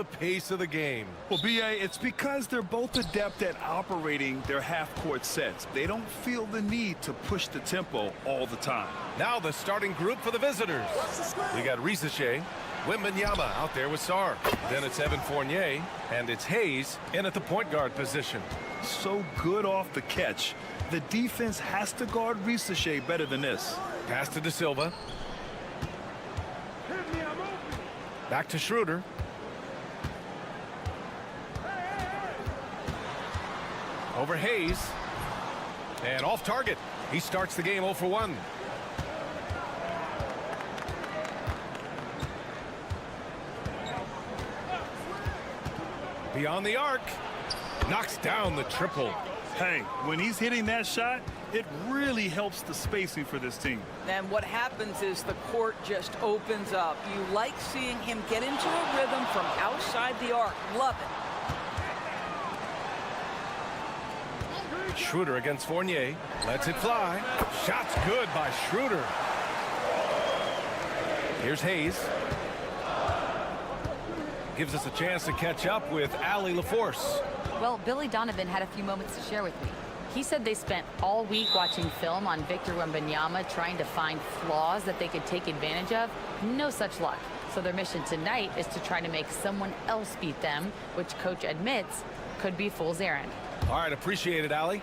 the pace of the game. Well, B.A., it's because they're both adept at operating their half-court sets. They don't feel the need to push the tempo all the time. Now the starting group for the visitors. We got Risachet, Wembanyama out there with Sarr. Then it's Evan Fournier, and it's Hayes in at the point guard position. So good off the catch. The defense has to guard Risachet better than this. Pass to De Silva. Back to Schroeder. Over Hayes. And off target. He starts the game 0 for 1. Beyond the arc. Knocks down the triple. Hey, when he's hitting that shot, it really helps the spacing for this team. And what happens is the court just opens up. You like seeing him get into a rhythm from outside the arc. Love it. Schroeder against Fournier. Lets it fly. Shot's good by Schroeder. Here's Hayes. Gives us a chance to catch up with Allie LaForce. Well, Billy Donovan had a few moments to share with me. He said they spent all week watching film on Victor Wembanyama, trying to find flaws that they could take advantage of. No such luck. So their mission tonight is to try to make someone else beat them, which coach admits could be fool's errand. All right, appreciate it, Allie.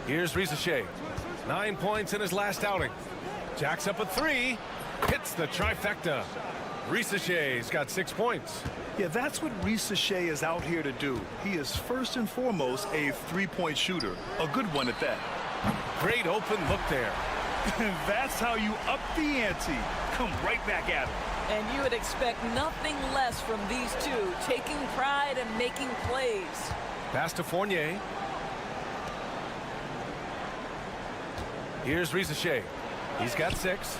Here's Risachet. 9 points in his last outing. Jacks up a 3. Hits the trifecta. Risachet's got 6 points. Yeah, that's what Risachet is out here to do. He is first and foremost a three-point shooter. A good one at that. Great open look there. That's how you up the ante. Come right back at him. And you would expect nothing less from these two, taking pride and making plays. Pass to Fournier. Here's Risachet. He's got 6.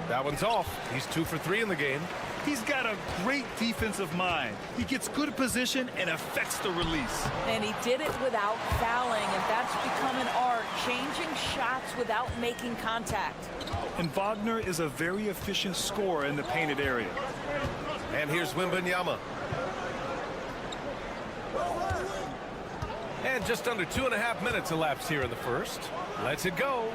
That one's off. He's 2 for 3 in the game. He's got a great defensive mind. He gets good position and affects the release. And he did it without fouling, and that's become an art, changing shots without making contact. And Wagner is a very efficient scorer in the painted area. And here's Wembanyama. And just under 2.5 minutes elapsed here in the first. Lets it go.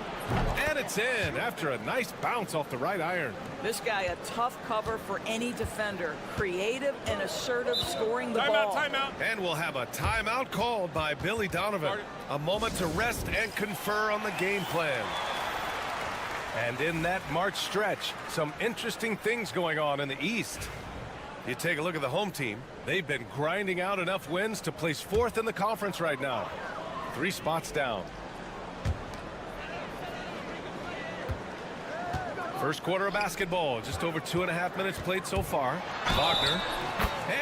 And it's in after a nice bounce off the right iron. This guy a tough cover for any defender. Creative and assertive scoring the ball. Timeout. And we'll have a timeout called by Billy Donovan. A moment to rest and confer on the game plan. And in that March stretch, some interesting things going on in the East. You take a look at the home team. They've been grinding out enough wins to place 4th in the conference right now. 3 spots down. First quarter of basketball, just over 2.5 minutes played so far. Wagner,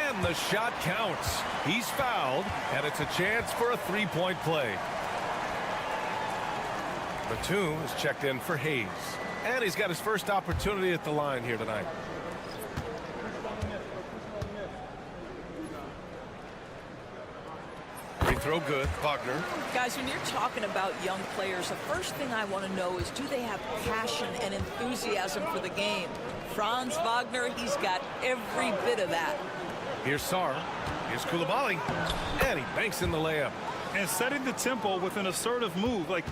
and the shot counts. He's fouled, and it's a chance for a 3-point play. Batum is checked in for Hayes, and he's got his first opportunity at the line here tonight. Free throw good, Wagner. Guys, when you're talking about young players, the first thing I want to know is, do they have passion and enthusiasm for the game? Franz Wagner, he's got every bit of that. Here's Sarr. Here's Coulibaly. And he banks in the layup. And setting the tempo with an assertive move. Like,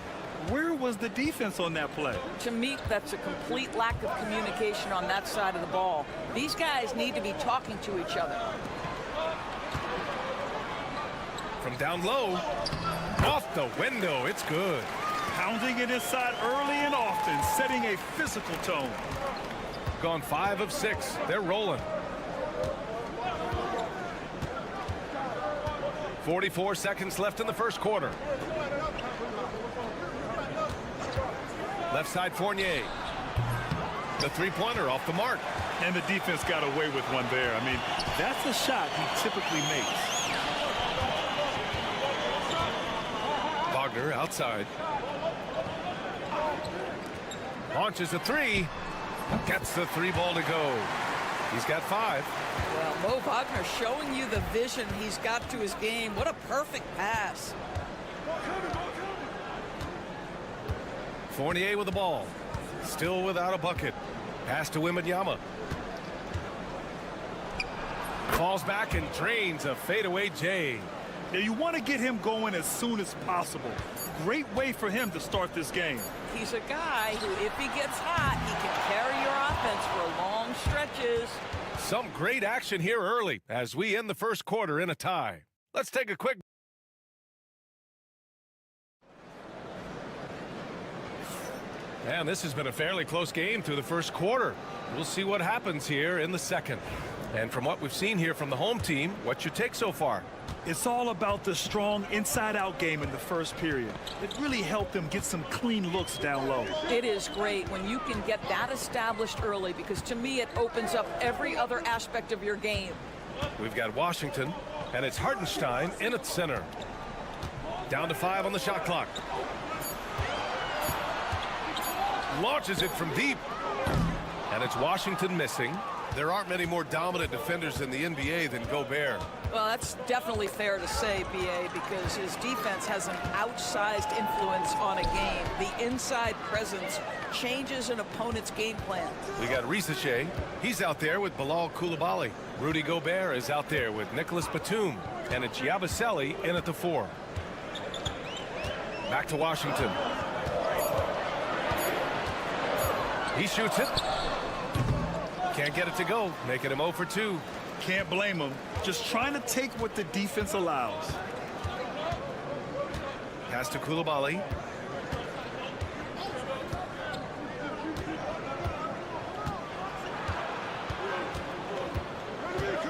where was the defense on that play? To me, that's a complete lack of communication on that side of the ball. These guys need to be talking to each other. From down low, off the window, it's good. Pounding it inside early and often, setting a physical tone. Gone 5 of 6. They're rolling. 44 seconds left in the first quarter. Left side Fournier. The three-pointer off the mark. And the defense got away with one there. I mean, that's a shot he typically makes. Wagner outside. Launches a 3. Gets the 3-ball to go. He's got 5. Well, Mo Wagner showing you the vision he's got to his game. What a perfect pass. Fournier with the ball. Still without a bucket. Pass to Wembanyama. Falls back and drains a fadeaway J. Now you want to get him going as soon as possible. Great way for him to start this game. He's a guy who, if he gets hot, he can carry your offense for long stretches. Some great action here early as we end the first quarter in a tie. Let's take a quick. And this has been a fairly close game through the first quarter. We'll see what happens here in the second. And from what we've seen here from the home team, what's your take so far? It's all about the strong inside-out game in the first period. It really helped them get some clean looks down low. It is great when you can get that established early, because to me it opens up every other aspect of your game. We've got Washington, and it's Hartenstein in at center. Down to 5 on the shot clock. Launches it from deep. And it's Washington missing. There aren't many more dominant defenders in the NBA than Gobert. Well, that's definitely fair to say, B.A., because his defense has an outsized influence on a game. The inside presence changes an opponent's game plan. We got Risache. He's out there with Bilal Coulibaly. Rudy Gobert is out there with Nicholas Batum. And it's Yabusele in at the 4. Back to Washington. He shoots it. Can't get it to go, making him 0 for 2. Can't blame him. Just trying to take what the defense allows. Pass to Coulibaly.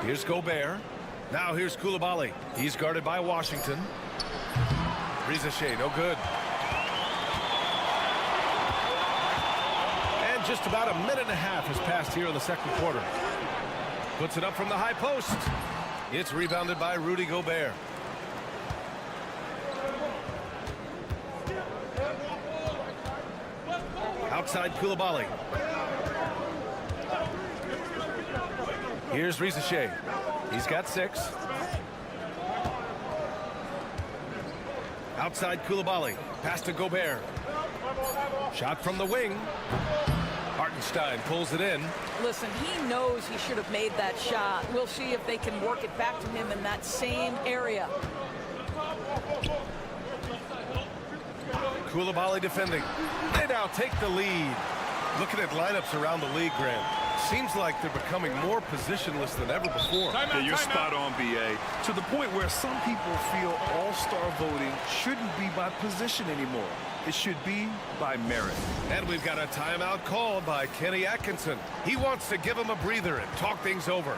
Here's Gobert. Now here's Coulibaly. He's guarded by Washington. Risache, no good. Just about a minute and a half has passed here in the second quarter. Puts it up from the high post. It's rebounded by Rudy Gobert. Outside Coulibaly. Here's Risache. He's got 6. Outside Coulibaly. Pass to Gobert. Shot from the wing. Hartenstein pulls it in. Listen, he knows he should have made that shot. We'll see if they can work it back to him in that same area. Coulibaly defending. They now take the lead. Looking at lineups around the league, Grant. Seems like they're becoming more positionless than ever before. Yeah, you're spot on, B.A. To the point where some people feel all-star voting shouldn't be by position anymore. It should be by merit. And we've got a timeout called by Kenny Atkinson. He wants to give him a breather and talk things over.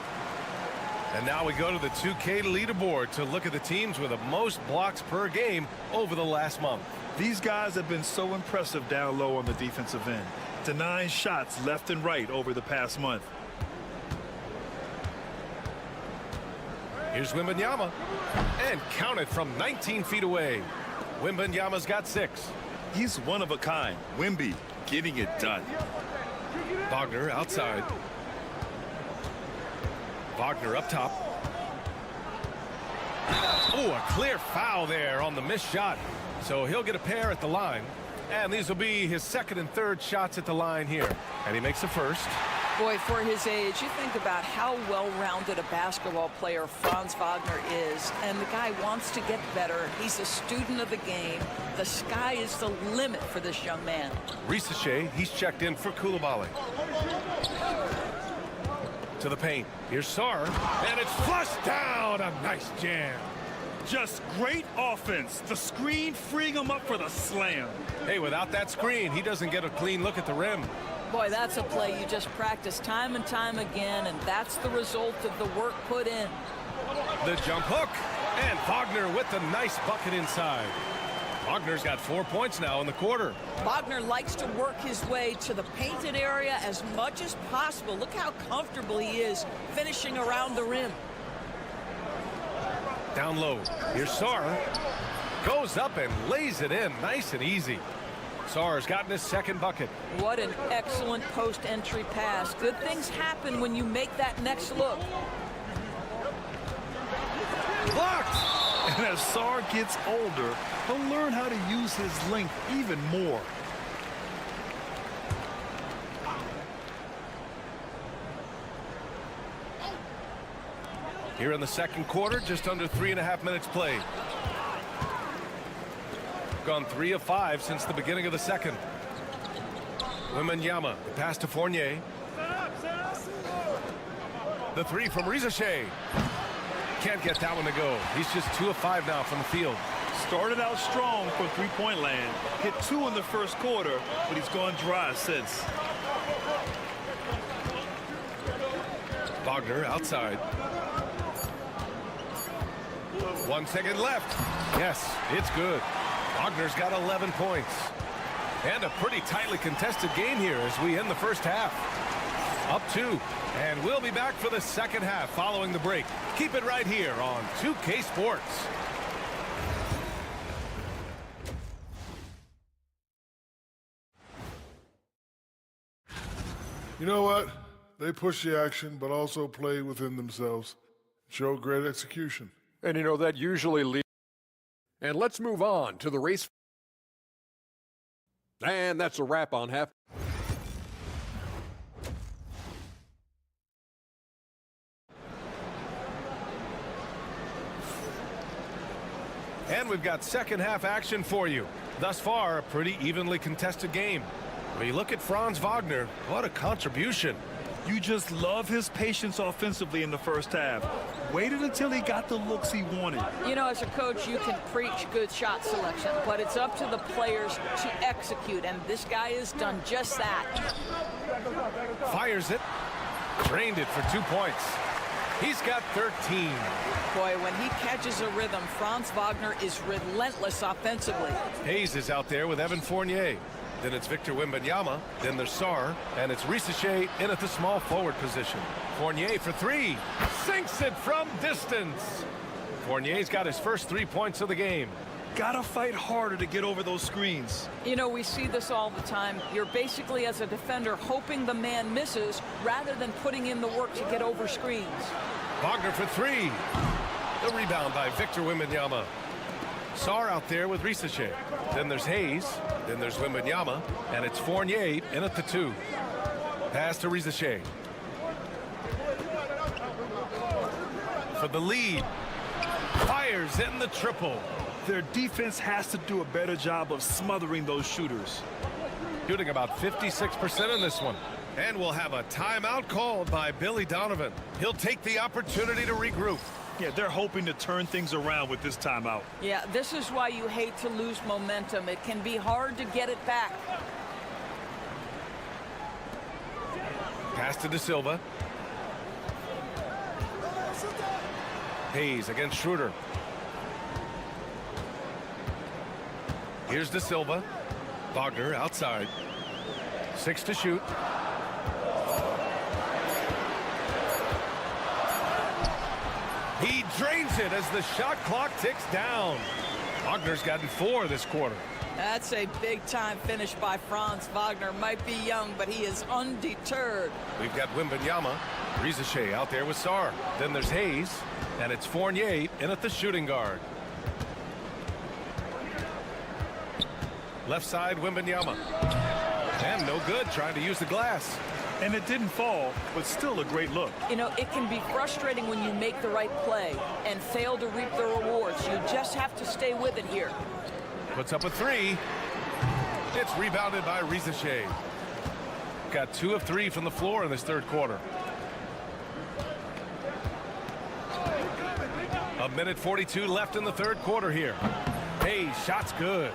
And now we go to the 2K leaderboard to look at the teams with the most blocks per game over the last month. These guys have been so impressive down low on the defensive end. Denying shots left and right over the past month. Here's Wembanyama. And count it from 19 feet away. Wembanyama's got 6. He's one of a kind. Wemby getting it done. Wagner outside. Wagner up top. Oh, a clear foul there on the missed shot. So he'll get a pair at the line. And these will be his second and third shots at the line here. And he makes the first. Boy, for his age, you think about how well-rounded a basketball player Franz Wagner is, and the guy wants to get better. He's a student of the game. The sky is the limit for this young man. Risache, he's checked in for Coulibaly. To the paint. Here's Sarr, and it's flushed down. A nice jam. Just great offense. The screen freeing him up for the slam. Hey, without that screen, he doesn't get a clean look at the rim. Boy, that's a play you just practice time and time again, and that's the result of the work put in. The jump hook, and Wagner with the nice bucket inside. Wagner's got 4 points now in the quarter. Wagner likes to work his way to the painted area as much as possible. Look how comfortable he is finishing around the rim. Down low. Here's Sarr. Goes up and lays it in nice and easy. Sarr's gotten his second bucket. What an excellent post-entry pass. Good things happen when you make that next look. Blocked! And as Sarr gets older, he'll learn how to use his length even more. Here in the second quarter, just under 3.5 minutes played. Gone 3 of 5 since the beginning of the second. Wembanyama, the pass to Fournier. The three from Rizachet. Can't get that one to go. He's just 2 of 5 now from the field. Started out strong for three-point land. Hit 2 in the first quarter, but he's gone dry since. Wagner outside. 1 second left. Yes, it's good. Wagner's got 11 points. And a pretty tightly contested game here as we end the first half. Up 2. And we'll be back for the second half following the break. Keep it right here on 2K Sports. You know what? They push the action, but also play within themselves. Show great execution. And you know, that usually leads. And let's move on to the race. And that's a wrap on half. And we've got second half action for you. Thus far, a pretty evenly contested game. When you look at Franz Wagner, what a contribution. You just love his patience offensively in the first half. Waited until he got the looks he wanted. You know, as a coach, you can preach good shot selection, but it's up to the players to execute, and this guy has done just that. Fires it. Drained it for 2 points. He's got 13. Boy, when he catches a rhythm, Franz Wagner is relentless offensively. Hayes is out there with Evan Fournier. Then it's Victor Wembanyama. Then there's Sarr. And it's Rizachet in at the small forward position. Fournier for 3. Sinks it from distance. Fournier's got his first 3 points of the game. Gotta fight harder to get over those screens. You know, we see this all the time. You're basically, as a defender, hoping the man misses rather than putting in the work to get over screens. Wagner for 3. The rebound by Victor Wembanyama. Sarr out there with Rizachet. Then there's Hayes. Then there's Wembanyama. And it's Fournier in at the 2. Pass to Rizachet. For the lead. Fires in the triple. Their defense has to do a better job of smothering those shooters. Shooting about 56% in this one. And we'll have a timeout called by Billy Donovan. He'll take the opportunity to regroup. Yeah, they're hoping to turn things around with this timeout. Yeah, this is why you hate to lose momentum. It can be hard to get it back. Pass to De Silva. Hayes against Schroeder. Here's De Silva. Wagner outside. 6 to shoot. He drains it as the shot clock ticks down. Wagner's gotten 4 this quarter. That's a big-time finish by Franz Wagner. Might be young, but he is undeterred. We've got Wembanyama. Rizachet out there with Sarr. Then there's Hayes. And it's Fournier in at the shooting guard. Left side, Wembanyama. And no good, trying to use the glass. And it didn't fall, but still a great look. You know, it can be frustrating when you make the right play and fail to reap the rewards. You just have to stay with it here. Puts up a 3. It's rebounded by Rizachet. Got 2 of 3 from the floor in this third quarter. A minute 42 left in the third quarter here. Hey, shot's good.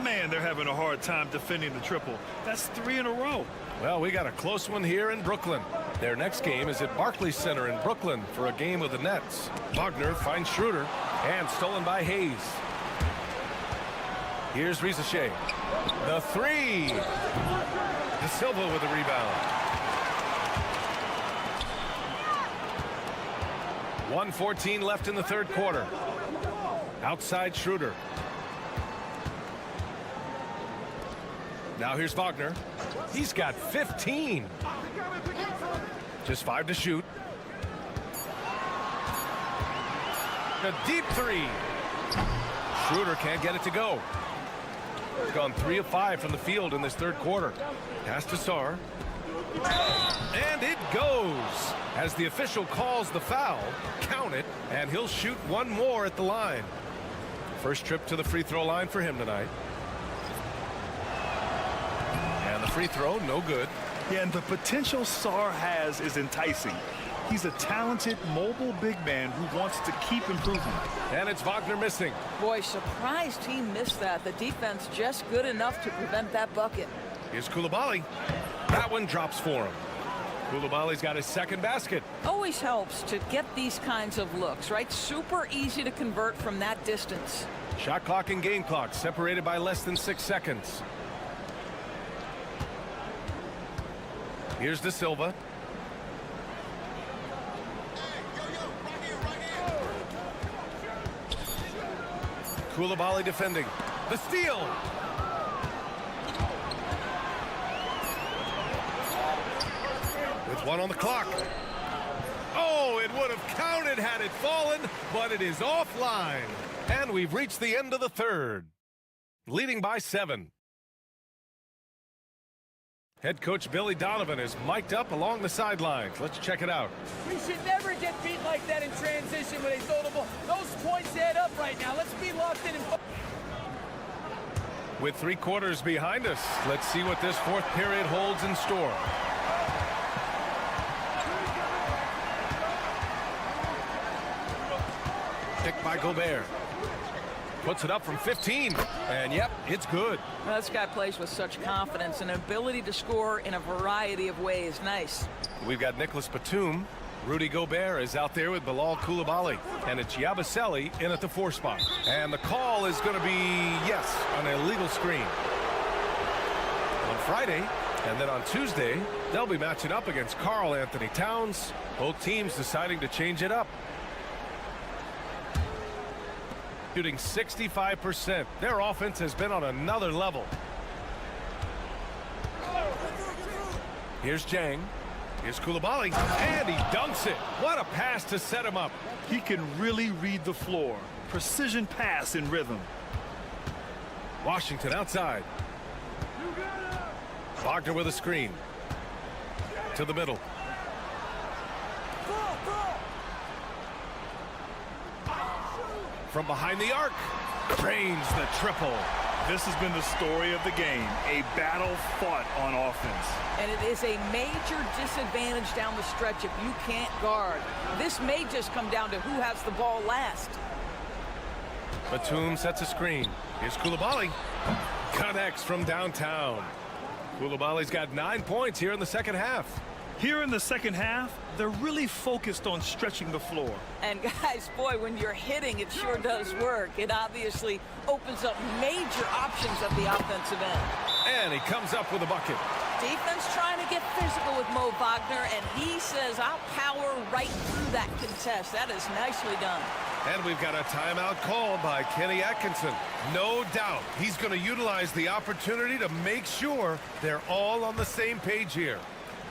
Man, they're having a hard time defending the triple. That's 3 in a row. Well, we got a close one here in Brooklyn. Their next game is at Barclays Center in Brooklyn for a game with the Nets. Wagner finds Schroeder, and stolen by Hayes. Here's Rizachet. The 3. De Silva with the rebound. 1:14 left in the third quarter. Outside Schroeder. Now here's Wagner. He's got 15. Just 5 to shoot. A deep 3. Schroeder can't get it to go. He's gone 3 of 5 from the field in this third quarter. Pass to Sarr. And it goes. As the official calls the foul, count it, and he'll shoot one more at the line. First trip to the free throw line for him tonight. And the free throw, no good. Yeah, and the potential Sarr has is enticing. He's a talented, mobile big man who wants to keep improving. And it's Wagner missing. Boy, surprised he missed that. The defense just good enough to prevent that bucket. Here's Koulibaly. That one drops for him. Koulibaly's got his second basket. Always helps to get these kinds of looks, right? Super easy to convert from that distance. Shot clock and game clock separated by less than 6 seconds. Here's De Silva. Koulibaly defending. The steal. With one on the clock. Oh, it would have counted had it fallen, but it is offline. And we've reached the end of the third. Leading by 7. Head coach Billy Donovan is mic'd up along the sidelines. Let's check it out. We should never get beat like that in transition when they throw the ball. Those points add up right now. Let's be locked in. With 3 quarters behind us, let's see what this fourth period holds in store. Picked by Gobert. Puts it up from 15. And yep, it's good. Well, this guy plays with such confidence and ability to score in a variety of ways. Nice. We've got Nicholas Batum. Rudy Gobert is out there with Bilal Koulibaly. And it's Yabusele in at the 4 spot. And the call is going to be, yes, an illegal screen. On Friday, and then on Tuesday, they'll be matching up against Karl Anthony Towns. Both teams deciding to change it up. Shooting 65%. Their offense has been on another level. Here's Jang. Here's Koulibaly. And he dunks it. What a pass to set him up. He can really read the floor. Precision pass in rhythm. Washington outside. Wagner with a screen. To the middle. From behind the arc. Drains the triple. This has been the story of the game. A battle fought on offense. And it is a major disadvantage down the stretch if you can't guard. This may just come down to who has the ball last. Batum sets a screen. Here's Koulibaly. Connects from downtown. Koulibaly's got 9 points here in the second half. Here in the second half, they're really focused on stretching the floor. And guys, boy, when you're hitting, it sure does work. It obviously opens up major options at the offensive end. And he comes up with a bucket. Defense trying to get physical with Mo Wagner, and he says, I'll power right through that contest. That is nicely done. And we've got a timeout called by Kenny Atkinson. No doubt he's going to utilize the opportunity to make sure they're all on the same page here.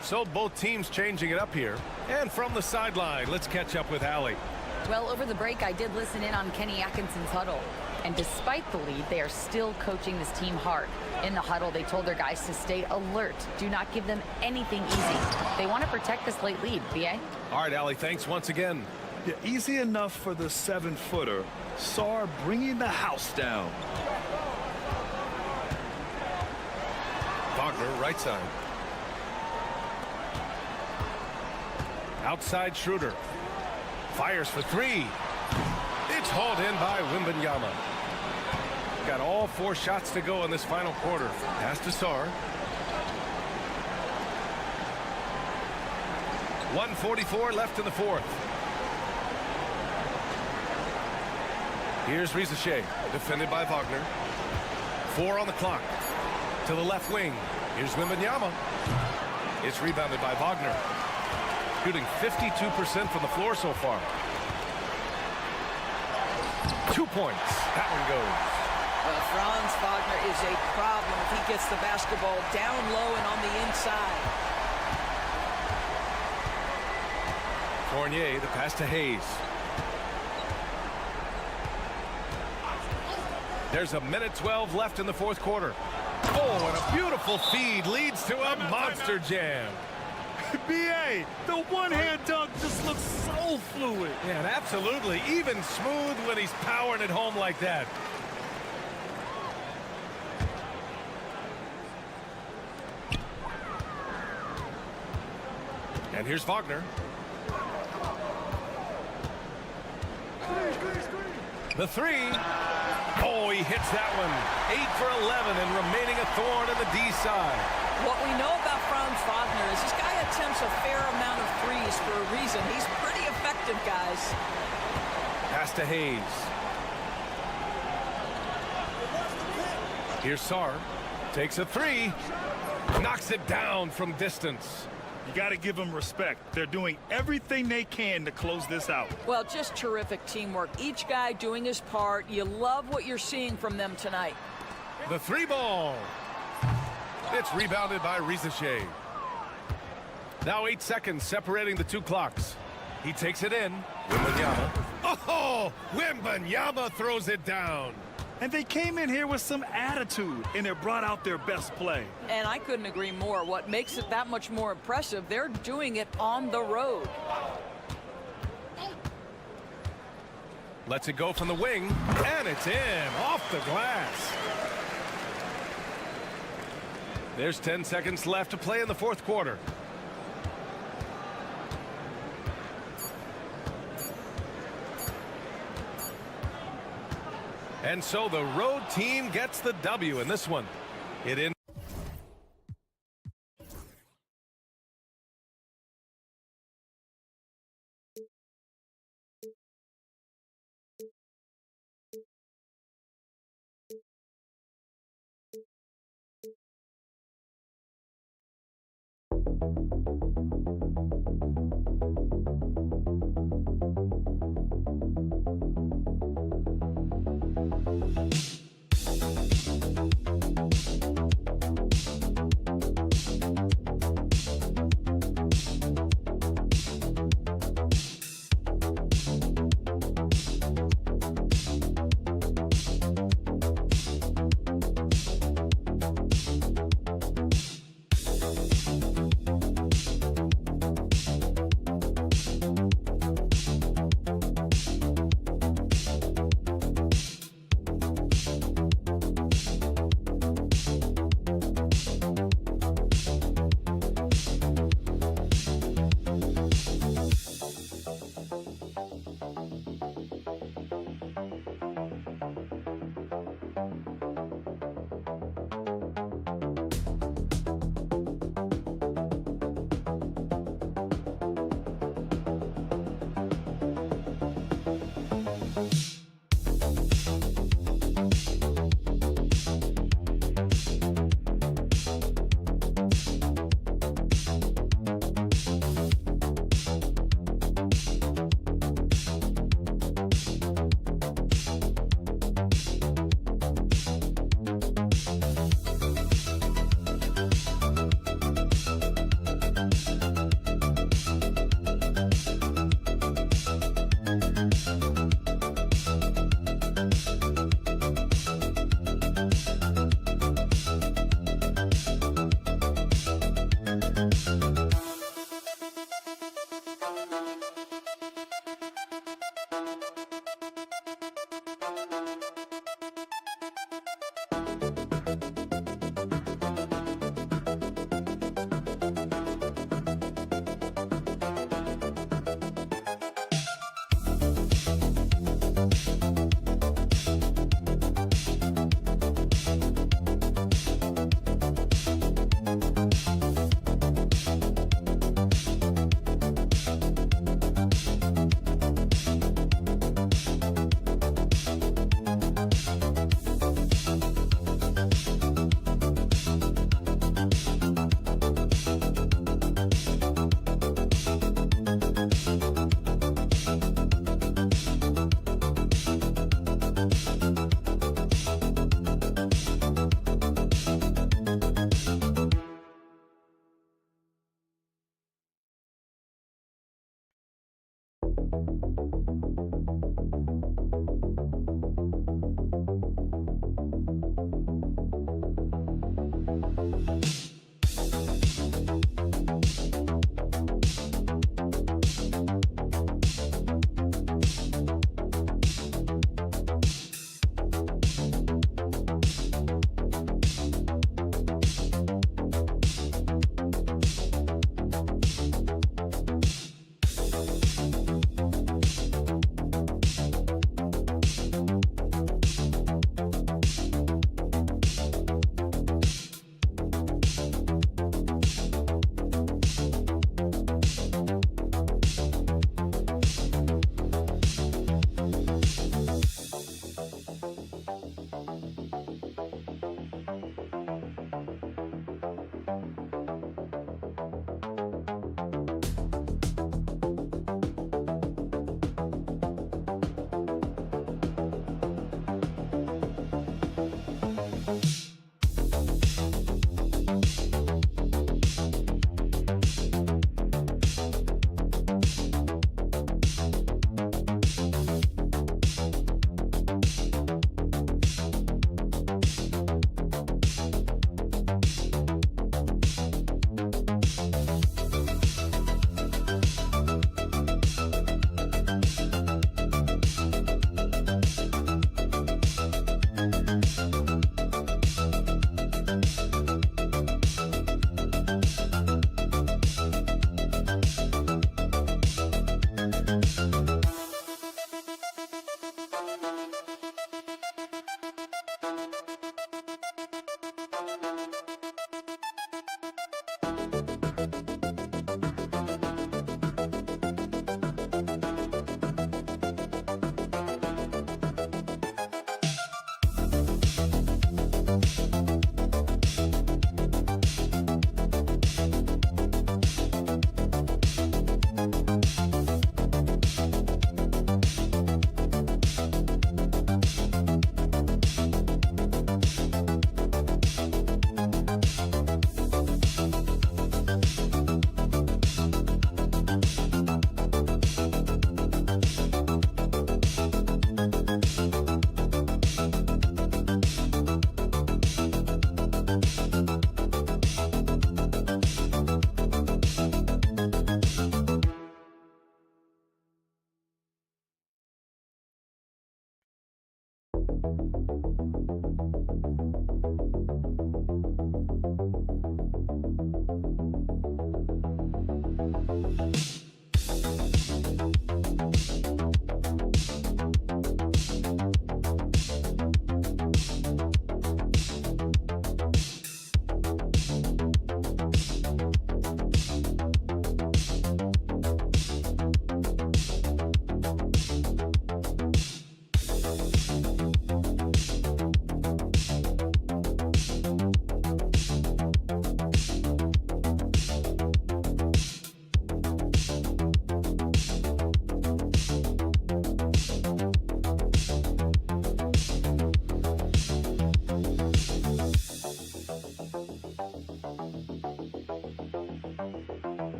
So both teams changing it up here. And from the sideline, let's catch up with Allie. Well, over the break, I did listen in on Kenny Atkinson's huddle. And despite the lead, they are still coaching this team hard. In the huddle, they told their guys to stay alert. Do not give them anything easy. They want to protect this late lead, B.A. All right, Allie, thanks once again. Yeah, easy enough for the 7-footer. Sarr bringing the house down. Wagner, right side. Outside Schroeder. Fires for 3. It's hauled in by Wembanyama. Got all 4 shots to go in this final quarter. Pass to Sarr. 1:44 left in the fourth. Here's Rizachet, defended by Wagner. 4 on the clock. To the left wing. Here's Wembanyama. It's rebounded by Wagner. Shooting 52% from the floor so far. 2 points. That one goes. Franz Wagner is a problem if he gets the basketball down low and on the inside. Fournier, the pass to Hayes. There's 1:12 left in the fourth quarter. Oh, and a beautiful feed leads to a monster jam. B.A., the one-hand dunk just looks so fluid. Yeah, and absolutely. Even smooth when he's powering it home like that. And here's Wagner. The three. Oh, he hits that one. 8 for 11 and remaining a thorn in the D side. What we know about Franz Wagner is this guy attempts a fair amount of threes for a reason. He's pretty effective, guys. Pass to Hayes. Here's Sarr. Takes a three. Knocks it down from distance. You got to give them respect. They're doing everything they can to close this out. Well, just terrific teamwork. Each guy doing his part. You love what you're seeing from them tonight. The three ball. It's rebounded by Rizachet. Now 8 seconds separating the two clocks. He takes it in. Wembanyama. Oh, Wembanyama throws it down. And they came in here with some attitude, and it brought out their best play. And I couldn't agree more. What makes it that much more impressive, they're doing it on the road. Lets it go from the wing, and it's in, off the glass. There's 10 seconds left to play in the fourth quarter. And so the road team gets the W in this one. It in.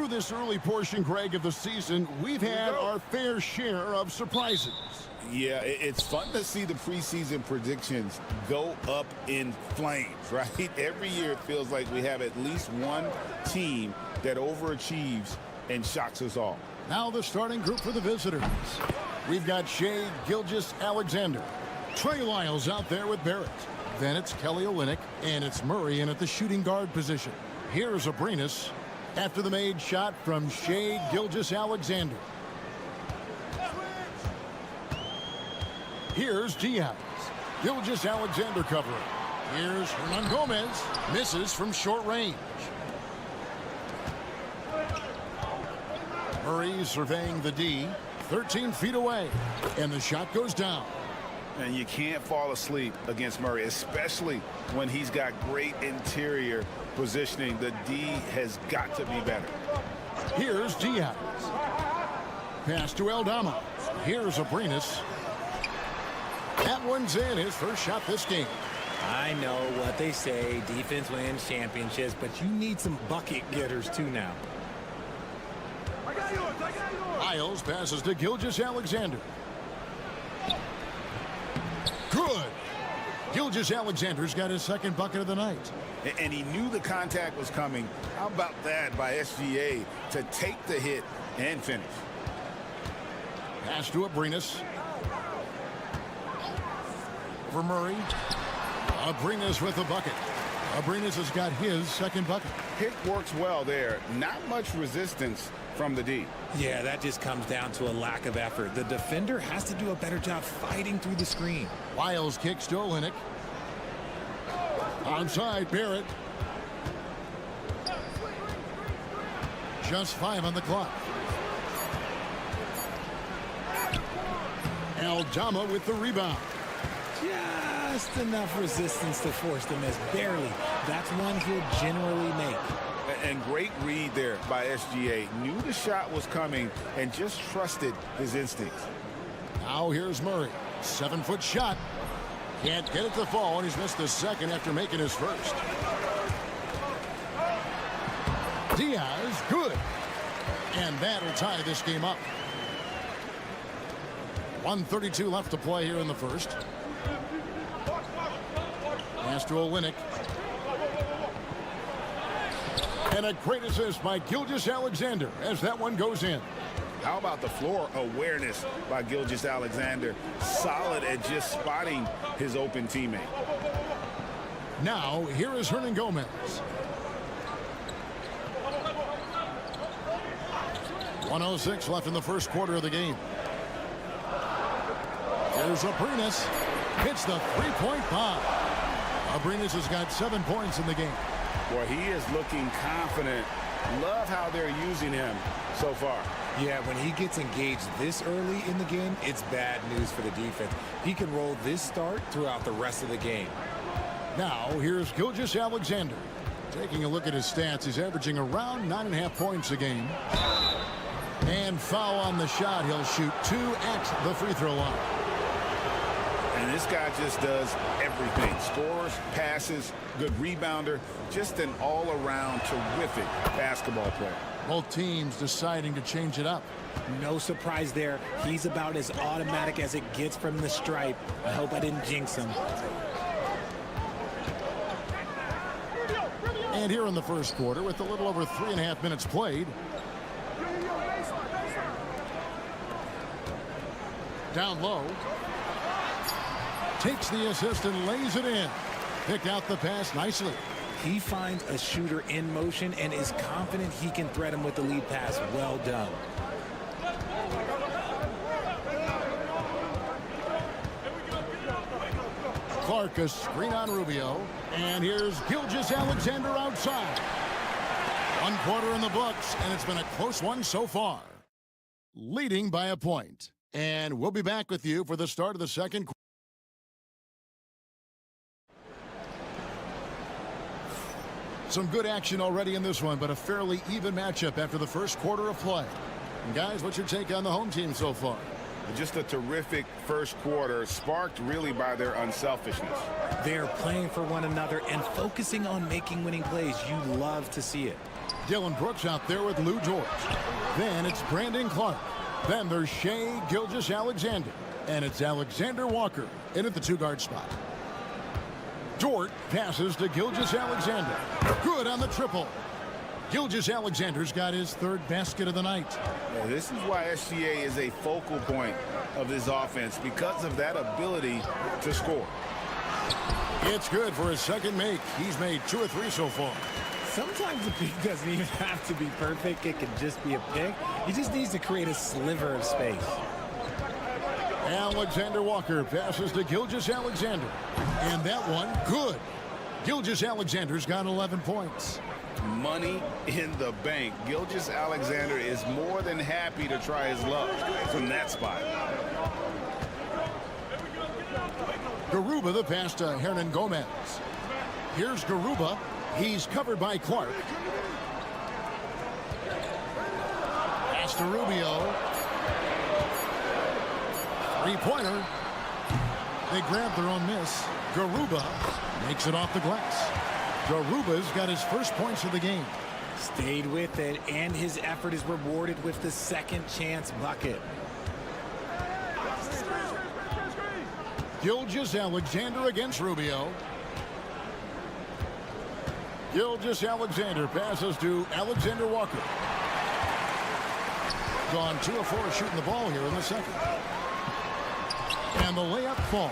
This early portion, Greg, of the season, we've had our fair share of surprises. Yeah, it's fun to see the preseason predictions go up in flames, right? Every year it feels like we have at least one team that overachieves and shocks us all. Now the starting group for the visitors. We've got Shea Gilgeous-Alexander. Trey Lyles out there with Barrett. Then it's Kelly Olynyk, and it's Murray in at the shooting guard position. Here's Abrines after the made shot from Shea Gilgeous-Alexander. Here's Diaz. Gilgeous-Alexander covering. Here's Hernangomez. Misses from short range. Murray surveying the D. 13 feet away. And the shot goes down. And you can't fall asleep against Murray, especially when he's got great interior positioning. The D has got to be better. Here's Diaz. Pass to Aldama. Here's Abrines. That one's in, his first shot this game. I know what they say, defense wins championships, but you need some bucket getters too now. Lyles passes to Gilgeous-Alexander. Good. Gilgeous-Alexander's got his second bucket of the night. And he knew the contact was coming. How about that by SGA to take the hit and finish? Pass to Abrines. For Murray. Abrines with the bucket. Abrines has got his second bucket. Pick works well there. Not much resistance from the D. Yeah, that just comes down to a lack of effort. The defender has to do a better job fighting through the screen. Lyles kicks to Olynyk. Onside, Barrett. Just 5 on the clock. Aldama with the rebound. Just enough resistance to force the miss. Barely. That's one he'll generally make. And great read there by SGA. Knew the shot was coming and just trusted his instincts. Now here's Murray. 7-foot shot. Can't get it to fall, and he's missed the second after making his first. Diaz, good. And that'll tie this game up. 1:32 left to play here in the first. Pass to Olynyk. And a great assist by Gilgeous-Alexander as that one goes in. How about the floor awareness by Gilgeous-Alexander? Solid at just spotting his open teammate. Now, here is Hernan Gomez. .106 left in the first quarter of the game. Here's Abrinas. Hits the three-point bomb. Abrinas has got 7 points in the game. Boy, he is looking confident. Love how they're using him so far. Yeah, when he gets engaged this early in the game, it's bad news for the defense. He can roll this start throughout the rest of the game. Now, here's Gilgeous-Alexander. Taking a look at his stats, he's averaging around 9.5 points a game. And foul on the shot. He'll shoot 2 at the free throw line. And this guy just does everything. Scores, passes, good rebounder. Just an all-around terrific basketball player. Both teams deciding to change it up. No surprise there. He's about as automatic as it gets from the stripe. I hope I didn't jinx him. And here in the first quarter, with a little over 3.5 minutes played. Down low. Takes the assist and lays it in. Picked out the pass nicely. He finds a shooter in motion and is confident he can thread him with the lead pass. Well done. Clark, a screen on Rubio. And here's Gilgeous-Alexander outside. 1 quarter in the books, and it's been a close one so far. Leading by a point. And we'll be back with you for the start of the second quarter. Some good action already in this one, but a fairly even matchup after the first quarter of play. And guys, what's your take on the home team so far? Just a terrific first quarter, sparked really by their unselfishness. They're playing for one another and focusing on making winning plays. You love to see it. Dylan Brooks out there with Lou George. Then it's Brandon Clark. Then there's Shai Gilgeous-Alexander. And it's Alexander Walker in at the 2-guard spot. Dort passes to Gilgeous-Alexander. Good on the triple. Gilgeous-Alexander's got his 3rd basket of the night. Yeah, this is why SGA is a focal point of this offense, because of that ability to score. It's good for his 2nd make. He's made 2 or 3 so far. Sometimes the pick doesn't even have to be perfect. It can just be a pick. He just needs to create a sliver of space. Alexander Walker passes to Gilgeous-Alexander. And that one, good. Gilgeous-Alexander's got 11 points. Money in the bank. Gilgeous-Alexander is more than happy to try his luck from that spot. Garuba the pass to Hernan Gomez. Here's Garuba. He's covered by Clark. Pass to Rubio. 3-pointer. They grab their own miss. Garuba makes it off the glass. Garuba's got his 1st points of the game. Stayed with it, and his effort is rewarded with the 2nd chance bucket. Gilgeous-Alexander against Rubio. Gilgeous-Alexander passes to Alexander Walker. Gone 2 of 4 shooting the ball here in the second. And the layup falls.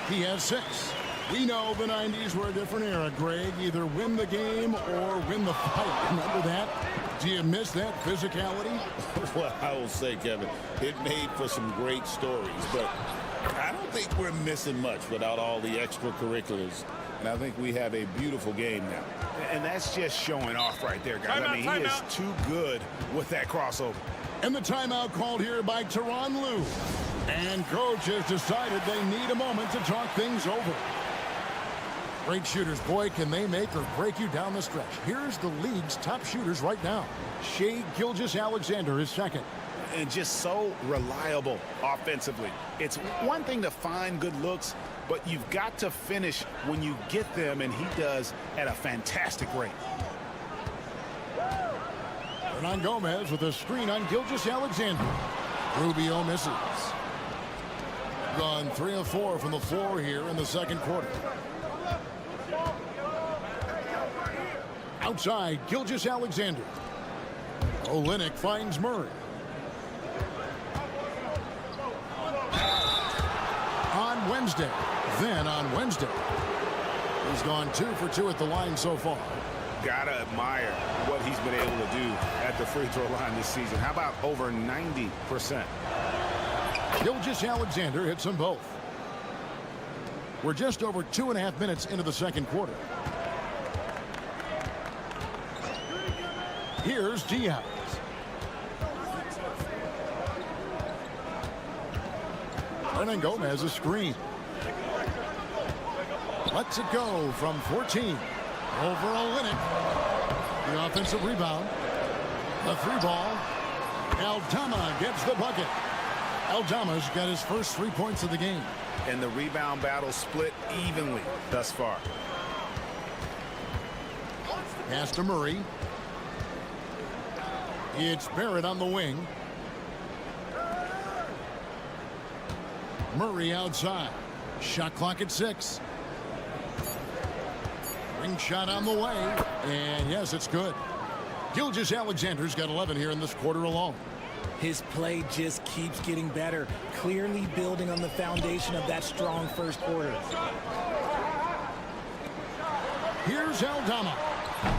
He has 6. We know the 90s were a different era, Greg. Either win the game or win the fight. Remember that? Do you miss that physicality? Well, I will say, Kevin, it made for some great stories, but I don't think we're missing much without all the extracurriculars. And I think we have a beautiful game now. And that's just showing off right there, guys. I mean, he is too good with that crossover. And the timeout called here by Tyronn Lue. And coach has decided they need a moment to talk things over. Great shooters, boy, can they make or break you down the stretch. Here's the league's top shooters right now. Shai Gilgeous-Alexander is 2nd. And just so reliable offensively. It's one thing to find good looks, but you've got to finish when you get them, and he does at a fantastic rate. Hernan Gomez with a screen on Gilgeous-Alexander. Rubio misses. Gone 3 of 4 from the floor here in the second quarter. Outside, Gilgeous-Alexander. Olynyk finds Murray. On Wednesday. He's gone 2 for 2 at the line so far. Gotta admire what he's been able to do at the free throw line this season. How about over 90%? Gilgeous-Alexander hits them both. We're just over 2.5 minutes into the second quarter. Here's Diaz. Hernan Gomez a screen. Lets it go from 14. Over Olynyk. The offensive rebound. The 3 ball. Aldama gets the bucket. Aldama's got his first 3 points of the game. And the rebound battle split evenly thus far. Pass to Murray. It's Barrett on the wing. Murray outside. Shot clock at 6. Ring shot on the way. And yes, it's good. Gilgeous-Alexander's got 11 here in this quarter alone. His play just keeps getting better, clearly building on the foundation of that strong first quarter. Here's Aldama.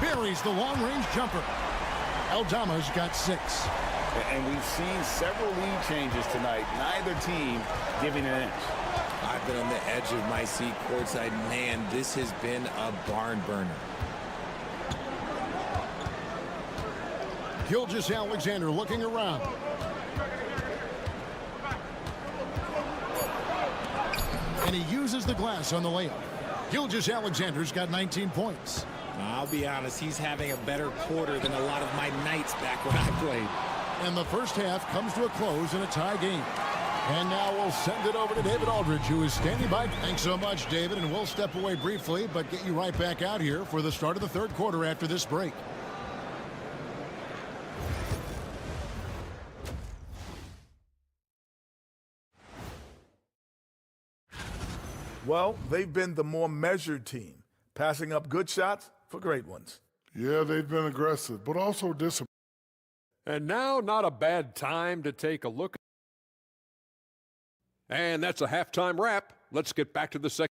Buries the long-range jumper. Aldama's got 6. And we've seen several lead changes tonight. Neither team giving an inch. I've been on the edge of my seat courtside. Man, this has been a barn burner. Gilgeous-Alexander looking around. And he uses the glass on the layup. Gilgeous-Alexander's got 19 points. I'll be honest, he's having a better quarter than a lot of my nights back when I played. And the first half comes to a close in a tie game. And now we'll send it over to David Aldridge, who is standing by. Thanks so much, David, and we'll step away briefly, but get you right back out here for the start of the third quarter after this break. Well, they've been the more measured team, passing up good shots for great ones. Yeah, they've been aggressive, but also disciplined. And now, not a bad time to take a look. And that's a halftime wrap. Let's get back to the second.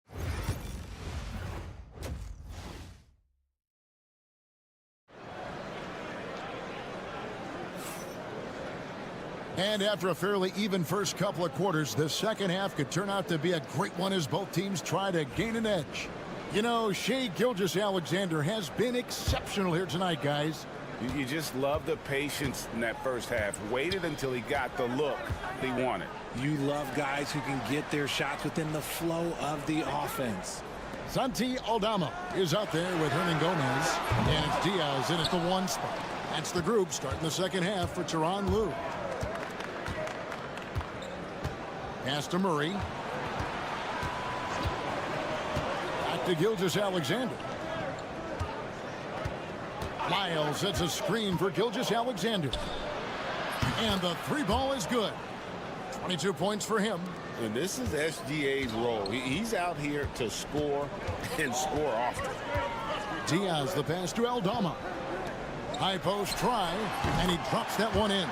And after a fairly even first couple of quarters, the second half could turn out to be a great one as both teams try to gain an edge. You know, Shai Gilgeous-Alexander has been exceptional here tonight, guys. You just love the patience in that first half. Waited until he got the look he wanted. You love guys who can get their shots within the flow of the offense. Santi Aldama is out there with Hernan Gomez. And it's Diaz in at the 1 spot. That's the group starting the second half for Tyronn Lue. Pass to Murray. Back to Gilgeous-Alexander. Miles sets a screen for Gilgeous-Alexander. And the 3 ball is good. 22 points for him. And this is SGA's role. He's out here to score and score often. Diaz the pass to Aldama. High post try, and he drops that one in.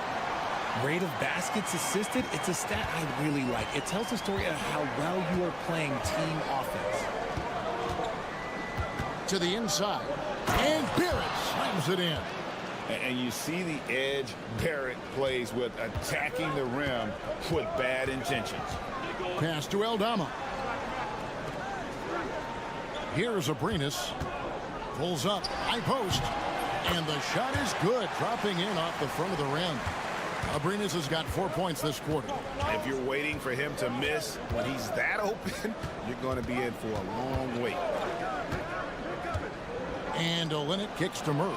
Rate of baskets assisted, it's a stat I really like. It tells the story of how well you are playing team offense. To the inside, and Barrett slams it in. And you see the edge Barrett plays with, attacking the rim with bad intentions. Pass to Aldama. Here's Abrinas. Pulls up, high post, and the shot is good, dropping in off the front of the rim. Abrinas has got 4 points this quarter. If you're waiting for him to miss when he's that open, you're going to be in for a long wait. And Olynyk kicks to Murray.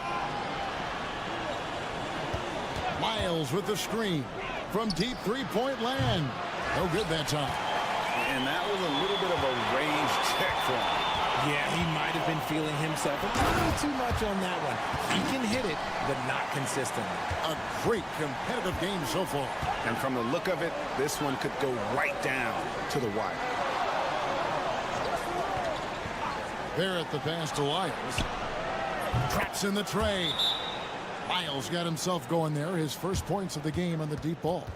Miles with the screen from deep three-point land. No good that time. And that was a little bit of a range check for him. Yeah, he might have been feeling himself a little too much on that one. He can hit it, but not consistently. A great competitive game so far. And from the look of it, this one could go right down to the wire. Barrett the pass to Lyles. Traps in the tray. Lyles got himself going there. His first points of the game on the deep ball.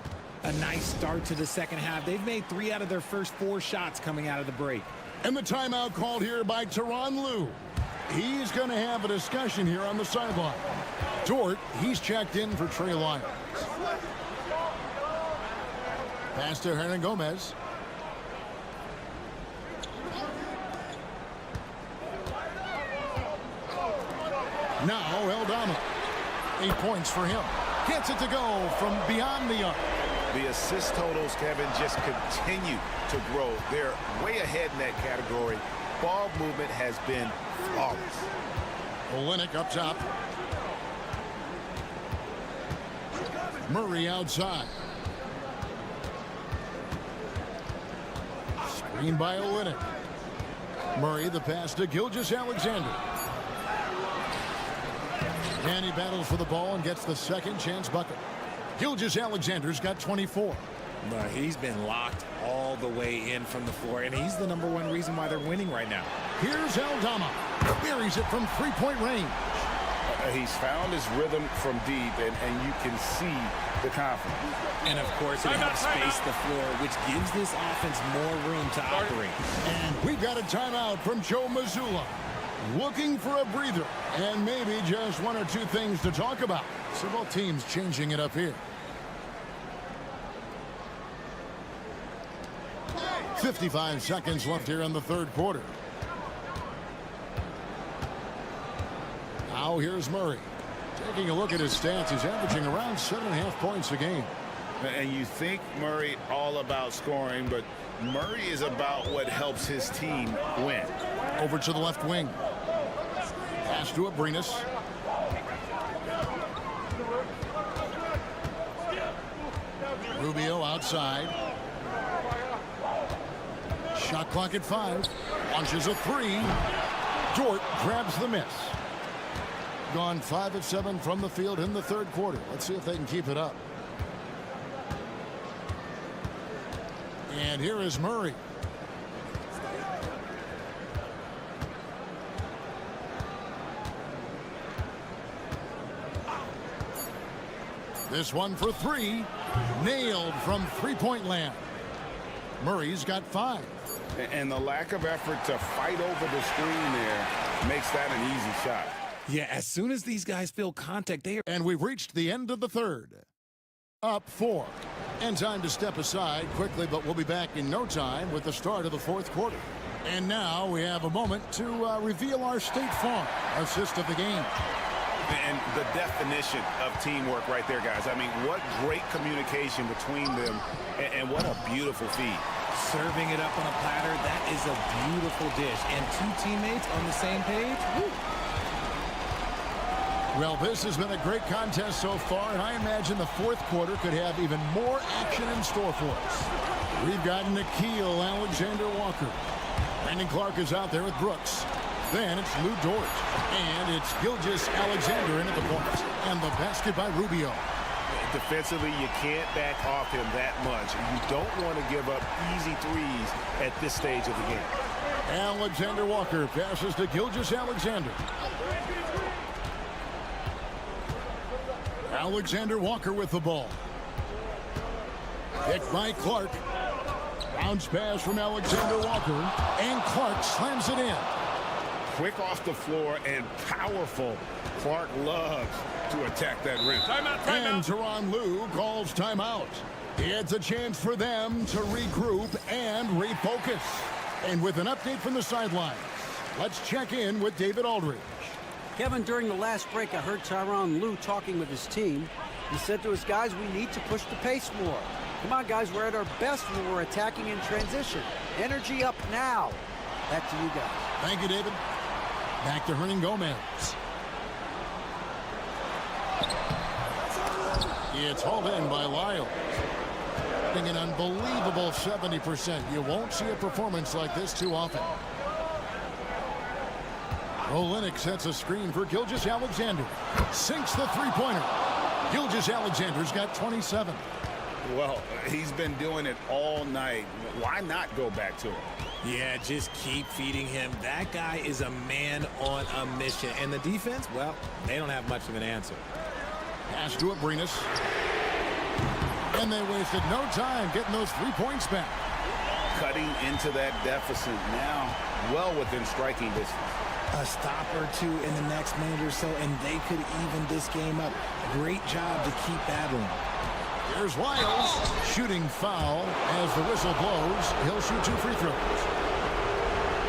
A nice start to the second half. They've made 3 out of their first 4 shots coming out of the break. And the timeout called here by Tyronn Lue. He's going to have a discussion here on the sideline. Dort, he's checked in for Trey Lyles. Pass to Hernan Gomez. Now Eldama. 8 points for him. Gets it to go from beyond the arc. The assist totals, Kevin, just continue to grow. They're way ahead in that category. Ball movement has been flawless. Olynyk up top. Murray outside. Screen by Olynyk. Murray the pass to Gilgeous-Alexander. And he battles for the ball and gets the second chance bucket. Gilgeous-Alexander's got 24. He's been locked all the way in from the floor, and he's the #1 reason why they're winning right now. Here's Eldama. Buries it from three-point range. He's found his rhythm from deep, and you can see the confidence. And, of course, it helps space the floor, which gives this offense more room to operate. And we've got a timeout from Joe Mazzulla. Looking for a breather, and maybe just 1 or 2 things to talk about. So both teams changing it up here. 55 seconds left here in the third quarter. Now here's Murray. Taking a look at his stats, he's averaging around 7.5 points a game. And you think Murray all about scoring, but Murray is about what helps his team win. Over to the left wing. Pass to Abrinas. Rubio outside. Shot clock at 5. Launches a 3. Dort grabs the miss. Gone 5 of 7 from the field in the third quarter. Let's see if they can keep it up. And here is Murray. This one for 3. Nailed from three-point land. Murray's got 5. And the lack of effort to fight over the screen there makes that an easy shot. Yeah, as soon as these guys feel contact, they are. And we've reached the end of the third. Up 4. And time to step aside quickly, but we'll be back in no time with the start of the fourth quarter. And now we have a moment to reveal our State Farm assist of the game. And the definition of teamwork right there, guys. I mean, what great communication between them, and what a beautiful feed. Serving it up on a platter, that is a beautiful dish. And 2 teammates on the same page. Woo. Well, this has been a great contest so far, and I imagine the fourth quarter could have even more action in store for us. We've got Nickeil Alexander-Walker. Brandon Clark is out there with Brooks. Then it's Lou Dort. And it's Gilgeous-Alexander into the point. And the basket by Rubio. Defensively, you can't back off him that much. You don't want to give up easy threes at this stage of the game. Alexander-Walker passes to Gilgeous-Alexander. Alexander-Walker with the ball. Picked by Clark. Bounce pass from Alexander-Walker. And Clark slams it in. Quick off the floor and powerful. Clark loves to attack that rim. Timeout. And Tyronn Lue calls timeout. It's a chance for them to regroup and refocus. And with an update from the sidelines, let's check in with David Aldridge. Kevin, during the last break, I heard Tyronn Lue talking with his team. He said to his guys, we need to push the pace more. Come on, guys, we're at our best when we're attacking in transition. Energy up now. Back to you guys. Thank you, David. Back to Hernan Gomez. It's hauled in by Lyles. Hitting an unbelievable 70%. You won't see a performance like this too often. Olenek sets a screen for Gilgeous-Alexander. Sinks the three-pointer. Gilgeous-Alexander's got 27. Well, he's been doing it all night. Why not go back to him? Yeah, just keep feeding him. That guy is a man on a mission. And the defense, well, they don't have much of an answer. Pass to Abrinas. And they wasted no time getting those 3 points back. Cutting into that deficit now, well within striking distance. A stop or two in the next minute or so, and they could even this game up. Great job to keep battling. Here's Wiles. Shooting foul as the whistle blows. He'll shoot 2 free throws.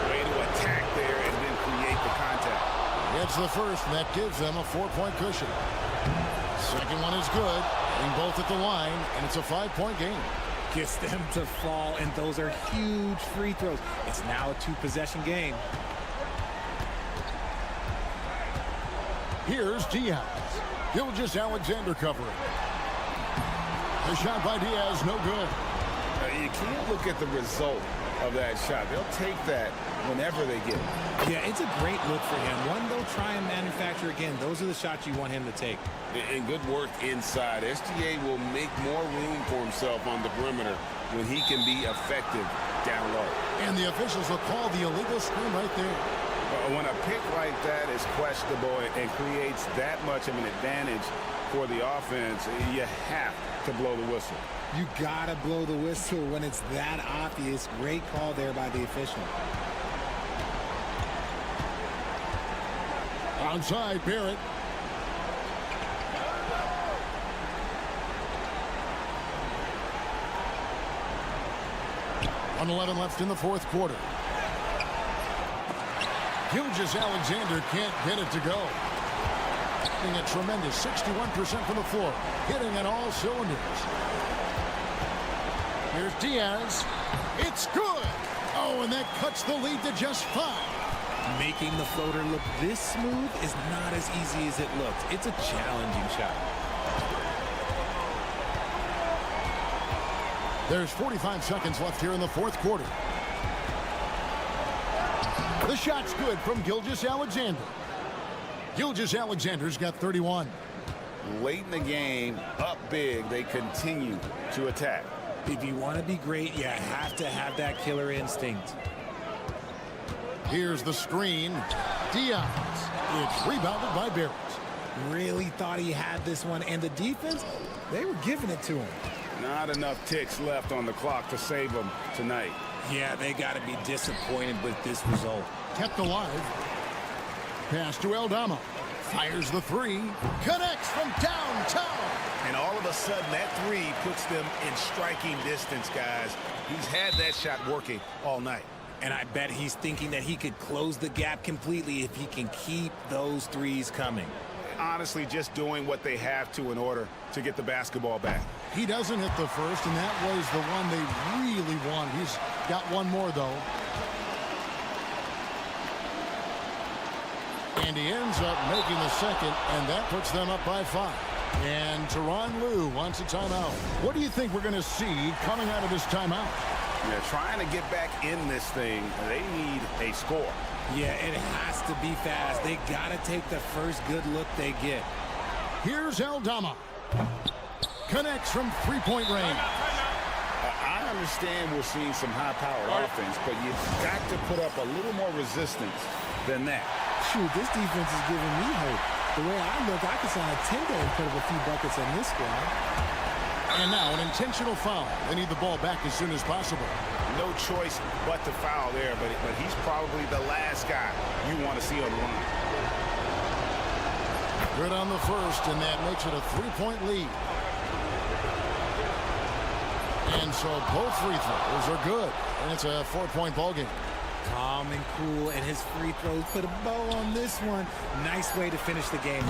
Way to attack there and then create the contact. It's the first, and that gives them a 4-point cushion. Second one is good. Getting both at the line, and it's a 5-point game. Gets them to fall, and those are huge free throws. It's now a 2-possession game. Here's Diaz. Gilgeous-Alexander covering. The shot by Diaz, no good. You can't look at the result of that shot. They'll take that whenever they get it. Yeah, it's a great look for him. One they'll try and manufacture again. Those are the shots you want him to take. And good work inside. SGA will make more room for himself on the perimeter when he can be effective down low. And the officials will call the illegal screen right there. When a pick like that is questionable and creates that much of an advantage for the offense, you have to blow the whistle. You gotta blow the whistle when it's that obvious. Great call there by the official. Outside, Barrett. .11 left in the fourth quarter. Gilgeous-Alexander can't get it to go. Hitting a tremendous 61% from the floor. Hitting on all cylinders. Here's Diaz. It's good. Oh, and that cuts the lead to just 5. Making the floater look this smooth is not as easy as it looks. It's a challenging shot. There's 45 seconds left here in the fourth quarter. The shot's good from Gilgeous-Alexander. Gilgeous-Alexander's got 31. Late in the game, up big, they continue to attack. If you want to be great, you have to have that killer instinct. Here's the screen. Diaz. It's rebounded by Barrett. Really thought he had this one, and the defense, they were giving it to him. Not enough ticks left on the clock to save them tonight. Yeah, they got to be disappointed with this result. Kept alive. Pass to Aldama. Fires the 3. Connects from downtown. And all of a sudden, that 3 puts them in striking distance, guys. He's had that shot working all night. And I bet he's thinking that he could close the gap completely if he can keep those threes coming. Honestly, just doing what they have to in order to get the basketball back. He doesn't hit the first, and that was the one they really want. He's got one more, though. And he ends up making the second, and that puts them up by 5. And Tyronn Lue wants a timeout. What do you think we're going to see coming out of this timeout? Yeah, trying to get back in this thing, they need a score. Yeah, it has to be fast. They got to take the first good look they get. Here's Aldama. Connects from three-point range. I understand we're seeing some high-powered offense, but you've got to put up a little more resistance than that. Shoot, this defense is giving me hope. The way I look, I could sign a 10-day and put up a few buckets on this squad. And now an intentional foul. They need the ball back as soon as possible. No choice but to foul there, but he's probably the last guy you want to see on the line. Good on the first, and that makes it a 3-point lead. And so both free throws are good, and it's a 4-point ball game. Calm and cool, and his free throws put a bow on this one. Nice way to finish the game.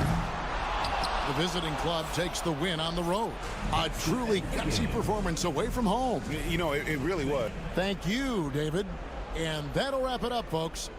The visiting club takes the win on the road. A truly gutsy performance away from home. You know, it really was. Thank you, David. And that'll wrap it up, folks.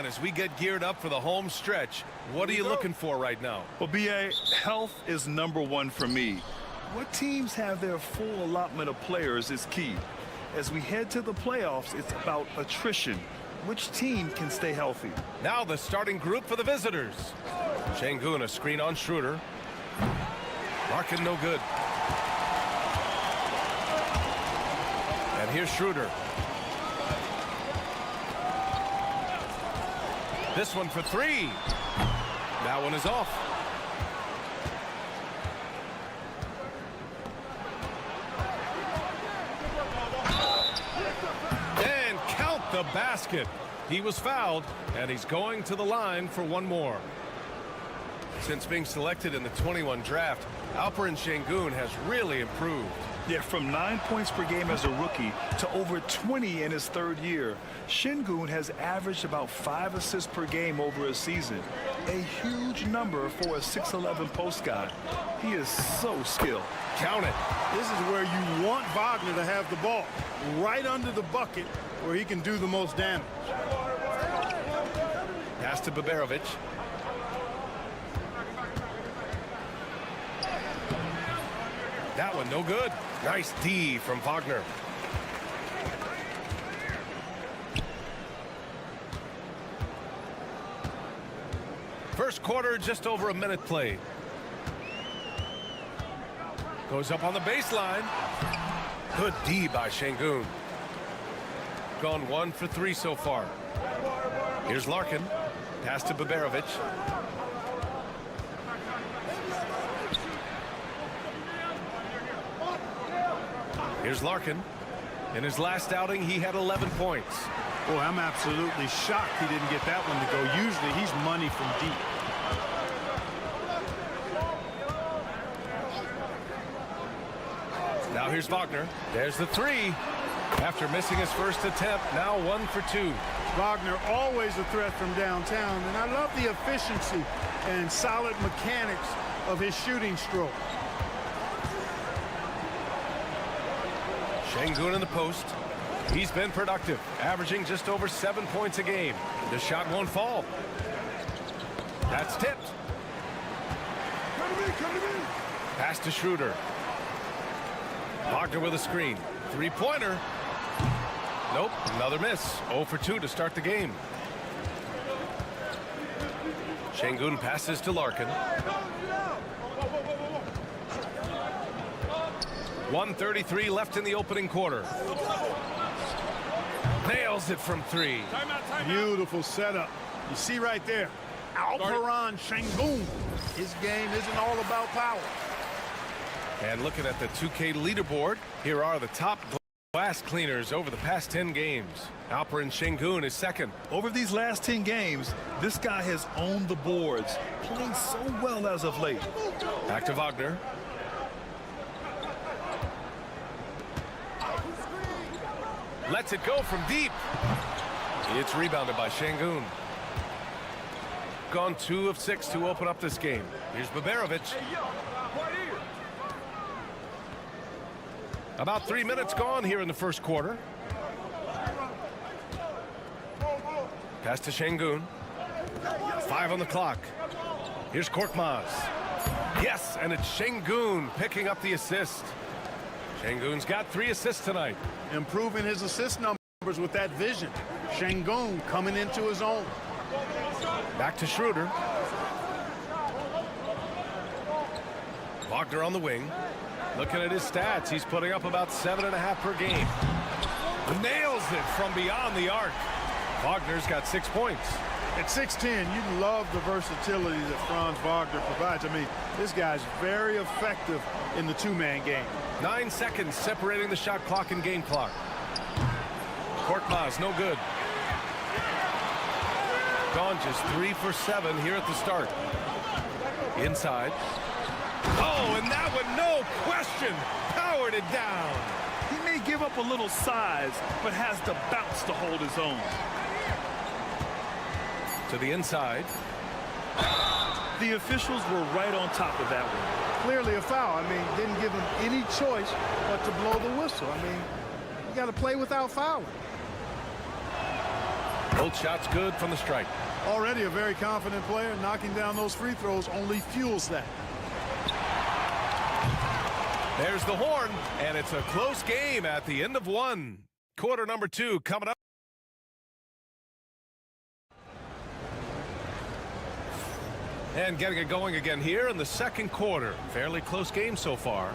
As we get geared up for the home stretch, what are you looking for right now? Well, BA, health is #1 for me. What teams have their full allotment of players is key. As we head to the playoffs, it's about attrition. Which team can stay healthy? Now the starting group for the visitors. Şengün, a screen on Schroeder. Larkin no good. And here's Schroeder. This one for three. That one is off. And count the basket. He was fouled, and he's going to the line for one more. Since being selected in the 21 draft, Alperen Şengün has really improved. Yeah, from 9 points per game as a rookie to over 20 in his third year. Şengün has averaged about 5 assists per game over a season. A huge number for a 6'11" post guy. He is so skilled. Count it. This is where you want Wagner to have the ball, right under the bucket where he can do the most damage. Pass to Baberovic. That one no good. Nice D from Wagner. First quarter, just over a minute played. Goes up on the baseline. Good D by Şengün. Gone 1 for 3 so far. Here's Larkin. Pass to Baberovic. Here's Larkin. In his last outing, he had 11 points. Boy, I'm absolutely shocked he didn't get that one to go. Usually he's money from deep. Now here's Wagner. There's the three. After missing his first attempt, now 1 for 2. Wagner always a threat from downtown, and I love the efficiency and solid mechanics of his shooting stroke. Şengün in the post. He's been productive, averaging just over 7 points a game. The shot won't fall. That's tipped. Pass to Schroeder. Wagner with a screen. Three-pointer. Nope, another miss. 0 for 2 to start the game. Şengün passes to Larkin. 1:33 left in the opening quarter. Nails it from 3. Beautiful setup. You see right there, Alperen Şengün. His game isn't all about power. And looking at the 2K leaderboard, here are the top glass cleaners over the past 10 games. Alperen Şengün is second. Over these last 10 games, this guy has owned the boards, playing so well as of late. Back to Wagner. Lets it go from deep. It's rebounded by Şengün. Gone 2 of 6 to open up this game. Here's Baberovic. About 3 minutes gone here in the first quarter. Pass to Şengün. 5 on the clock. Here's Korkmaz. Yes, and it's Şengün picking up the assist. Şengün's got 3 assists tonight. Improving his assist numbers with that vision. Şengün coming into his own. Back to Schroeder. Wagner on the wing. Looking at his stats, he's putting up about 7.5 per game. Nails it from beyond the arc. Wagner's got 6 points. At 6'10", you love the versatility that Franz Wagner provides. I mean, this guy's very effective in the two-man game. 9 seconds separating the shot clock and game clock. Korkmaz, no good. Gone just 3 for 7 here at the start. Inside. Oh, and that one, no question, powered it down. He may give up a little size, but has the bounce to hold his own. To the inside. The officials were right on top of that one. Clearly a foul. I mean, didn't give him any choice but to blow the whistle. I mean, You got to play without fouling. Both shots good from the strike. Already a very confident player. Knocking down those free throws only fuels that. There's the horn, and it's a close game at the end of one. Quarter number 2 coming up. And getting it going again here in the second quarter. Fairly close game so far.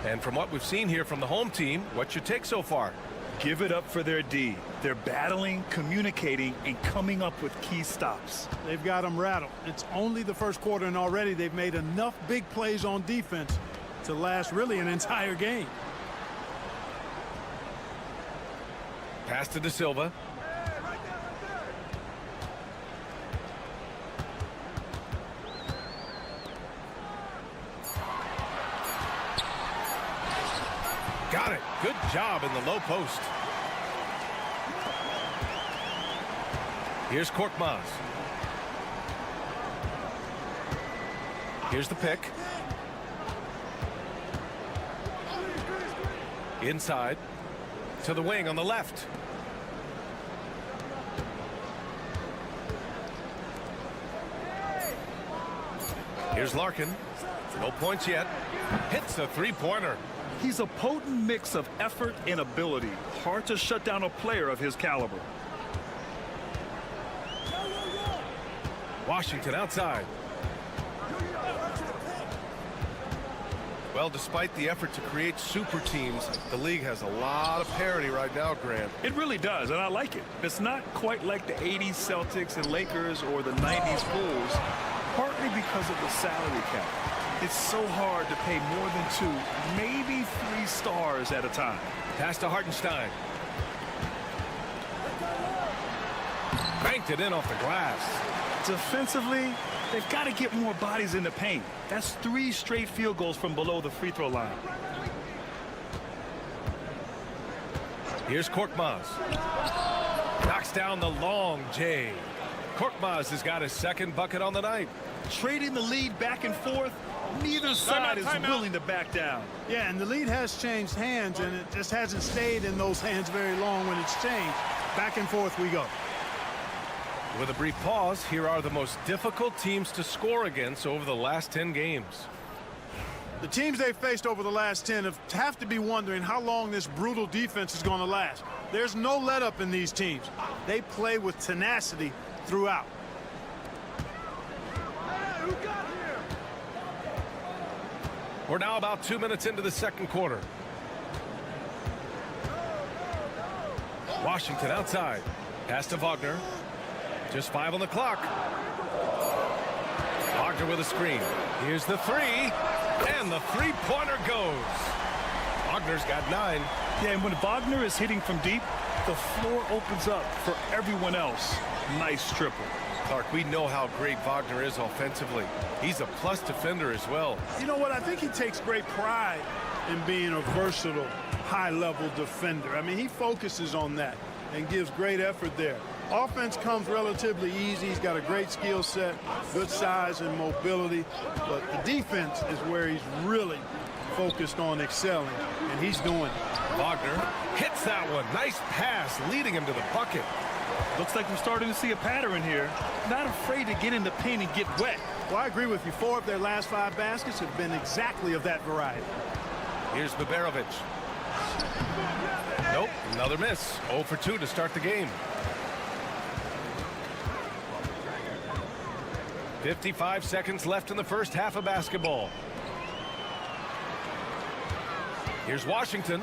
And from what we've seen here from the home team, what's your take so far? Give it up for their D. They're battling, communicating, and coming up with key stops. They've got them rattled. It's only the first quarter, and already they've made enough big plays on defense to last really an entire game. Pass to De Silva. Got it. Good job in the low post. Here's Korkmaz. Here's the pick. Inside to the wing on the left. Here's Larkin. No points yet. Hits a three-pointer. He's a potent mix of effort and ability. Hard to shut down a player of his caliber. Washington outside. Well, despite the effort to create super teams, the league has a lot of parity right now, Grant. It really does, and I like it. It's not quite like the 80s Celtics and Lakers or the 90s Bulls, partly because of the salary cap. It's so hard to pay more than 2, maybe 3 stars at a time. Pass to Hartenstein. Banked it in off the glass. Defensively, they've got to get more bodies in the paint. That's 3 straight field goals from below the free throw line. Here's Korkmaz. Knocks down the long J. Korkmaz has got his second bucket on the night. Trading the lead back and forth, neither side is willing to back down. Yeah, and the lead has changed hands, and it just hasn't stayed in those hands very long when it's changed. Back and forth we go. With a brief pause, here are the most difficult teams to score against over the last 10 games. The teams they've faced over the last 10 have to be wondering how long this brutal defense is going to last. There's no let-up in these teams. They play with tenacity throughout. We're now about 2 minutes into the second quarter. Washington outside. Pass to Wagner. Just 5 on the clock. Wagner with a screen. Here's the 3. And the three-pointer goes. Wagner's got 9. Yeah, and when Wagner is hitting from deep, the floor opens up for everyone else. Nice triple. Clark, we know how great Wagner is offensively. He's a plus defender as well. You know what? I think he takes great pride in being a versatile, high-level defender. I mean, he focuses on that and gives great effort there. Offense comes relatively easy. He's got a great skill set, good size and mobility. But the defense is where he's really focused on excelling, and he's doing it. Wagner hits that one. Nice pass, leading him to the bucket. Looks like we're starting to see a pattern here. Not afraid to get in the paint and get wet. Well, I agree with you. 4 of their last 5 baskets have been exactly of that variety. Here's Baberovic. Nope, another miss. 0 for 2 to start the game. 55 seconds left in the first half of basketball. Here's Washington.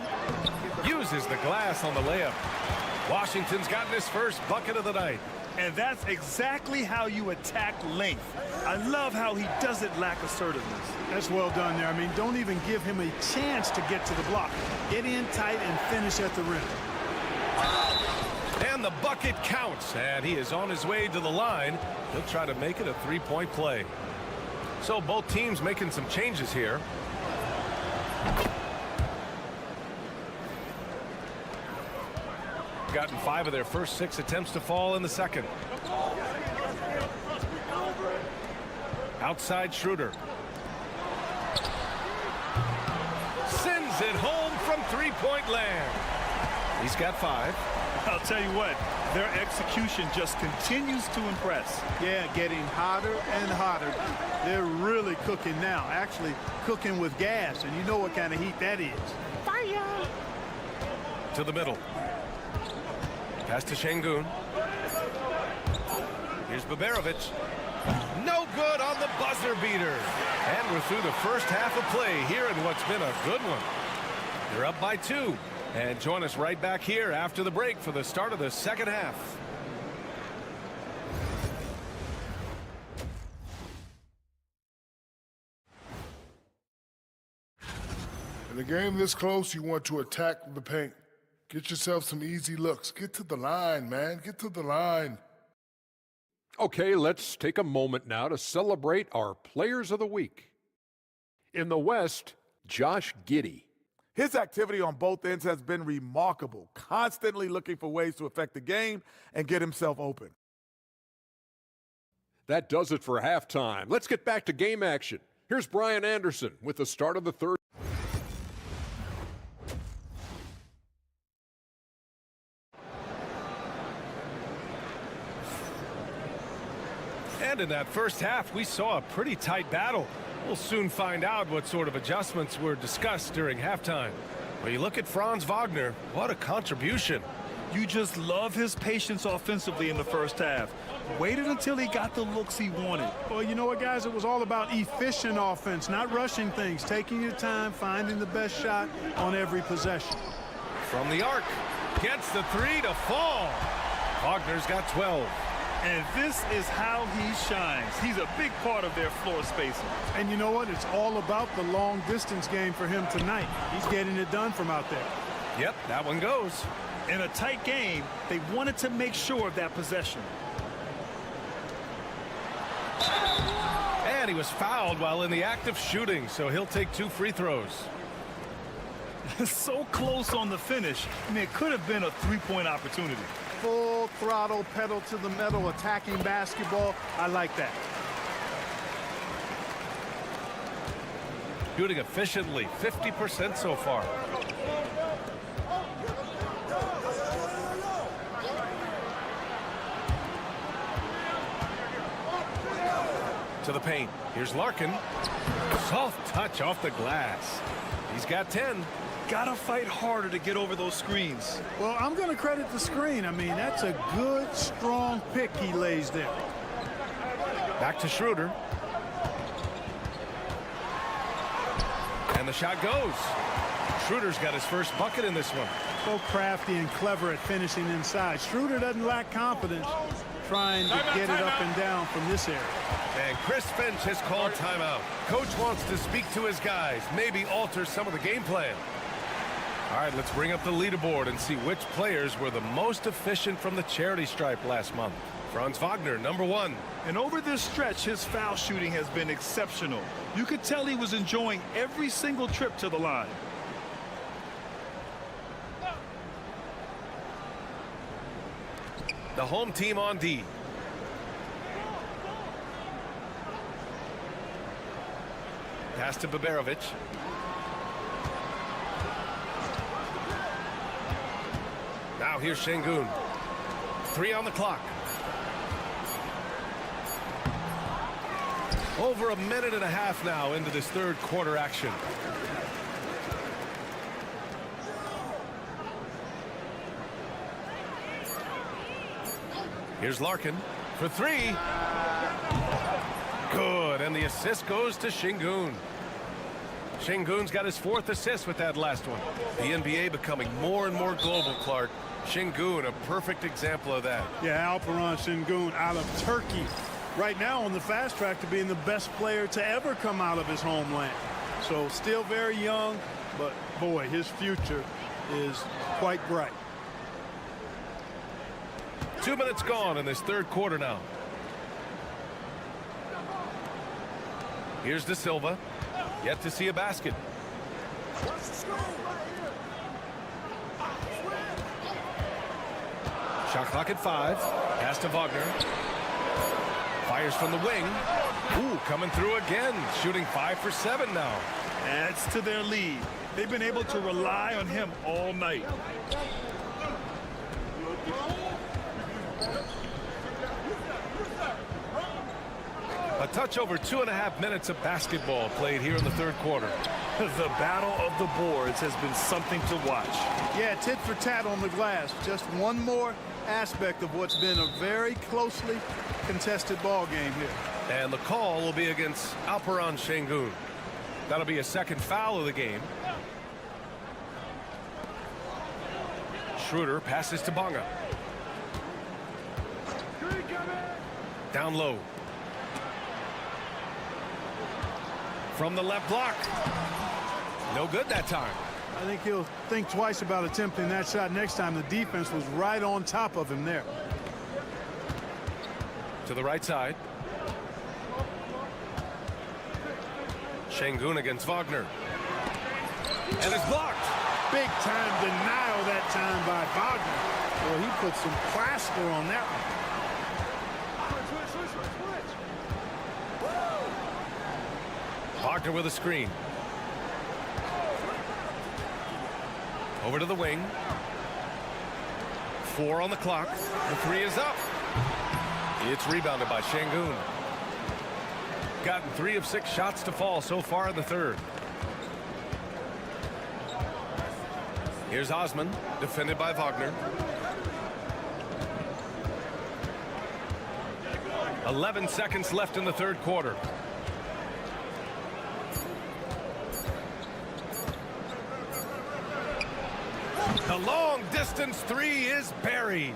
Uses the glass on the layup. Washington's gotten his first bucket of the night. And that's exactly how you attack length. I love how he doesn't lack assertiveness. That's well done there. I mean, don't even give him a chance to get to the block. Get in tight and finish at the rim. And the bucket counts, and he is on his way to the line. He'll try to make it a three-point play. So both teams making some changes here. Gotten 5 of their first 6 attempts to fall in the second. Outside Schroeder. Sends it home from three-point land. He's got 5. I'll tell you what, their execution just continues to impress. Yeah, getting hotter and hotter. They're really cooking now, actually cooking with gas, and you know what kind of heat that is. Fire! To the middle. Pass to Şengün. Here's Baberovic. No good on the buzzer beater. And we're through the first half of play here in what's been a good one. They're up by 2. And join us right back here after the break for the start of the second half. In a game this close, you want to attack the paint. Get yourself some easy looks. Get to the line, man. Get to the line. Okay, let's take a moment now to celebrate our Players of the Week. In the West, Josh Giddey. His activity on both ends has been remarkable, constantly looking for ways to affect the game and get himself open. That does it for halftime. Let's get back to game action. Here's Brian Anderson with the start of the third. And in that first half, we saw a pretty tight battle. We'll soon find out what sort of adjustments were discussed during halftime. When you look at Franz Wagner, what a contribution. You just love his patience offensively in the first half. Waited until he got the looks he wanted. Well, you know what, guys? It was all about efficient offense, not rushing things, taking your time, finding the best shot on every possession. From the arc, gets the 3 to fall. Wagner's got 12. And this is how he shines. He's a big part of their floor spacing. And you know what? It's all about the long distance game for him tonight. He's getting it done from out there. Yep, that one goes. In a tight game, they wanted to make sure of that possession. And he was fouled while in the act of shooting, so he'll take 2 free throws. So close on the finish. I mean, it could have been a 3-point opportunity. Full throttle, pedal to the metal, attacking basketball. I like that. Shooting efficiently, 50% so far. To the paint. Here's Larkin. Soft touch off the glass. He's got 10. Gotta fight harder to get over those screens. Well, I'm going to credit the screen. I mean, that's a good, strong pick he lays there. Back to Schroeder. And the shot goes. Schroeder's got his first bucket in this one. So crafty and clever at finishing inside. Schroeder doesn't lack confidence trying to get it up and down from this area. And Chris Finch has called timeout. Coach wants to speak to his guys, maybe alter some of the game plan. All right, let's bring up the leaderboard and see which players were the most efficient from the charity stripe last month. Franz Wagner, number 1. And over this stretch, his foul shooting has been exceptional. You could tell he was enjoying every single trip to the line. The home team on D. Pass to Baberovic. Now here's Şengün. 3 on the clock. Over a minute and a half now into this third quarter action. Here's Larkin for 3. Good, and the assist goes to Şengün. Şengün's got his 4th assist with that last one. The NBA becoming more and more global, Clark. Şengün, a perfect example of that. Yeah, Alperen Şengün out of Turkey. Right now on the fast track to being the best player to ever come out of his homeland. So still very young, but boy, his future is quite bright. 2 minutes gone in this third quarter now. Here's De Silva. Yet to see a basket. Shot clock at 5. Pass to Wagner. Fires from the wing. Ooh, coming through again. Shooting 5 for 7 now. Adds to their lead. They've been able to rely on him all night. A touch over 2.5 minutes of basketball played here in the third quarter. The battle of the boards has been something to watch. Yeah, tit for tat on the glass. Just one more aspect of what's been a very closely contested ball game here. And the call will be against Alperon Şengün. That'll be a second foul of the game. Schroeder passes to Bonga. Down low. From the left block. No good that time. I think he'll think twice about attempting that shot next time. The defense was right on top of him there. To the right side. Şengün against Wagner. And it's blocked. Big time denial that time by Wagner. Well, he put some plaster on that one. Wagner with a screen. Over to the wing. 4 on the clock. The 3 is up. It's rebounded by Şengün. Gotten 3 of 6 shots to fall so far in the third. Here's Osman, defended by Wagner. 11 seconds left in the third quarter. The long distance 3 is buried.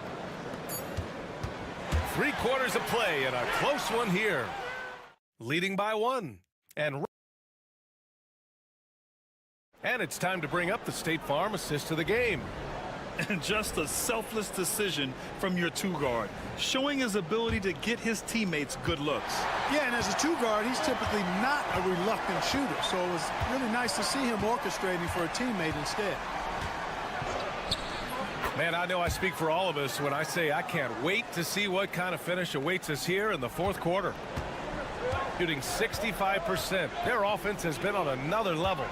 3 quarters of play and a close one here. Leading by 1. And it's time to bring up the State Farm assist of the game. And just a selfless decision from your 2-guard, showing his ability to get his teammates good looks. Yeah, and as a 2-guard, he's typically not a reluctant shooter, so it was really nice to see him orchestrating for a teammate instead. Man, I know I speak for all of us when I say I can't wait to see what kind of finish awaits us here in the fourth quarter. Shooting 65%. Their offense has been on another level.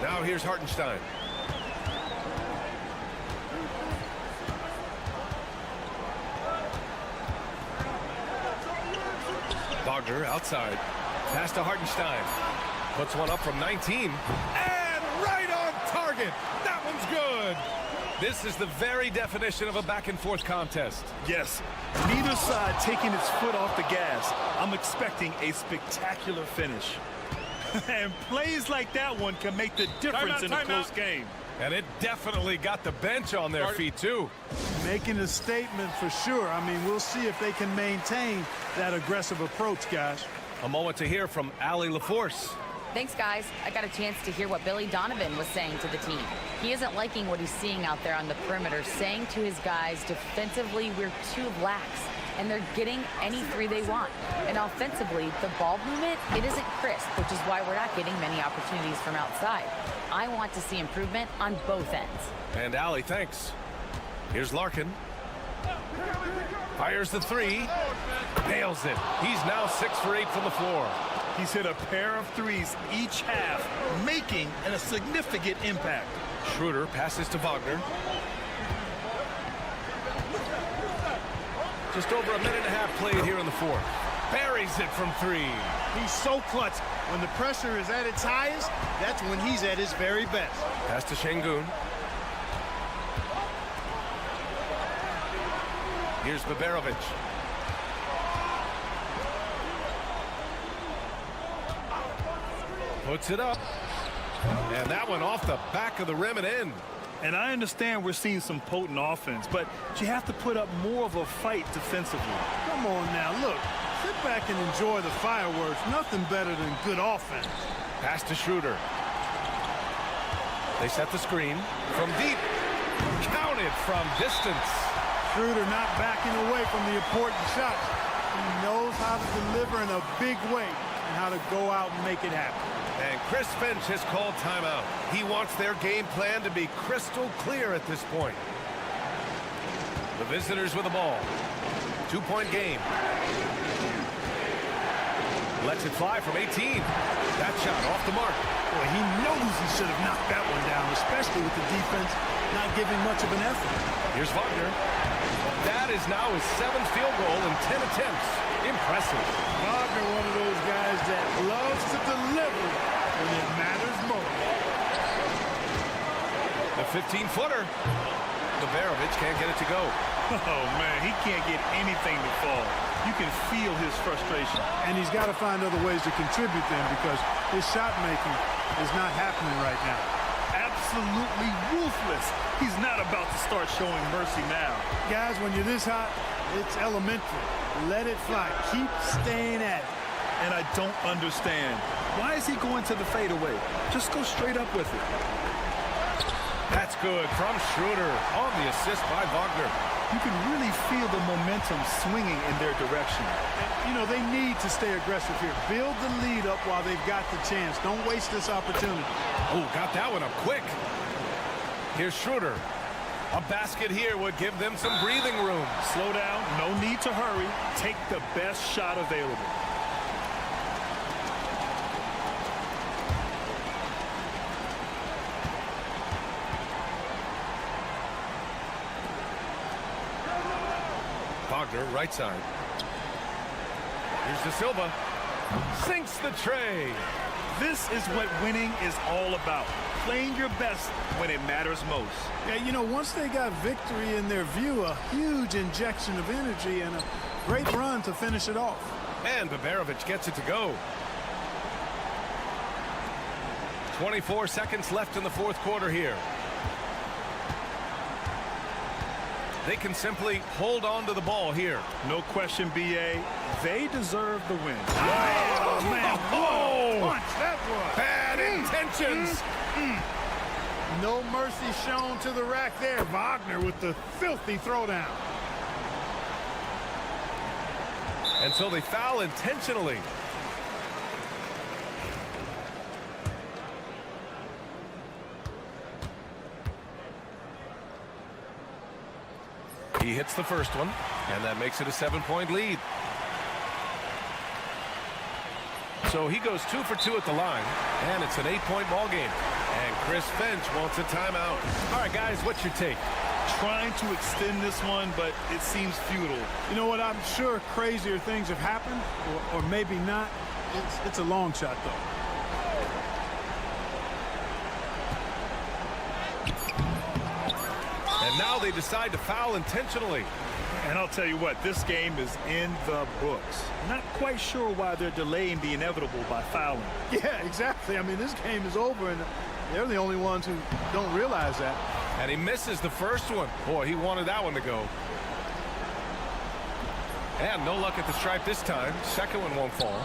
Now here's Hartenstein. Wagner outside. Pass to Hartenstein. Puts one up from 19. And right on target. That one's good. This is the very definition of a back-and-forth contest. Yes, neither side taking its foot off the gas. I'm expecting a spectacular finish. And plays like that one can make the difference in a close game. And it definitely got the bench on their feet, too. Making a statement for sure. I mean, we'll see if they can maintain that aggressive approach, guys. A moment to hear from Allie LaForce. Thanks, guys. I got a chance to hear what Billy Donovan was saying to the team. He isn't liking what he's seeing out there on the perimeter, saying to his guys, defensively, we're too lax, and they're getting any 3 they want. And offensively, the ball movement, it isn't crisp, which is why we're not getting many opportunities from outside. I want to see improvement on both ends. And Allie, thanks. Here's Larkin. Fires the 3. Nails it. He's now 6 for 8 from the floor. He's hit a pair of 3s each half, making a significant impact. Schroeder passes to Wagner. Just over a minute and a half played here in the fourth. Buries it from 3. He's so clutch. When the pressure is at its highest, that's when he's at his very best. Pass to Şengün. Here's Baberovic. Puts it up. And that one off the back of the rim and in. And I understand we're seeing some potent offense, but you have to put up more of a fight defensively. Come on now, look. Sit back and enjoy the fireworks. Nothing better than good offense. Pass to Schroeder. They set the screen from deep. Counted from distance. Schroeder not backing away from the important shots. He knows how to deliver in a big way and how to go out and make it happen. And Chris Finch has called timeout. He wants their game plan to be crystal clear at this point. The visitors with the ball. 2-point game. Lets it fly from 18. That shot off the mark. Boy, he knows he should have knocked that one down, especially with the defense not giving much of an effort. Here's Wagner. That is now his 7th field goal in 10 attempts. Impressive. Wagner, one of those guys that loves to deliver when it matters most. The 15-footer. Beverovic can't get it to go. Oh, man, he can't get anything to fall. You can feel his frustration. And he's got to find other ways to contribute then because his shot making is not happening right now. Absolutely ruthless. He's not about to start showing mercy now. Guys, when you're this hot, it's elementary. Let it fly. Keep staying at it. And I don't understand. Why is he going to the fadeaway? Just go straight up with it. That's good from Schroeder on the assist by Wagner. You can really feel the momentum swinging in their direction. And, you know, they need to stay aggressive here. Build the lead up while they've got the chance. Don't waste this opportunity. Oh, got that one up quick. Here's Schroeder. A basket here would give them some breathing room. Slow down. No need to hurry. Take the best shot available. Wagner, right side. Here's De Silva. Sinks the tray. This is what winning is all about. Playing your best when it matters most. Yeah, you know, once they got victory in their view, a huge injection of energy and a great run to finish it off. And Beverovic gets it to go. 24 seconds left in the 4th quarter here. They can simply hold on to the ball here. No question, B.A. They deserve the win. Oh, man, oh, what a punch that was. Bad intentions. No mercy shown to the rack there. Wagner with the filthy throwdown. And so they foul intentionally. He hits the first one, and that makes it a 7-point lead. So he goes 2 for 2 at the line, and it's an 8-point ball game. And Chris Finch wants a timeout. All right, guys, what's your take? Trying to extend this one, but it seems futile. You know what? I'm sure crazier things have happened, or maybe not. It's a long shot, though. And now they decide to foul intentionally. And I'll tell you what, this game is in the books. Not quite sure why they're delaying the inevitable by fouling. Yeah, exactly. I mean, this game is over, and they're the only ones who don't realize that. And he misses the first one. Boy, he wanted that one to go. And no luck at the stripe this time. Second one won't fall.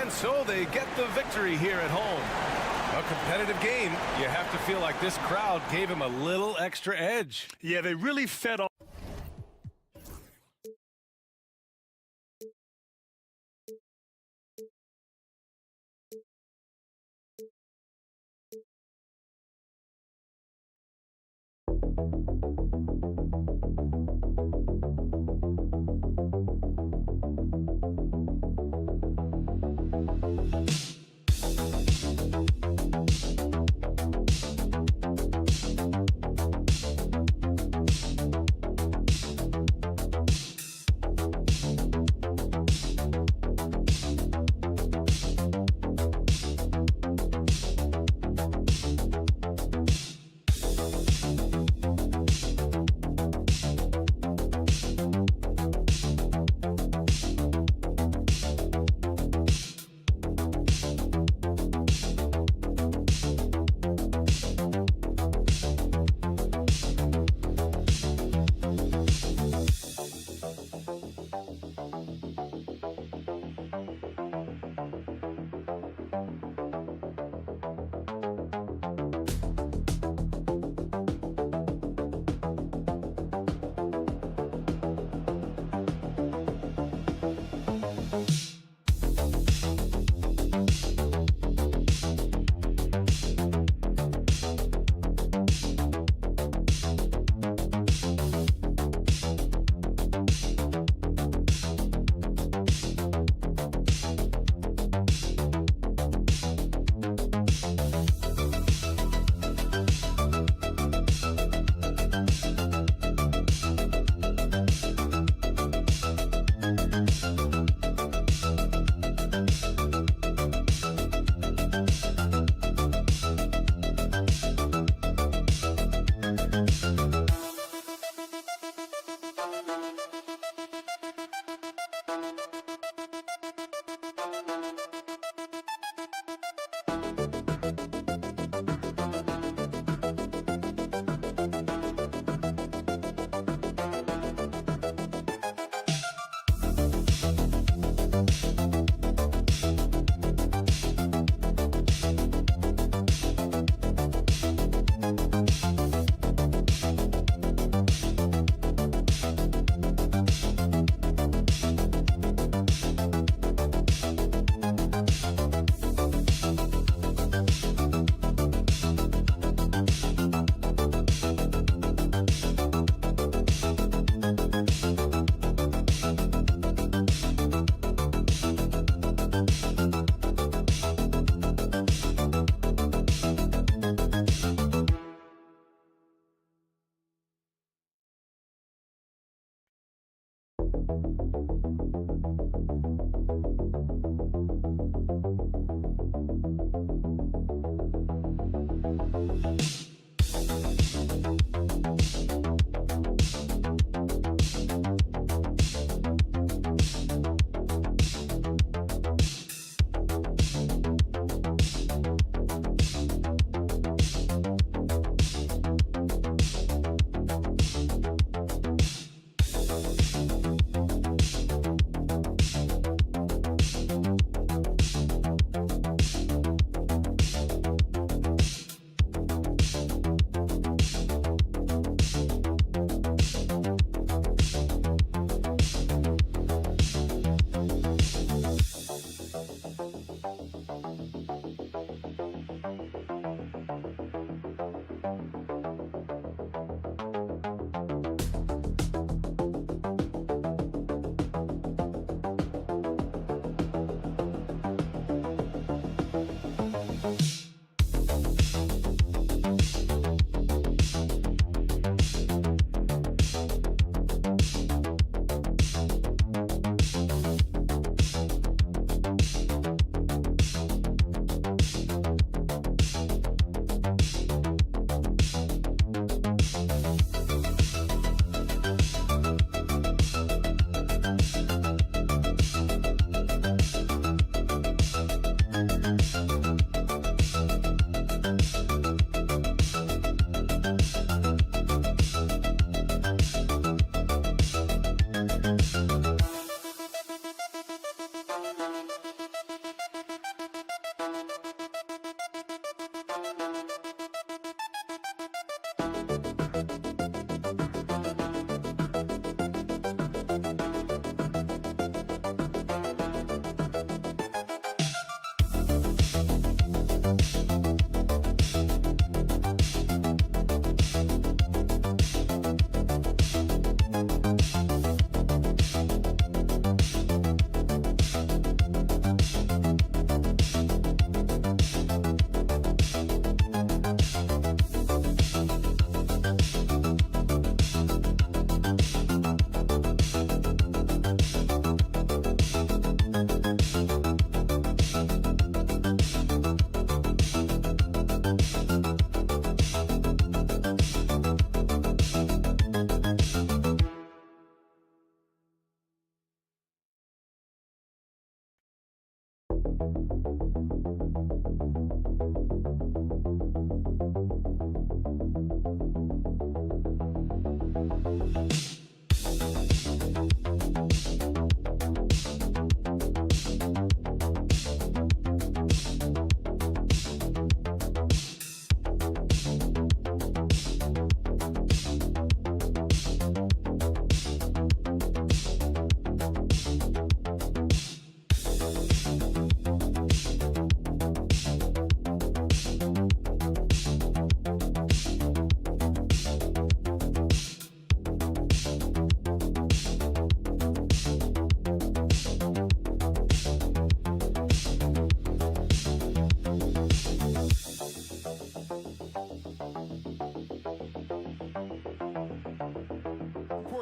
And so they get the victory here at home. A competitive game. You have to feel like this crowd gave him a little extra edge. Yeah, they really fed off.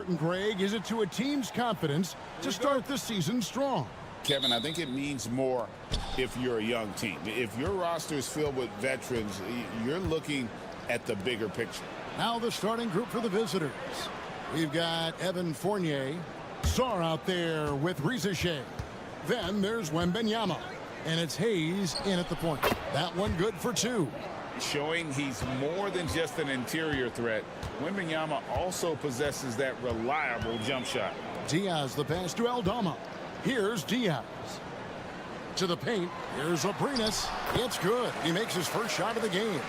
important, Greg, is it to a team's confidence to start the season strong? Kevin, I think it means more if you're a young team. If your roster is filled with veterans, you're looking at the bigger picture. Now the starting group for the visitors. We've got Evan Fournier, Sarr out there with Rizachet. Then there's Wembanyama, and it's Hayes in at the point. That one good for two. Showing he's more than just an interior threat, Wembanyama also possesses that reliable jump shot. Diaz the pass to Aldama. Here's Diaz. To the paint. Here's Abrinas. It's good. He makes his first shot of the game.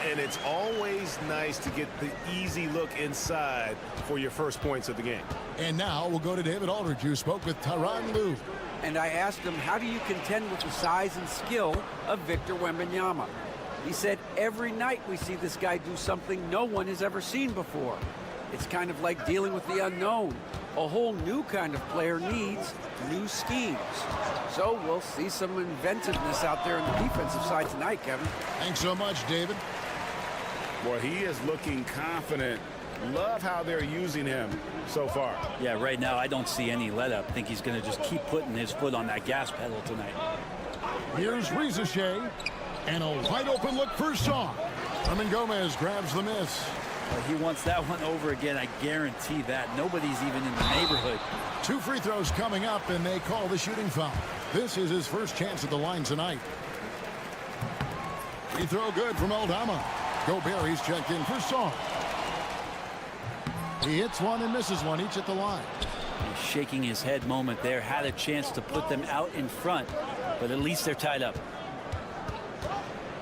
And it's always nice to get the easy look inside for your first points of the game. And now we'll go to David Aldridge, who spoke with Tyronn Lue. And I asked him, how do you contend with the size and skill of Victor Wembanyama? He said, every night we see this guy do something no one has ever seen before. It's kind of like dealing with the unknown. A whole new kind of player needs new schemes. So we'll see some inventiveness out there on the defensive side tonight, Kevin. Thanks so much, David. Well, he is looking confident Love how they're using him so far. Yeah, right now I don't see any let up. I think he's going to just keep putting his foot on that gas pedal tonight. Here's Rizachet, and a wide open look for Shaw. Herman Gomez grabs the miss. He wants that one over again, I guarantee that. Nobody's even in the neighborhood. 2 free throws coming up, and they call the shooting foul. This is his first chance at the line tonight. Free throw good from Aldama. Gobert, he's checked in for Shaw. He hits one and misses one, each at the line. He's shaking his head moment there. Had a chance to put them out in front, but at least they're tied up.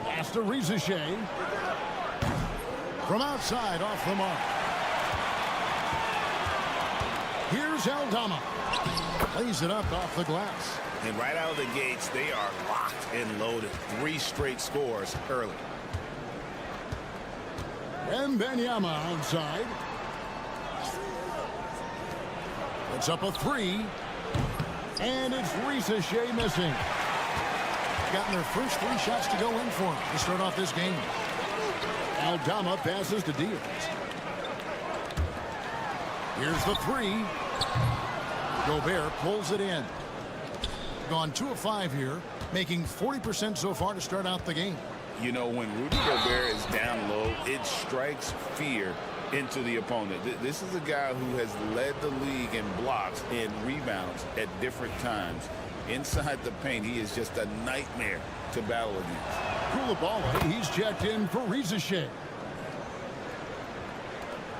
Pass to Rizachet. From outside, off the mark. Here's Aldama. Lays it up off the glass. And right out of the gates, they are locked and loaded. 3 straight scores early. And Wembanyama outside. Puts up a 3. And it's Rizachet missing. Gotten their first 3 shots to go in for him to start off this game. Aldama passes to Diaz. Here's the 3. Gobert pulls it in. Gone 2 of 5 here, making 40% so far to start out the game. You know, when Rudy Gobert is down low, it strikes fear into the opponent. This is a guy who has led the league in blocks and rebounds at different times. Inside the paint, he is just a nightmare to battle against. Koulibaly, he's checked in for Rizachet.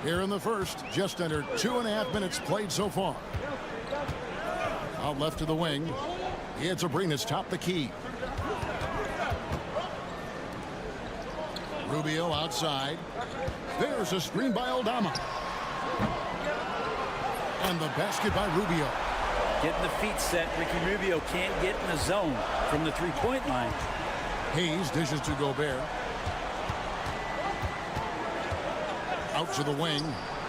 Here in the first, just under 2.5 minutes played so far. Out left to the wing. It's Abrines top the key. Rubio outside. There's a screen by Aldama. And the basket by Rubio. Getting the feet set. Ricky Rubio can't get in the zone from the 3-point line. Hayes dishes to Gobert. Out to the wing.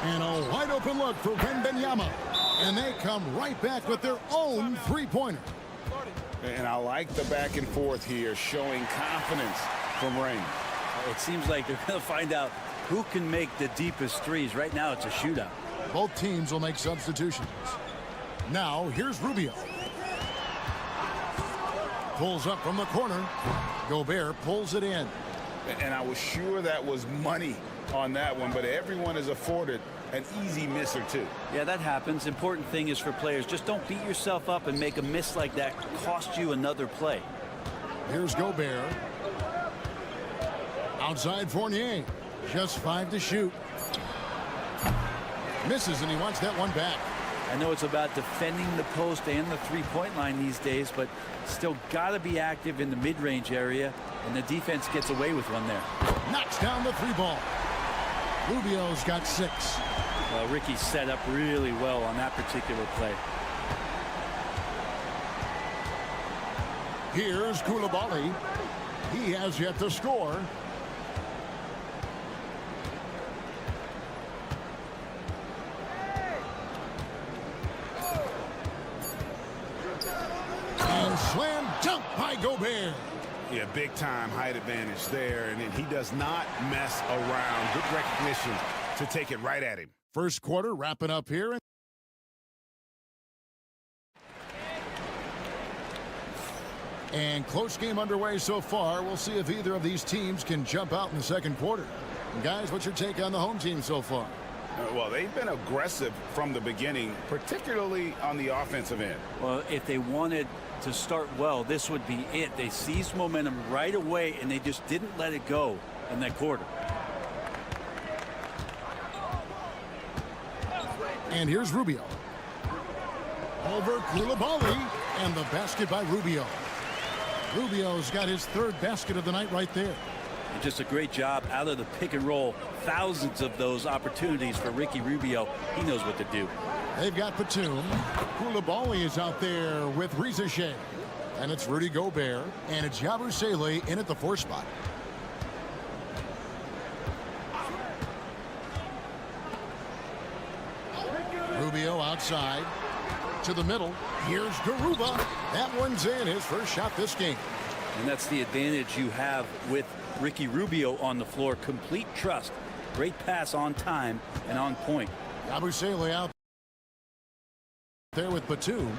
And a wide open look for Wembanyama. And they come right back with their own 3-pointer. And I like the back and forth here, showing confidence from Rain. It seems like they're going to find out who can make the deepest threes. Right now, it's a shootout. Both teams will make substitutions. Now, here's Rubio. Pulls up from the corner. Gobert pulls it in. And I was sure that was money on that one, but everyone is afforded an easy miss or two. Yeah, that happens. Important thing is for players, just don't beat yourself up and make a miss like that cost you another play. Here's Gobert. Outside Fournier. Just 5 to shoot. Misses, and he wants that one back. I know it's about defending the post and the 3-point line these days, but still got to be active in the mid-range area, and the defense gets away with one there. Knocks down the 3 ball. Rubio's got 6. Well, Ricky set up really well on that particular play. Here's Koulibaly. He has yet to score. And slam dunk by Gobert. Yeah, big time height advantage there, and he does not mess around. Good recognition to take it right at him. First quarter wrapping up here. And close game underway so far. We'll see if either of these teams can jump out in the second quarter. And guys, what's your take on the home team so far? Well, they've been aggressive from the beginning, particularly on the offensive end. Well, if they wanted to start well, this would be it. They seized momentum right away, and they just didn't let it go in that quarter. And here's Rubio. Over Koulibaly, and the basket by Rubio. Rubio's got his 3rd basket of the night right there. And just a great job out of the pick and roll. Thousands of those opportunities for Ricky Rubio. He knows what to do. They've got Batum. Koulibaly is out there with Rizachet. And it's Rudy Gobert. And it's Yabusele in at the 4 spot. Rubio outside. To the middle. Here's Garuba. That one's in, his first shot this game. And that's the advantage you have with Ricky Rubio on the floor. Complete trust. Great pass on time and on point. Yabusele out there with Batum,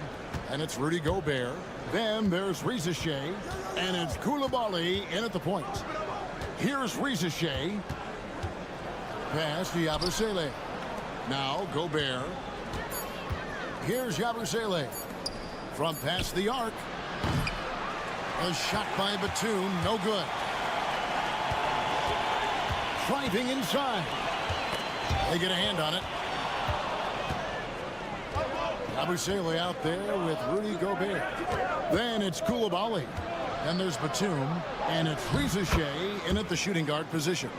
and it's Rudy Gobert. Then there's Reza Shea, and it's Koulibaly in at the point. Here's Reza Shea. Pass to Yabusele. Now Gobert. Here's Yabusele. From past the arc. A shot by Batum, no good. Driving inside. They get a hand on it. Yabusele out there with Rudy Gobert. Then it's Koulibaly. Then there's Batum, and it's Reza Shea in at the shooting guard position.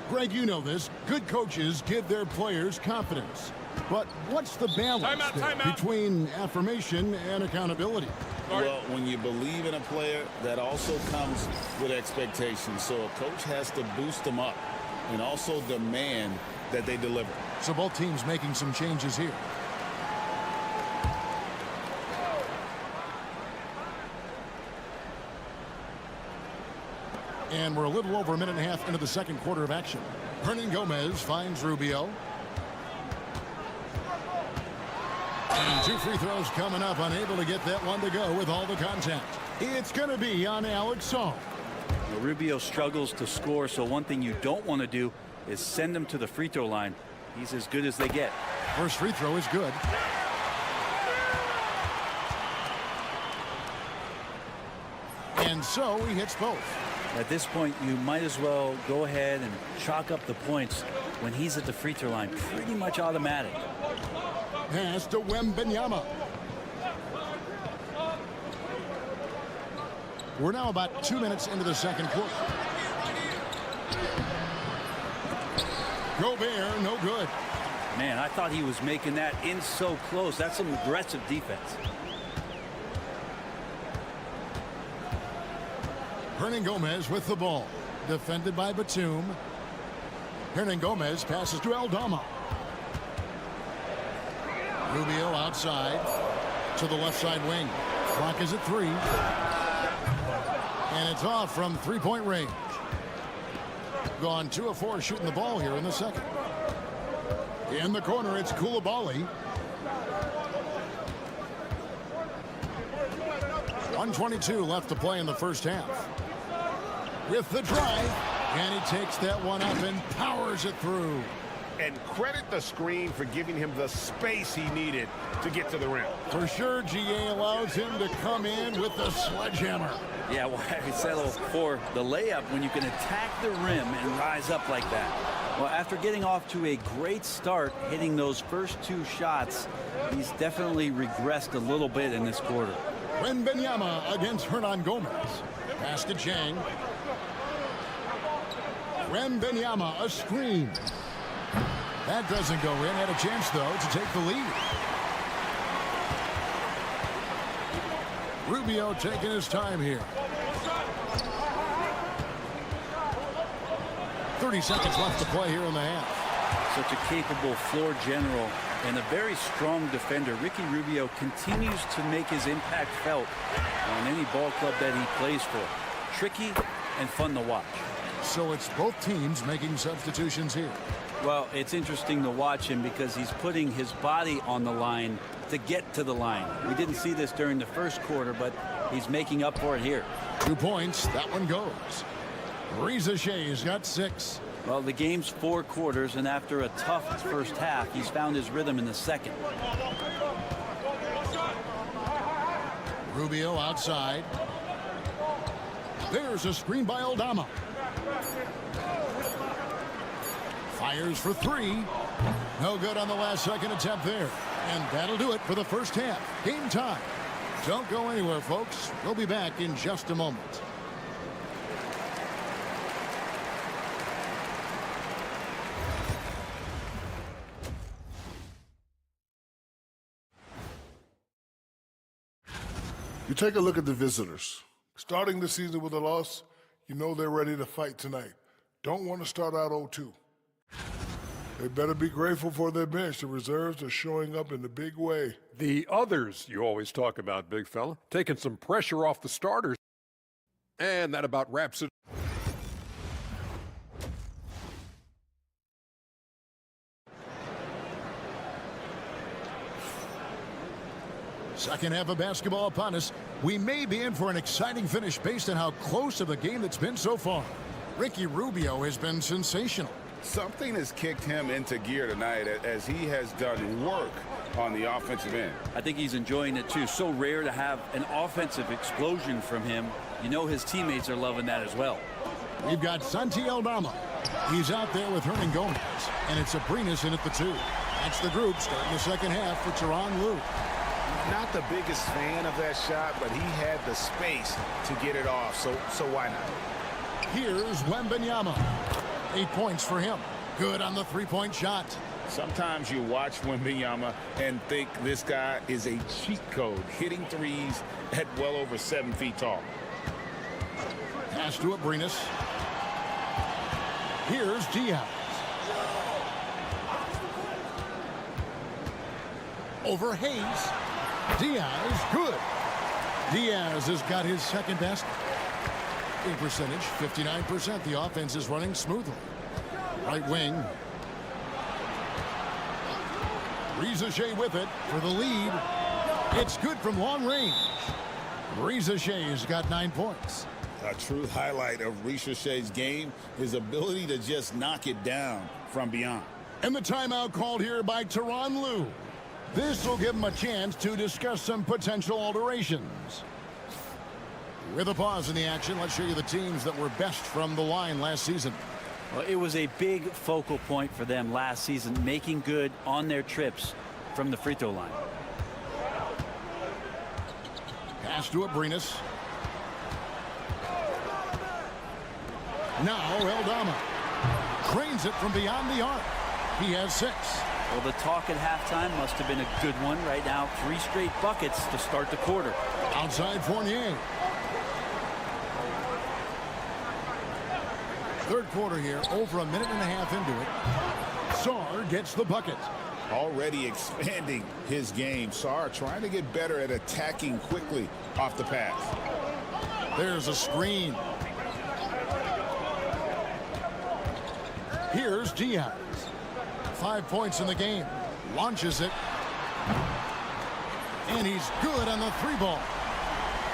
Greg, you know this. Good coaches give their players confidence. But what's the balance between affirmation and accountability? Well, when you believe in a player, that also comes with expectations. So a coach has to boost them up and also demand that they deliver. So both teams making some changes here. And we're a little over a minute and a half into the second quarter of action. Hernan Gomez finds Rubio. And 2 free throws coming up, unable to get that one to go with all the contact. It's going to be on Alex Song. Well, Rubio struggles to score, so one thing you don't want to do is send him to the free throw line. He's as good as they get. First free throw is good. And so he hits both. At this point, you might as well go ahead and chalk up the points when he's at the free throw line. Pretty much automatic. Pass to Wembanyama. We're now about 2 minutes into the second quarter. Gobert, no good. Man, I thought he was making that in so close. That's some aggressive defense. Hernan Gomez with the ball. Defended by Batum. Hernan Gomez passes to Aldama. Rubio outside to the left side wing. Clock is at 3. And it's off from three-point range. Gone 2 of 4 shooting the ball here in the second. In the corner, it's Koulibaly. 1:22 left to play in the first half. With the drive, and he takes that one up and powers it through. And credit the screen for giving him the space he needed to get to the rim. For sure, GA allows him to come in with the sledgehammer. Yeah, well, I settle for the layup when you can attack the rim and rise up like that. Well, after getting off to a great start, hitting those first 2 shots, he's definitely regressed a little bit in this quarter. Wembanyama against Hernan Gomez. Pass to Chang. Wembanyama, a screen. That doesn't go in. Had a chance, though, to take the lead. Rubio taking his time here. 30 seconds left to play here in the half. Such a capable floor general and a very strong defender. Ricky Rubio continues to make his impact felt on any ball club that he plays for. Tricky and fun to watch. So it's both teams making substitutions here. Well, it's interesting to watch him because he's putting his body on the line to get to the line. We didn't see this during the first quarter, but he's making up for it here. 2 points. That one goes. Reza Shea's got 6. Well, the game's 4 quarters, and after a tough first half, he's found his rhythm in the second. Rubio outside. There's a screen by Aldama. Fires for 3. No good on the last second attempt there. And that'll do it for the first half. Game time. Don't go anywhere, folks. We'll be back in just a moment. You take a look at the visitors. Starting the season with a loss, you know they're ready to fight tonight. Don't want to start out 0-2. They better be grateful for their bench. The reserves are showing up in a big way. The others you always talk about, big fella, taking some pressure off the starters. And that about wraps it Second half of basketball upon us. We may be in for an exciting finish based on how close of a game that's been so far. Ricky Rubio has been sensational. Something has kicked him into gear tonight as he has done work on the offensive end. I think he's enjoying it too. So rare to have an offensive explosion from him. You know his teammates are loving that as well. We've got Santi Aldama. He's out there with Hernan Gomez, and it's Abrinas in at the 2. That's the group starting the second half for Tyronn Lue. Not the biggest fan of that shot, but he had the space to get it off, so why not? Here's Wembanyama. 8 points for him. Good on the three-point shot. Sometimes you watch Wembanyama and think this guy is a cheat code, hitting threes at well over 7 feet tall. Pass to Abrinas. Here's Diaz. Over Hayes. Diaz, good. Diaz has got his second basket. In percentage, 59%. The offense is running smoothly. Right wing. Reza Shea with it for the lead. It's good from long range. Reza Shea's got 9 points. A true highlight of Reza Shea's game, his ability to just knock it down from beyond. And the timeout called here by Tyronn Lue. This will give him a chance to discuss some potential alterations. With a pause in the action, let's show you the teams that were best from the line last season. Well, it was a big focal point for them last season, making good on their trips from the free throw line. Pass to Abrinas. Now Aldama trains it from beyond the arc. He has 6. Well, the talk at halftime must have been a good one. Right now, 3 straight buckets to start the quarter. Outside Fournier. Third quarter here, over a minute and a half into it. Sarr gets the bucket. Already expanding his game. Sarr trying to get better at attacking quickly off the pass. There's a screen. Here's Diaz. 5 points in the game. Launches it. And he's good on the 3-ball.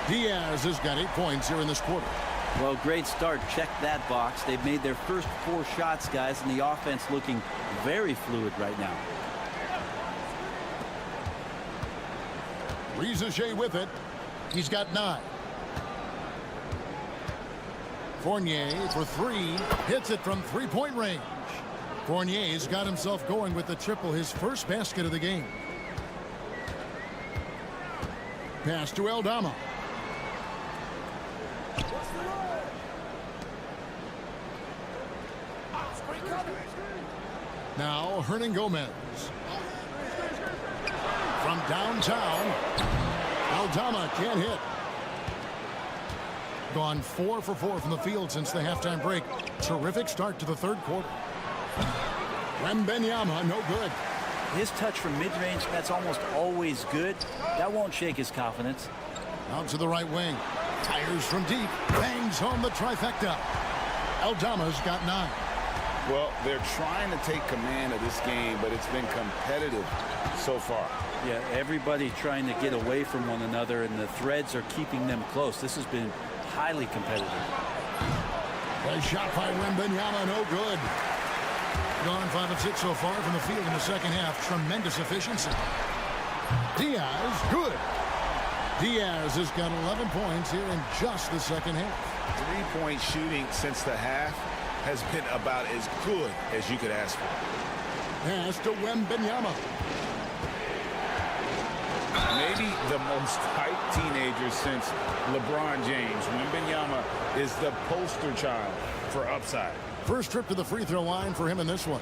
Diaz has got 8 points here in this quarter. Well, great start. Check that box. They've made their first 4 shots, guys, and the offense looking very fluid right now. Reza Shea with it. He's got 9. Fournier for 3. Hits it from 3-point range. Fournier's got himself going with the triple, his first basket of the game. Pass to Aldama. Now Hernan Gomez. From downtown, Aldama can't hit. Gone 4 for 4 from the field since the halftime break. Terrific start to the third quarter. Wembanyama, no good. His touch from mid-range, that's almost always good. That won't shake his confidence. Out to the right wing. Tires from deep. Bangs home the trifecta. Aldama's got 9. Well, they're trying to take command of this game, but it's been competitive so far. Yeah, everybody trying to get away from one another, and the threads are keeping them close. This has been highly competitive. Nice shot by Wembanyama, no good. Gone 5 of 6 so far from the field in the second half. Tremendous efficiency. Diaz, good. Diaz has got 11 points here in just the second half. 3-point shooting since the half has been about as good as you could ask for. Pass to Wembanyama. Maybe the most hyped teenager since LeBron James. Wembanyama is the poster child for upside. First trip to the free throw line for him in this one.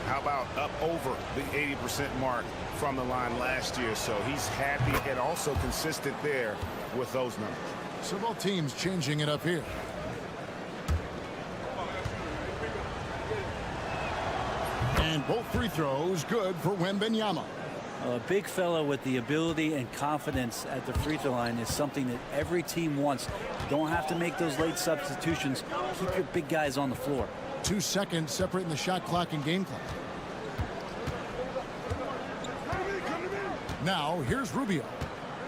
How about up over the 80% mark from the line last year? So he's happy and also consistent there with those numbers. So both teams changing it up here. And both free throws good for Wembanyama. A big fella with the ability and confidence at the free throw line is something that every team wants. You don't have to make those late substitutions. Keep your big guys on the floor. 2 seconds separating the shot clock and game clock. Now here's Rubio.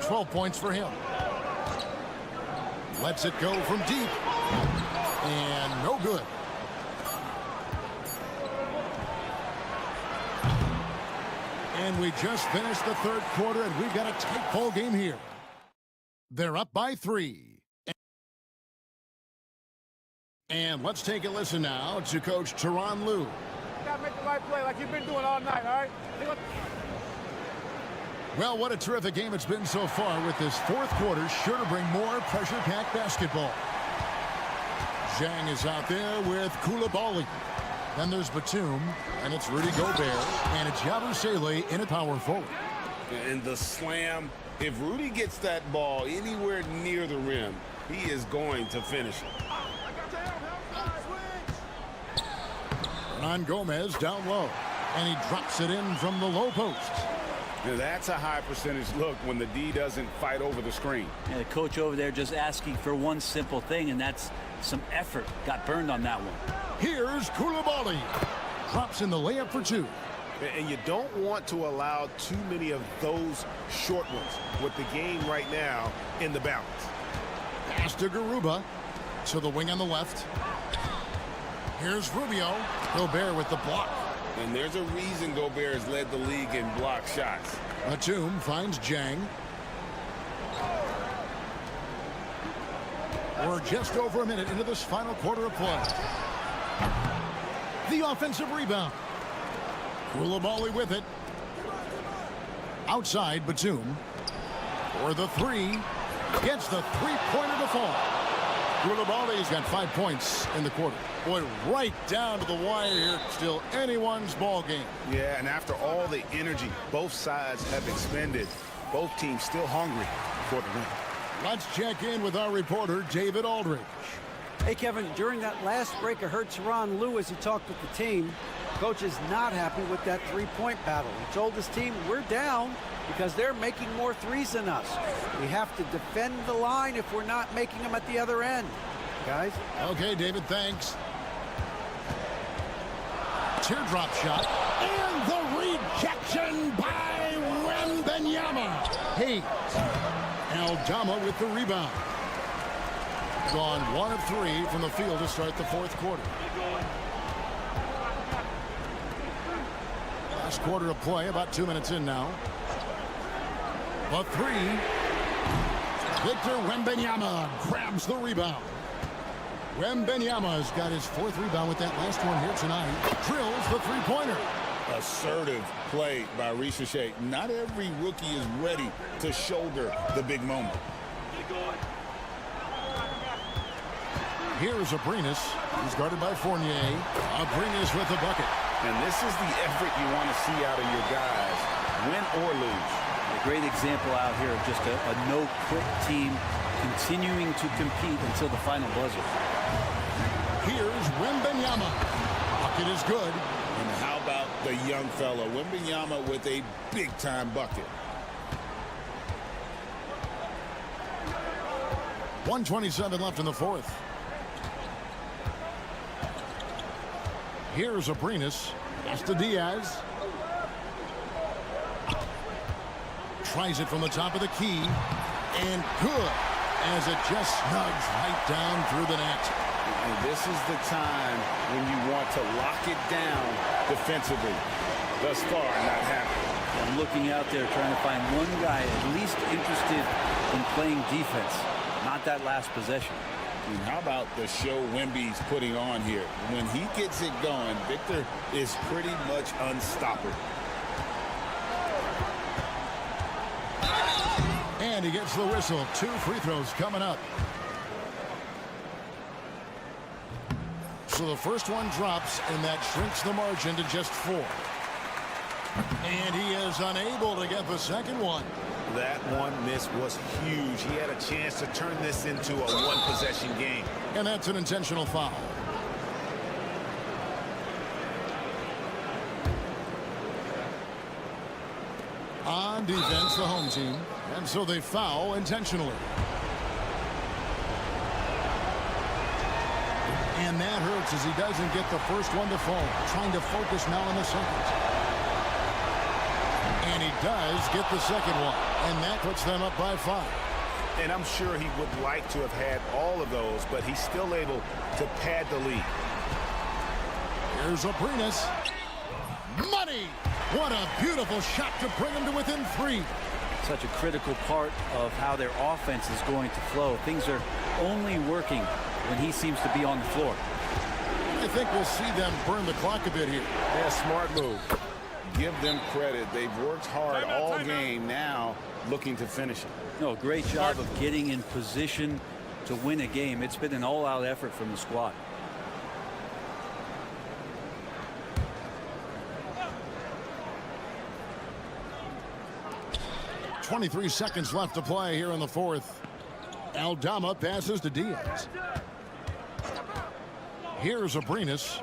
12 points for him. Lets it go from deep. And no good. And we just finished the third quarter, and we've got a tight ball game here. They're up by 3. And let's take a listen now to Coach Tyronn Lue. You gotta make the right play like you've been doing all night, all right? Well, what a terrific game it's been so far, with this fourth quarter sure to bring more pressure-packed basketball. Zhang is out there with Koulibaly. Then there's Batum, and it's Rudy Gobert, and it's Yabusele in a power forward. And the slam, if Rudy gets that ball anywhere near the rim, he is going to finish it. Hernan Gomez down low, and he drops it in from the low post. Now that's a high percentage look when the D doesn't fight over the screen. And the coach over there just asking for one simple thing, and that's some effort. Got burned on that one. Here's Koulibaly. Drops in the layup for 2. And you don't want to allow too many of those short ones with the game right now in the balance. Pass to Garuba. To the wing on the left. Here's Rubio. Gobert with the block. And there's a reason Gobert has led the league in block shots. Batum finds Zhang. We're just over a minute into this final quarter of play. The offensive rebound. Koulibaly with it. Outside, Batum. For the 3. Gets the three-pointer to fall. Koulibaly's got 5 points in the quarter. Boy, right down to the wire here. Still anyone's ball game. Yeah, and after all the energy both sides have expended, both teams still hungry for the win. Let's check in with our reporter, David Aldridge. Hey, Kevin, during that last break, I heard Tyronn Lue as he talked with the team. Coach is not happy with that three-point battle. He told his team, we're down because they're making more threes than us. We have to defend the line if we're not making them at the other end. Guys? Okay, David, thanks. Teardrop shot. And the rejection by Wembanyama. Hayes. Aldama with the rebound. Gone 1 of 3 from the field to start the fourth quarter. Last quarter of play, about 2 minutes in now. A 3. Victor Wembanyama grabs the rebound. Wembanyama's got his 4th rebound with that last one here tonight. Drills the three-pointer. Assertive play by Shea. Not every rookie is ready to shoulder the big moment. Here's Abrinas. He's guarded by Fournier. Abrinas with the bucket. And this is the effort you want to see out of your guys, win or lose. A great example out here of just a no-quit team continuing to compete until the final buzzer. Here's Wembanyama. Bucket is good. And how about the young fella, Wembanyama, with a big-time bucket. 1:27 left in the fourth. Here's Abrinas. Pass to Diaz. Tries it from the top of the key. And good, as it just snugs right down through the net. And this is the time when you want to lock it down defensively. Thus far, not happening. I'm looking out there trying to find one guy at least interested in playing defense, not that last possession. And how about the show Wemby's putting on here? When he gets it going, Victor is pretty much unstoppable. And he gets the whistle. 2 free throws coming up. So the first one drops, and that shrinks the margin to just 4. And he is unable to get the second one. That one miss was huge. He had a chance to turn this into a one-possession game. And that's an intentional foul. On defense, the home team. And so they foul intentionally. And that hurts as he doesn't get the first one to fall. Trying to focus now on the second. And And he does get the second one. And that puts them up by 5. And I'm sure he would like to have had all of those, but he's still able to pad the lead. Here's Abrinas. Money! What a beautiful shot to bring him to within 3. Such a critical part of how their offense is going to flow. Things are only working when he seems to be on the floor. I think we'll see them burn the clock a bit here. Yeah, smart move. Give them credit. They've worked hard all game, now looking to finish it. No, great job of getting in position to win a game. It's been an all-out effort from the squad. .23 seconds left to play here in the fourth. Aldama passes to Diaz. Here's Abrinas.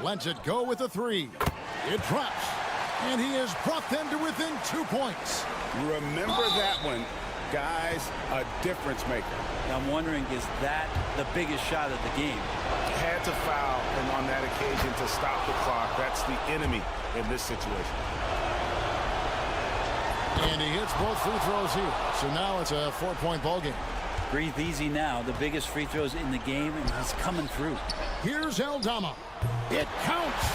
Lets it go with a 3. It drops. And he has brought them to within 2 points. Remember that one, guys, a difference maker. I'm wondering, is that the biggest shot of the game? Had to foul, and on that occasion to stop the clock. That's the enemy in this situation. And he hits both free throws here. So now it's a 4-point ball game. Breathe easy now. The biggest free throws in the game, and he's coming through. Here's Aldama. It counts.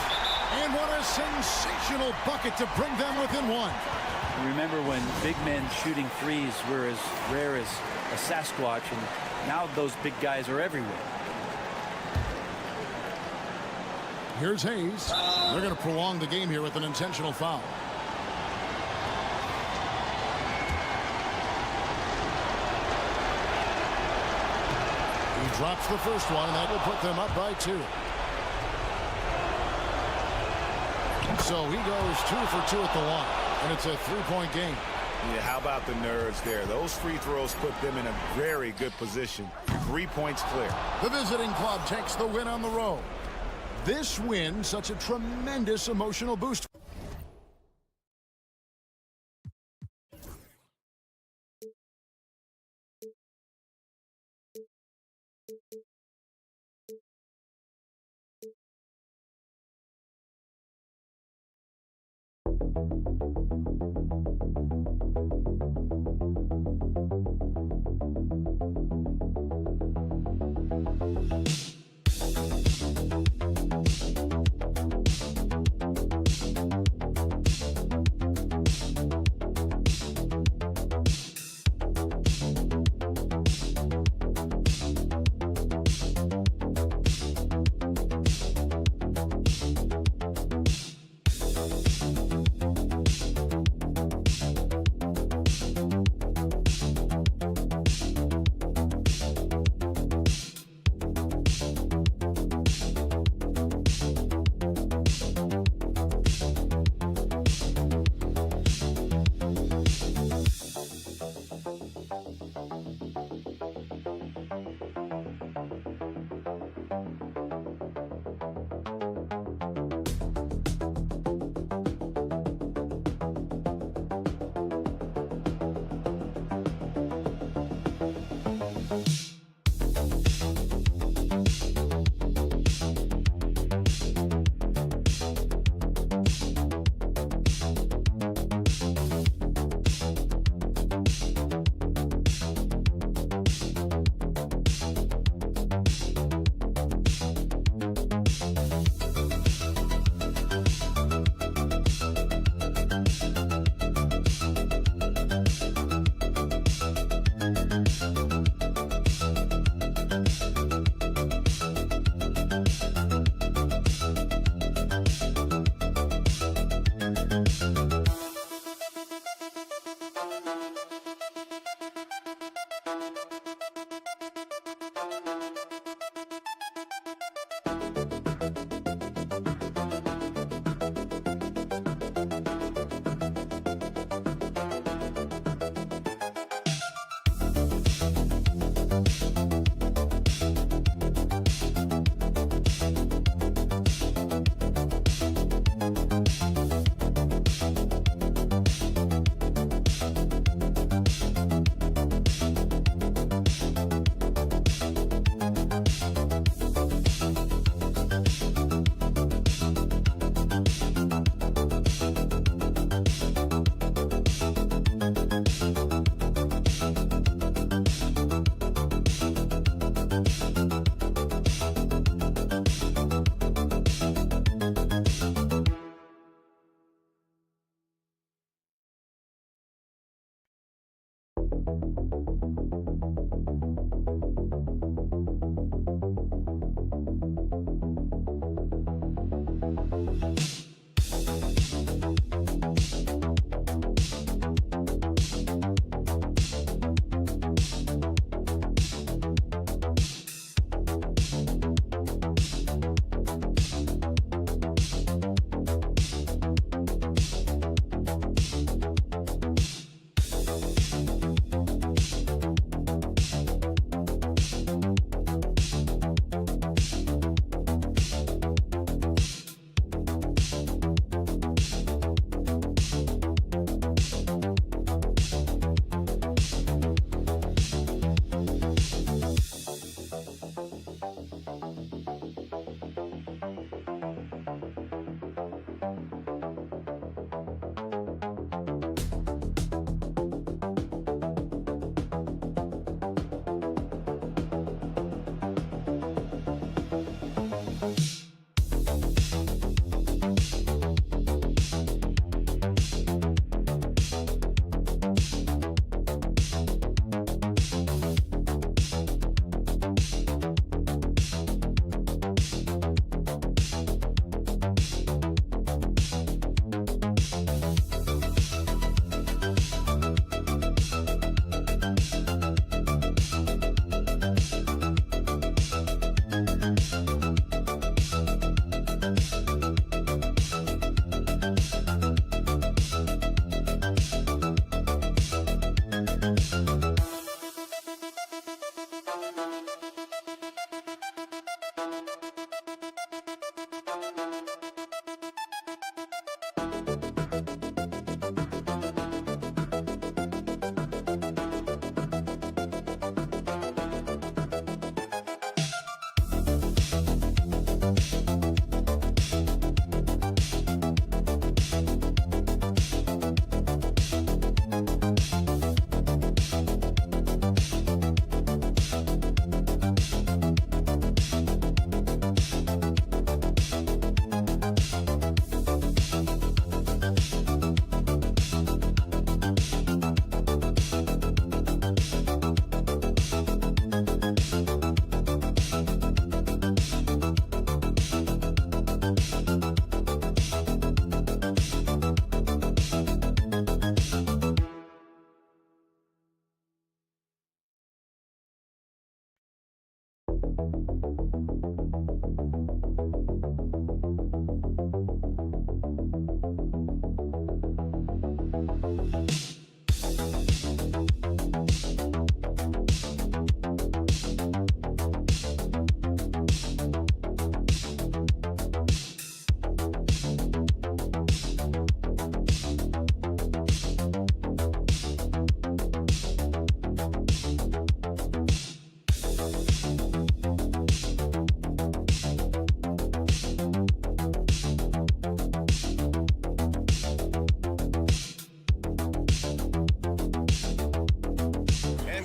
And what a sensational bucket to bring them within 1. Remember when big men shooting threes were as rare as a Sasquatch, and now those big guys are everywhere. Here's Hayes. They're going to prolong the game here with an intentional foul. He drops the first one, and that will put them up by 2. So he goes 2 for 2 at the line, and it's a 3-point game. Yeah, how about the nerves there? Those free throws put them in a very good position. 3 points clear. The visiting club takes the win on the road. This win, such a tremendous emotional boost.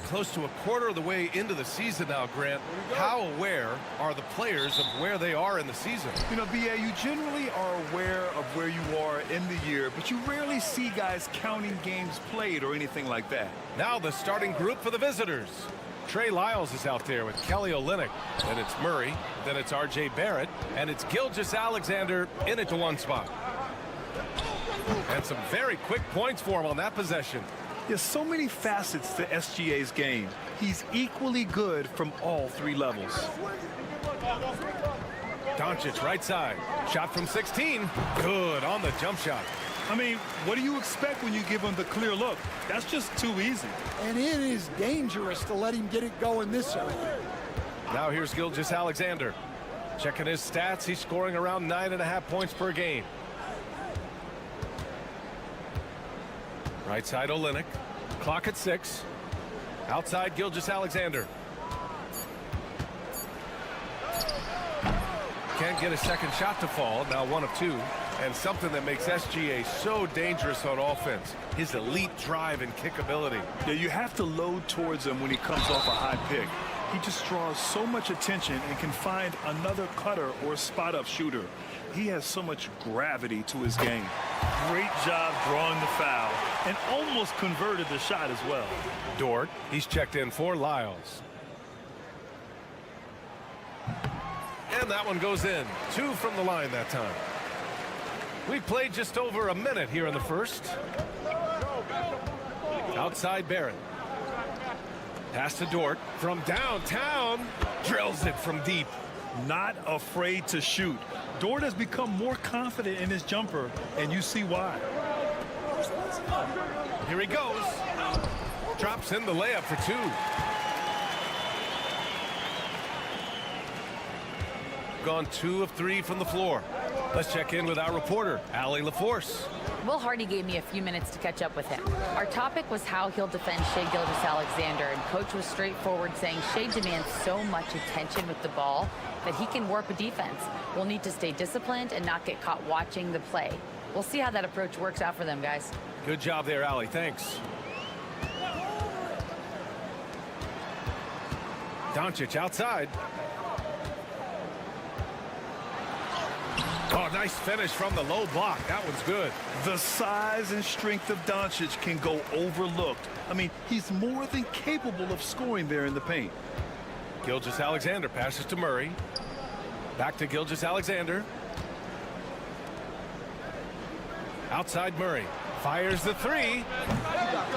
Close to a quarter of the way into the season now, Grant. How aware are the players of where they are in the season? You know, B.A., you generally are aware of where you are in the year, but you rarely see guys counting games played or anything like that. Now the starting group for the visitors. Trey Lyles is out there with Kelly Olynyk. Then it's Murray. Then it's R.J. Barrett. And it's Gilgeous-Alexander in it to one spot. And some very quick points for him on that possession. There's so many facets to SGA's game. He's equally good from all three levels. Doncic right side. Shot from 16. Good on the jump shot. I mean, what do you expect when you give him the clear look? That's just too easy. And it is dangerous to let him get it going this early. Now here's Gilgeous-Alexander. Checking his stats, he's scoring around 9.5 points per game. Right side Olynyk. Clock at 6. Outside Gilgeous-Alexander. Can't get a second shot to fall. Now 1 of 2. And something that makes SGA so dangerous on offense. His elite drive and kick ability. Yeah, you have to load towards him when he comes off a high pick. He just draws so much attention and can find another cutter or spot-up shooter. He has so much gravity to his game. Great job drawing the foul and almost converted the shot as well. Dort, he's checked in for Lyles. And that one goes in. 2 from the line that time. We've played just over a minute here in the first. Outside Barrett. Pass to Dort from downtown. Drills it from deep. Not afraid to shoot. Dort has become more confident in his jumper, and you see why. Here he goes. Drops in the layup for 2. Gone 2 of 3 from the floor. Let's check in with our reporter, Allie LaForce. Will Hardy gave me a few minutes to catch up with him. Our topic was how he'll defend Shai Gilgeous-Alexander, and Coach was straightforward, saying Shai demands so much attention with the ball that he can warp a defense. We'll need to stay disciplined and not get caught watching the play. We'll see how that approach works out for them, guys. Good job there, Allie. Thanks. Doncic outside. Oh, nice finish from the low block. That one's good. The size and strength of Doncic can go overlooked. I mean, he's more than capable of scoring there in the paint. Gilgeous-Alexander passes to Murray. Back to Gilgeous-Alexander. Outside Murray. Fires the 3.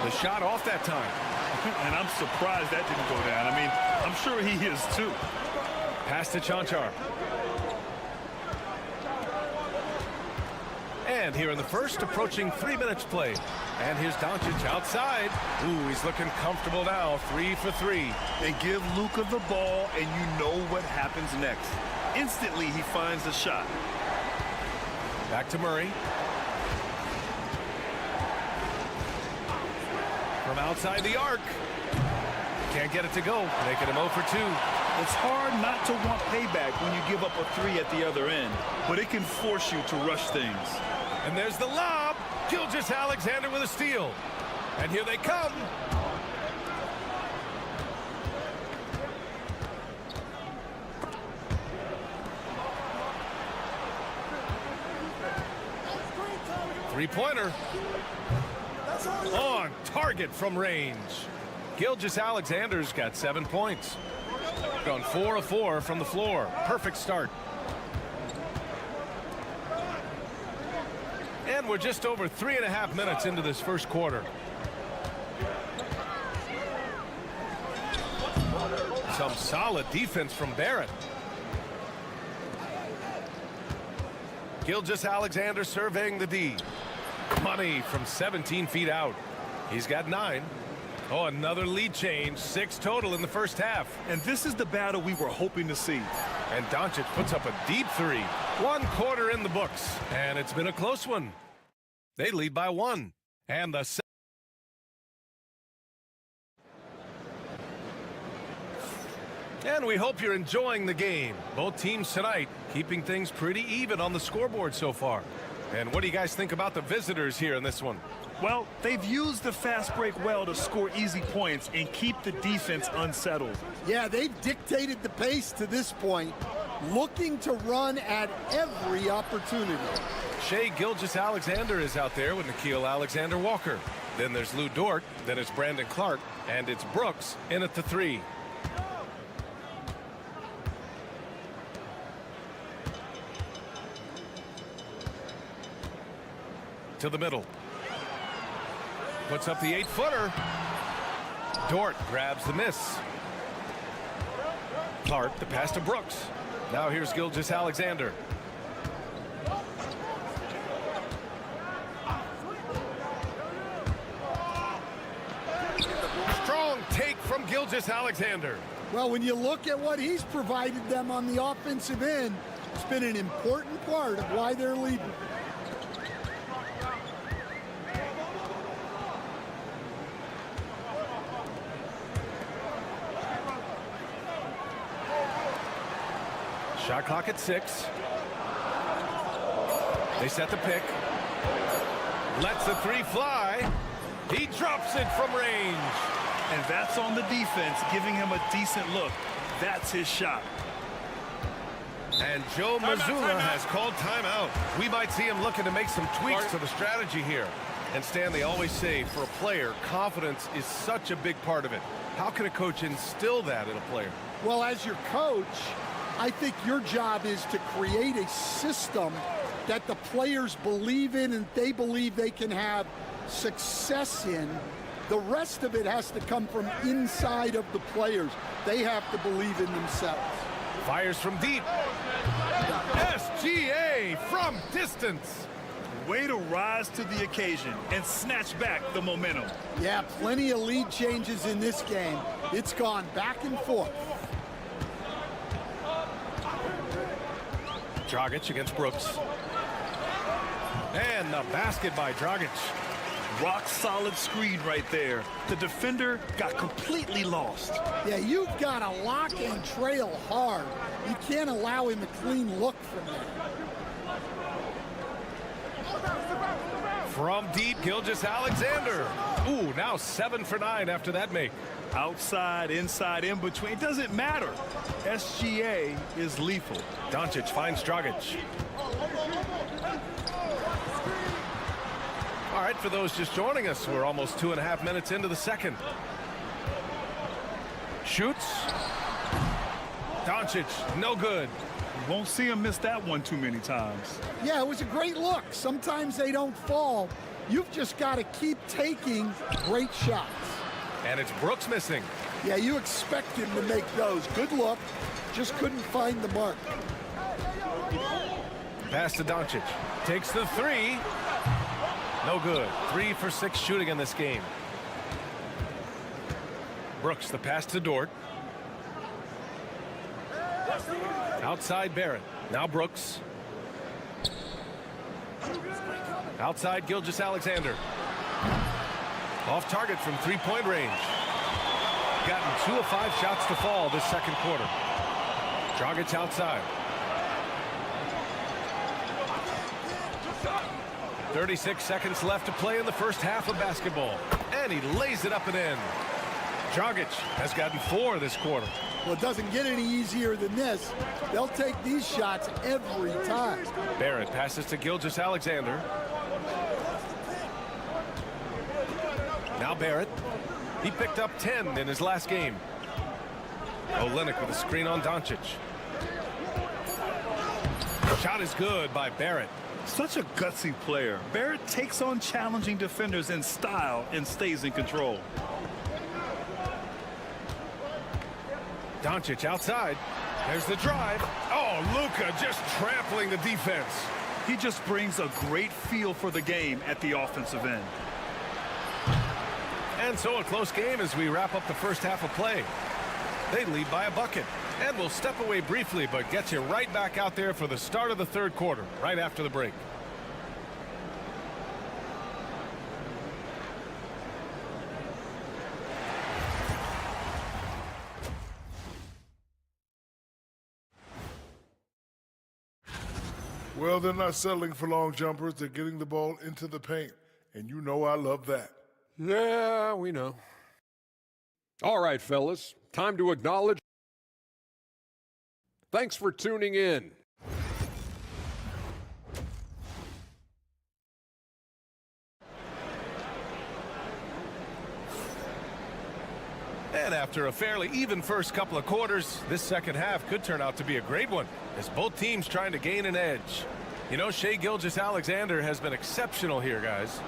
The shot off that time. And I'm surprised that didn't go down. I mean, I'm sure he is too. Pass to Chanchar. And here in the first, approaching 3 minutes played. And here's Doncic outside. Ooh, he's looking comfortable now. 3 for 3. They give Luka the ball, and you know what happens next. Instantly, he finds a shot. Back to Murray. From outside the arc. Can't get it to go. Making him 0 for 2. It's hard not to want payback when you give up a 3 at the other end, but it can force you to rush things. And there's the lob. Gilgeous-Alexander with a steal. And here they come. Three-pointer. On target from range. Gilgeous-Alexander's got 7 points. Gone 4 of 4 from the floor. Perfect start. And we're just over 3.5 minutes into this first quarter. Some solid defense from Barrett. Gilgeous-Alexander surveying the D. Money from 17 feet out. He's got 9. Oh, another lead change. 6 total in the first half. And this is the battle we were hoping to see. And Doncic puts up a deep 3. 1 quarter in the books. And it's been a close one. They lead by 1. And the And we hope you're enjoying the game. Both teams tonight keeping things pretty even on the scoreboard so far. And what do you guys think about the visitors here in this one? Well, they've used the fast break well to score easy points and keep the defense unsettled. Yeah, they've dictated the pace to this point, looking to run at every opportunity. Shai Gilgeous-Alexander is out there with Nickeil Alexander-Walker. Then there's Lou Dort. Then it's Brandon Clark. And it's Brooks in at the 3. To the middle. Puts up the 8-footer. Dort grabs the miss. Clark, the pass to Brooks. Now here's Gilgeous-Alexander. Strong take from Gilgeous-Alexander. Well, when you look at what he's provided them on the offensive end, it's been an important part of why they're leading. Shot clock at 6. They set the pick. Lets the 3 fly. He drops it from range. And that's on the defense, giving him a decent look. That's his shot. And Joe Mazzulla has called timeout. We might see him looking to make some tweaks to the strategy here. And Stan, they always say, for a player, confidence is such a big part of it. How can a coach instill that in a player? Well, as your coach, I think your job is to create a system that the players believe in and they believe they can have success in. The rest of it has to come from inside of the players. They have to believe in themselves. Fires from deep. SGA from distance. Way to rise to the occasion and snatch back the momentum. Yeah, plenty of lead changes in this game. It's gone back and forth. Dragic against Brooks. And the basket by Dragic. Rock solid screen right there. The defender got completely lost. Yeah, you've got to lock and trail hard. You can't allow him a clean look from there. From deep, Gilgeous-Alexander. Ooh, now 7 for 9 after that make. Outside, inside, in between. It doesn't matter. SGA is lethal. Doncic finds Dragic. All right, for those just joining us, we're almost 2.5 minutes into the second. Shoots. Doncic, no good. You won't see him miss that one too many times. Yeah, it was a great look. Sometimes they don't fall. You've just got to keep taking great shots. And it's Brooks missing. Yeah, you expect him to make those. Good look. Just couldn't find the mark. Pass to Doncic. Takes the 3. No good. 3 for 6 shooting in this game. Brooks, the pass to Dort. Outside Barrett. Now Brooks. Outside Gilgeous-Alexander. Off target from 3-point range. Gotten 2 of 5 shots to fall this second quarter. Dragic outside. 36 seconds left to play in the first half of basketball. And he lays it up and in. Dragic has gotten 4 this quarter. Well, it doesn't get any easier than this. They'll take these shots every time. Barrett passes to Gilgeous-Alexander. Now Barrett. He picked up 10 in his last game. Olynyk with a screen on Doncic. Shot is good by Barrett. Such a gutsy player. Barrett takes on challenging defenders in style and stays in control. Doncic outside. There's the drive. Oh, Luka just trampling the defense. He just brings a great feel for the game at the offensive end. And so a close game as we wrap up the first half of play. They lead by a bucket. And we'll step away briefly, but get you right back out there for the start of the third quarter, right after the break. Well, they're not settling for long jumpers. They're getting the ball into the paint. And you know I love that. Yeah, we know. All right, fellas. Time to acknowledge. Thanks for tuning in. And after a fairly even first couple of quarters, this second half could turn out to be a great one, as both teams trying to gain an edge. You know, Shai Gilgeous-Alexander has been exceptional here, guys.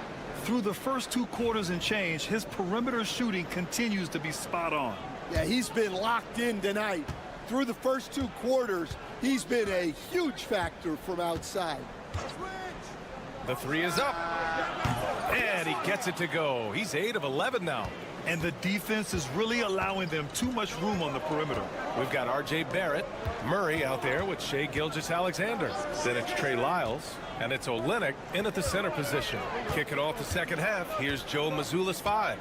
Through the first 2 quarters and change, his perimeter shooting continues to be spot on. Yeah, he's been locked in tonight. Through the first 2 quarters, he's been a huge factor from outside. The three is up. And he gets it to go. He's 8 of 11 now. And the defense is really allowing them too much room on the perimeter. We've got R.J. Barrett, Murray out there with Shai Gilgeous-Alexander. Then it's Trey Lyles, and it's Olynyk in at the center position. Kicking off the second half, here's Joe Mazzulla's 5.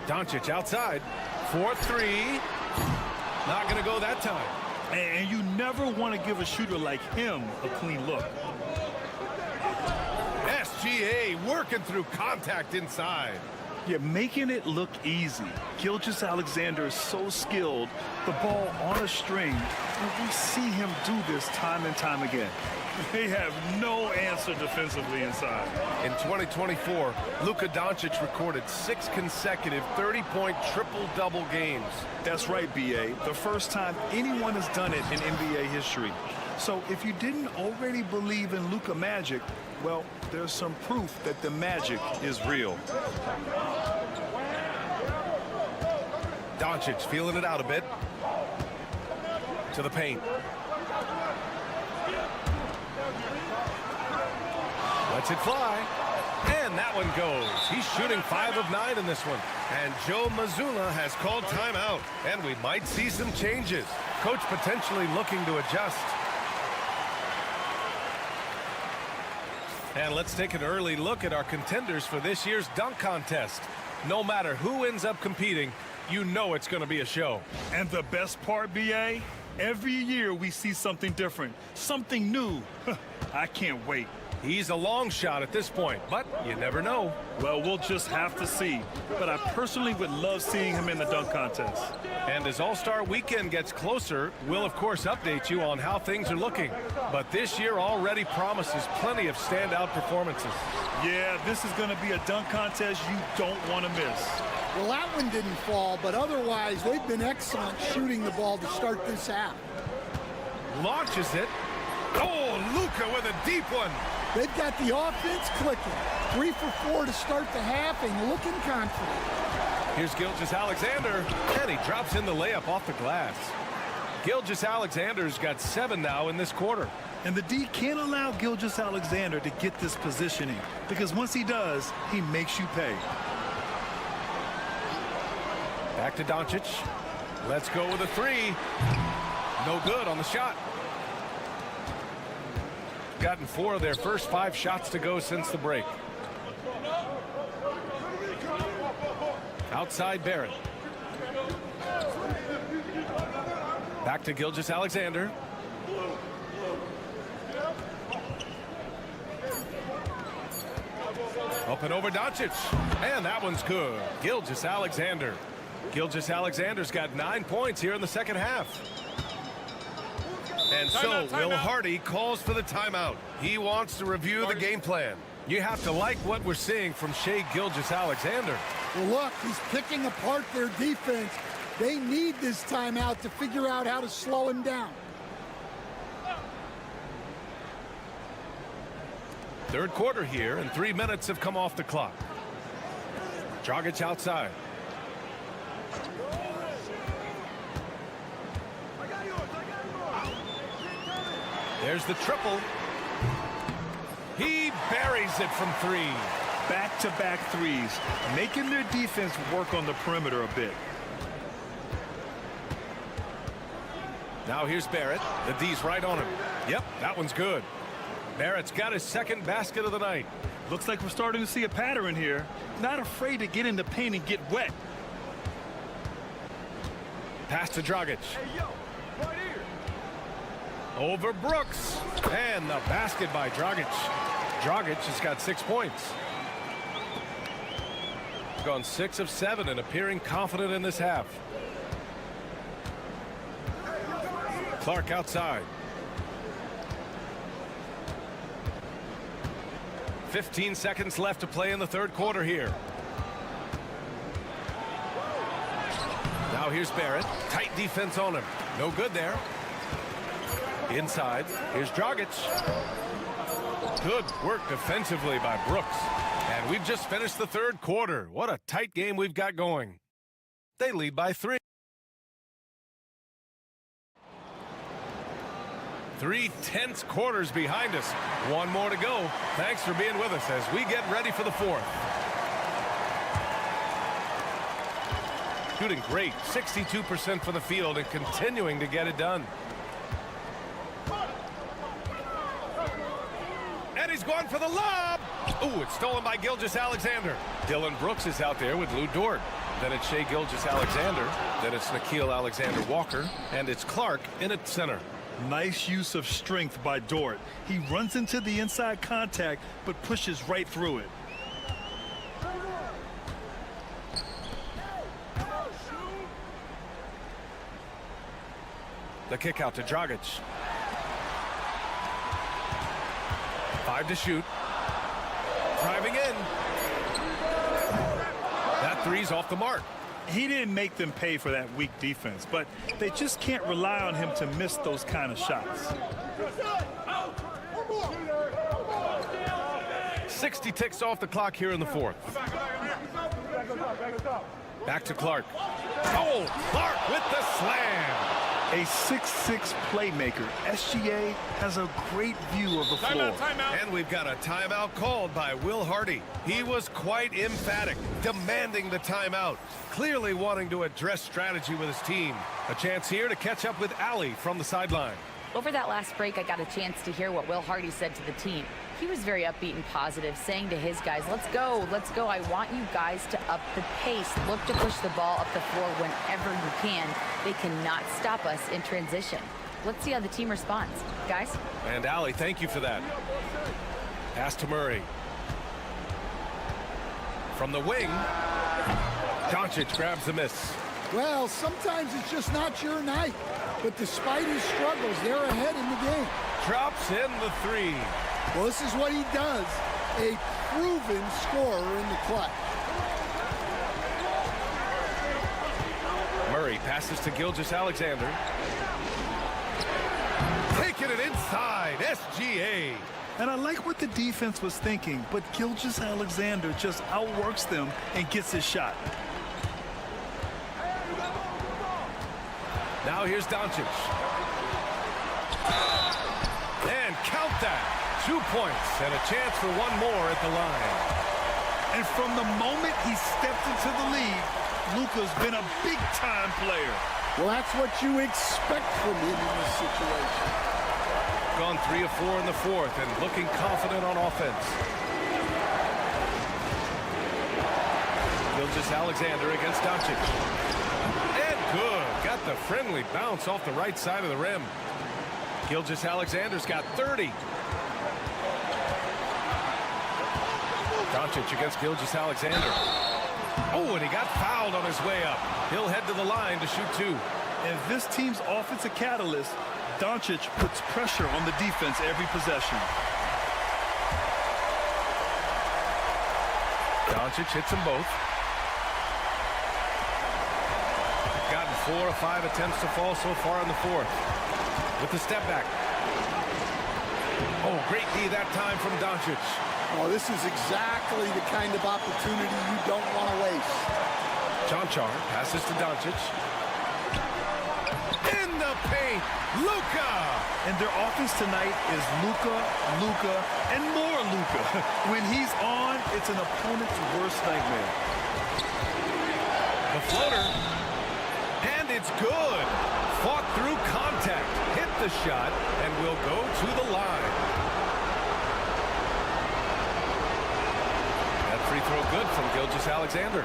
Doncic outside, 4-3. Not going to go that time. And you never want to give a shooter like him a clean look. SGA working through contact inside. Yeah, making it look easy. Gilgeous-Alexander is so skilled, the ball on a string, and we see him do this time and time again. They have no answer defensively inside. In 2024, Luka Doncic recorded 6 consecutive 30-point triple-double games. That's right, B.A. The first time anyone has done it in NBA history. So if you didn't already believe in Luka magic, well, there's some proof that the magic is real. Doncic feeling it out a bit. To the paint. Lets it fly. And that one goes. He's shooting 5 of 9 in this one. And Joe Mazzulla has called timeout. And we might see some changes. Coach potentially looking to adjust. And let's take an early look at our contenders for this year's dunk contest. No matter who ends up competing, you know it's going to be a show. And the best part, B.A., every year we see something different, something new. I can't wait. He's a long shot at this point, but you never know. Well, we'll just have to see. But I personally would love seeing him in the dunk contest. And as All-Star Weekend gets closer, we'll of course update you on how things are looking. But this year already promises plenty of standout performances. Yeah, this is going to be a dunk contest you don't want to miss. Well, that one didn't fall, but otherwise they've been excellent shooting the ball to start this half. Launches it. Oh, Luka with a deep one. They've got the offense clicking. 3 for 4 to start the half and looking confident. Here's Gilgeous-Alexander, and he drops in the layup off the glass. Gilgeous-Alexander's got 7 now in this quarter. And the D can't allow Gilgeous-Alexander to get this positioning, because once he does, he makes you pay. Back to Doncic. Let's go with a 3. No good on the shot. Gotten 4 of their first 5 shots to go since the break. Outside Barrett. Back to Gilgeous-Alexander. Up and over Doncic. And that one's good. Gilgeous-Alexander. Gilgeous-Alexander's got 9 points here in the second half. And so Will Hardy calls for the timeout. He wants to review the game plan. You have to like what we're seeing from Shai Gilgeous-Alexander. Well, look, he's picking apart their defense. They need this timeout to figure out how to slow him down. Third quarter here, and 3 minutes have come off the clock. Dragic outside. There's the triple. He buries it from 3. Back-to-back threes, making their defense work on the perimeter a bit. Now here's Barrett. The D's right on him. Yep, that one's good. Barrett's got his second basket of the night. Looks like we're starting to see a pattern here. Not afraid to get in the paint and get wet. Pass to Dragic. Over Brooks. And the basket by Dragic. Dragic has got 6 points. Gone 6 of 7 and appearing confident in this half. Clark outside. 15 seconds left to play in the third quarter here. Now here's Barrett. Tight defense on him. No good there. Inside. Here's Dragic. Good work defensively by Brooks. And we've just finished the third quarter. What a tight game we've got going. They lead by 3. 3 tense quarters behind us. One more to go. Thanks for being with us as we get ready for the fourth. Shooting great. 62% for the field and continuing to get it done. And he's going for the lob. Ooh, it's stolen by Gilgeous-Alexander. Dylan Brooks is out there with Lou Dort. Then it's Shai Gilgeous-Alexander. Then it's Nickeil Alexander-Walker. And it's Clark in at center. Nice use of strength by Dort. He runs into the inside contact, but pushes right through it. The kick out to Dragic. 5 to shoot. Driving in. That three's off the mark. He didn't make them pay for that weak defense, but they just can't rely on him to miss those kind of shots. 60 ticks off the clock here in the fourth. Back to Clark. Oh, Clark with the slam. A 6'6" playmaker. SGA has a great view of the floor. Timeout. And we've got a timeout called by Will Hardy. He was quite emphatic, demanding the timeout, clearly wanting to address strategy with his team. A chance here to catch up with Allie from the sideline. Over that last break, I got a chance to hear what Will Hardy said to the team. He was very upbeat and positive, saying to his guys, let's go, let's go. I want you guys to up the pace. Look to push the ball up the floor whenever you can. They cannot stop us in transition. Let's see how the team responds. Guys? And Allie, thank you for that. Pass to Murray. From the wing, Doncic grabs the miss. Well, sometimes it's just not your night. But despite his struggles, they're ahead in the game. Drops in the 3. Well, this is what he does. A proven scorer in the clutch. Murray passes to Gilgeous-Alexander. Taking it inside, SGA. And I like what the defense was thinking, but Gilgeous-Alexander just outworks them and gets his shot. Now here's Doncic. And count that. 2 points and a chance for one more at the line. And from the moment he stepped into the league, Luka's been a big-time player. Well, that's what you expect from him in this situation. Gone 3 of 4 in the fourth and looking confident on offense. Gilgeous-Alexander against Doncic. And good. Got the friendly bounce off the right side of the rim. Gilgeous-Alexander's got 30. Doncic against Gilgeous-Alexander. Oh, and he got fouled on his way up. He'll head to the line to shoot 2. And this team's offensive catalyst, Doncic puts pressure on the defense every possession. Doncic hits them both. Gotten 4 of 5 attempts to fall so far in the fourth. With the step back. Oh, great D that time from Doncic. Oh, this is exactly the kind of opportunity you don't want to waste. Jonchar passes to Doncic. In the paint. Luka! And their offense tonight is Luka, and more Luka. When he's on, it's an opponent's worst nightmare. The floater. And it's good. Fought through contact. Hit the shot and will go to the line. That free throw good from Gilgeous-Alexander.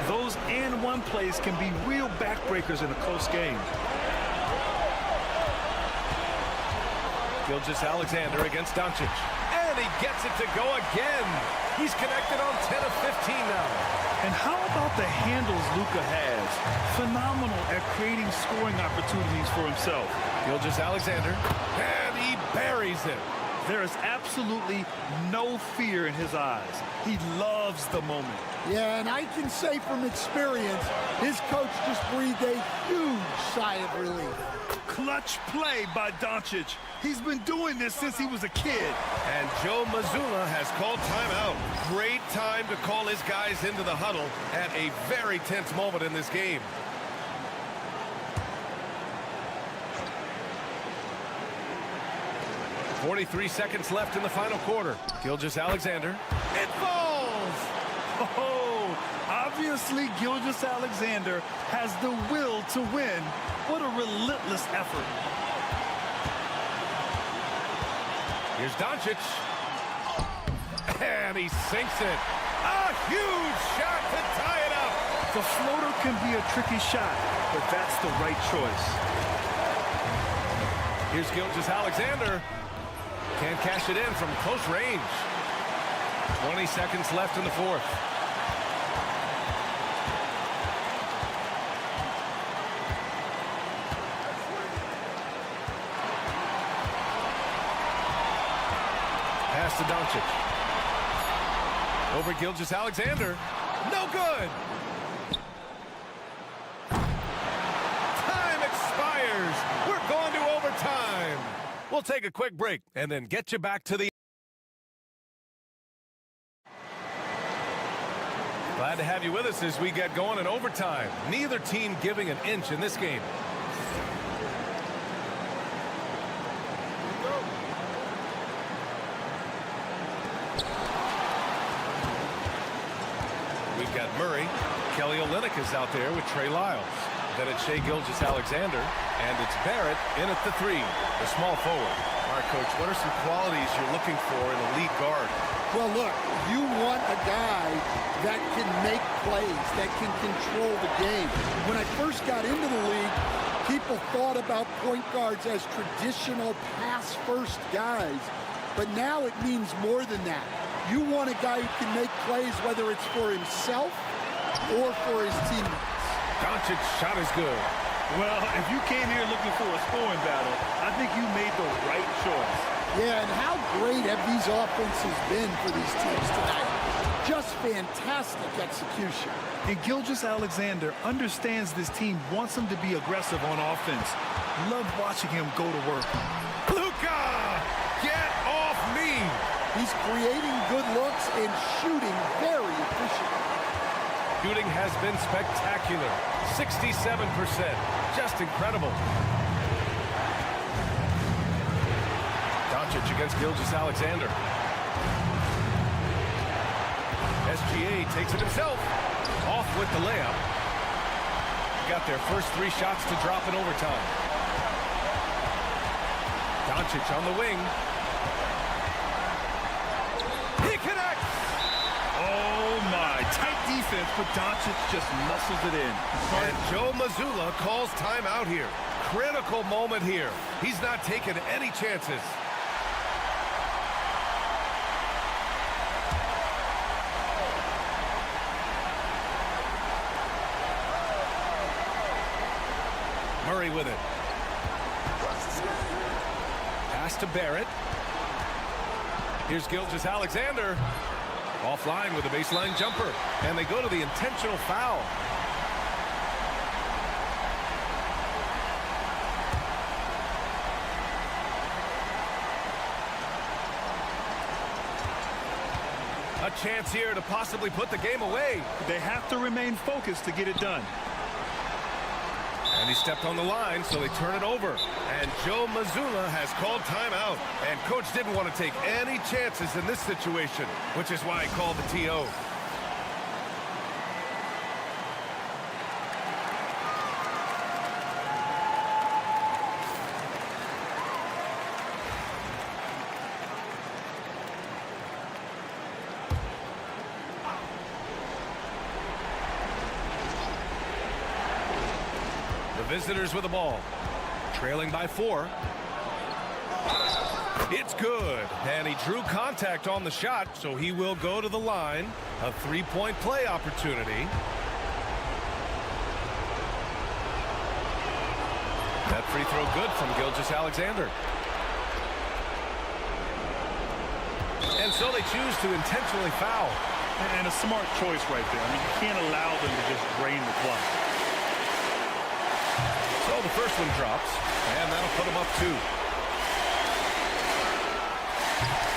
Those and one plays can be real backbreakers in a close game. Gilgeous-Alexander against Doncic. And he gets it to go again. He's connected on 10 of 15 now. And how about the handles Luka has? Phenomenal at creating scoring opportunities for himself. Gilgeous-Alexander. And he buries it. There is absolutely no fear in his eyes. He loves the moment. Yeah, and I can say from experience, his coach just breathed a huge sigh of relief. Clutch play by Doncic. He's been doing this since he was a kid. And Joe Mazzulla has called timeout. Great time to call his guys into the huddle at a very tense moment in this game. .43 seconds left in the final quarter. Gilgeous-Alexander. It falls! Oh, obviously Gilgeous-Alexander has the will to win. What a relentless effort. Here's Doncic. And he sinks it. A huge shot to tie it up. The floater can be a tricky shot, but that's the right choice. Here's Gilgeous-Alexander. Can't cash it in from close range. 20 seconds left in the fourth. Pass to Doncic. Over Gilgeous-Alexander. No good. Time expires. We're going to overtime. We'll take a quick break and then get you back to the... Glad to have you with us as we get going in overtime. Neither team giving an inch in this game. We've got Murray. Kelly Olynyk is out there with Trey Lyles. Then it's Shai Gilgeous-Alexander, and it's Barrett in at the three, the small forward. All right, Coach, what are some qualities you're looking for in a lead guard? Well, look, you want a guy that can make plays, that can control the game. When I first got into the league, people thought about point guards as traditional pass-first guys, but now it means more than that. You want a guy who can make plays, whether it's for himself or for his teammates. Doncic's shot is good. Well, if you came here looking for a scoring battle, I think you made the right choice. Yeah, and how great have these offenses been for these teams tonight? Just fantastic execution. And Gilgeous-Alexander understands this team wants him to be aggressive on offense. Love watching him go to work. Luka! Get off me! He's creating good looks and shooting very efficiently. Shooting has been spectacular. 67%. Just incredible. Doncic against Gilgeous-Alexander. SGA takes it himself. Off with the layup. Got their first three shots to drop in overtime. Doncic on the wing. He connects! Oh my, tight defense, but Doncic just muscles it in. And Joe Mazzulla calls timeout here. Critical moment here. He's not taking any chances. Murray with it. Pass to Barrett. Here's Gilgeous-Alexander. Offline with a baseline jumper. And they go to the intentional foul. A chance here to possibly put the game away. They have to remain focused to get it done. And he stepped on the line, so they turn it over. And Joe Mazzulla has called timeout. And coach didn't want to take any chances in this situation, which is why he called the TO. Visitors with the ball, trailing by 4. It's good, and he drew contact on the shot, so he will go to the line. A 3-point play opportunity. That free throw good from Gilgeous-Alexander. And so they choose to intentionally foul. And a smart choice right there. I mean, you can't allow them to just drain the clock. So the first one drops, and that'll put him up 2.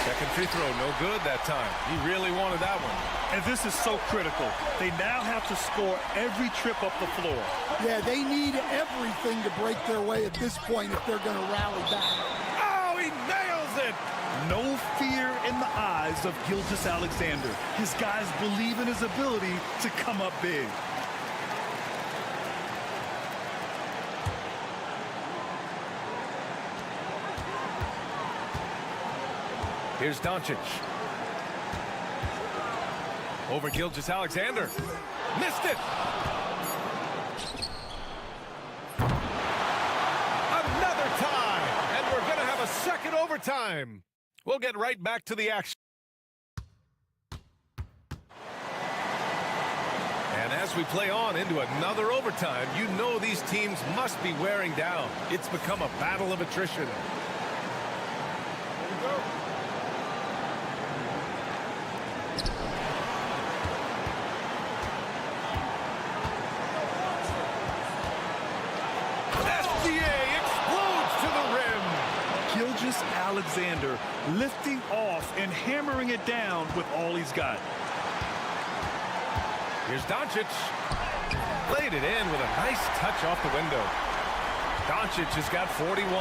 Second free throw, no good that time. He really wanted that one. And this is so critical. They now have to score every trip up the floor. Yeah, they need everything to break their way at this point if they're going to rally back. Oh, he nails it! No fear in the eyes of Gilgeous-Alexander. His guys believe in his ability to come up big. Here's Doncic. Over Gilgeous-Alexander. Missed it! Another tie! And we're going to have a second overtime. We'll get right back to the action. And as we play on into another overtime, you know these teams must be wearing down. It's become a battle of attrition. Alexander lifting off and hammering it down with all he's got. Here's Doncic. Laid it in with a nice touch off the window. Doncic has got 41.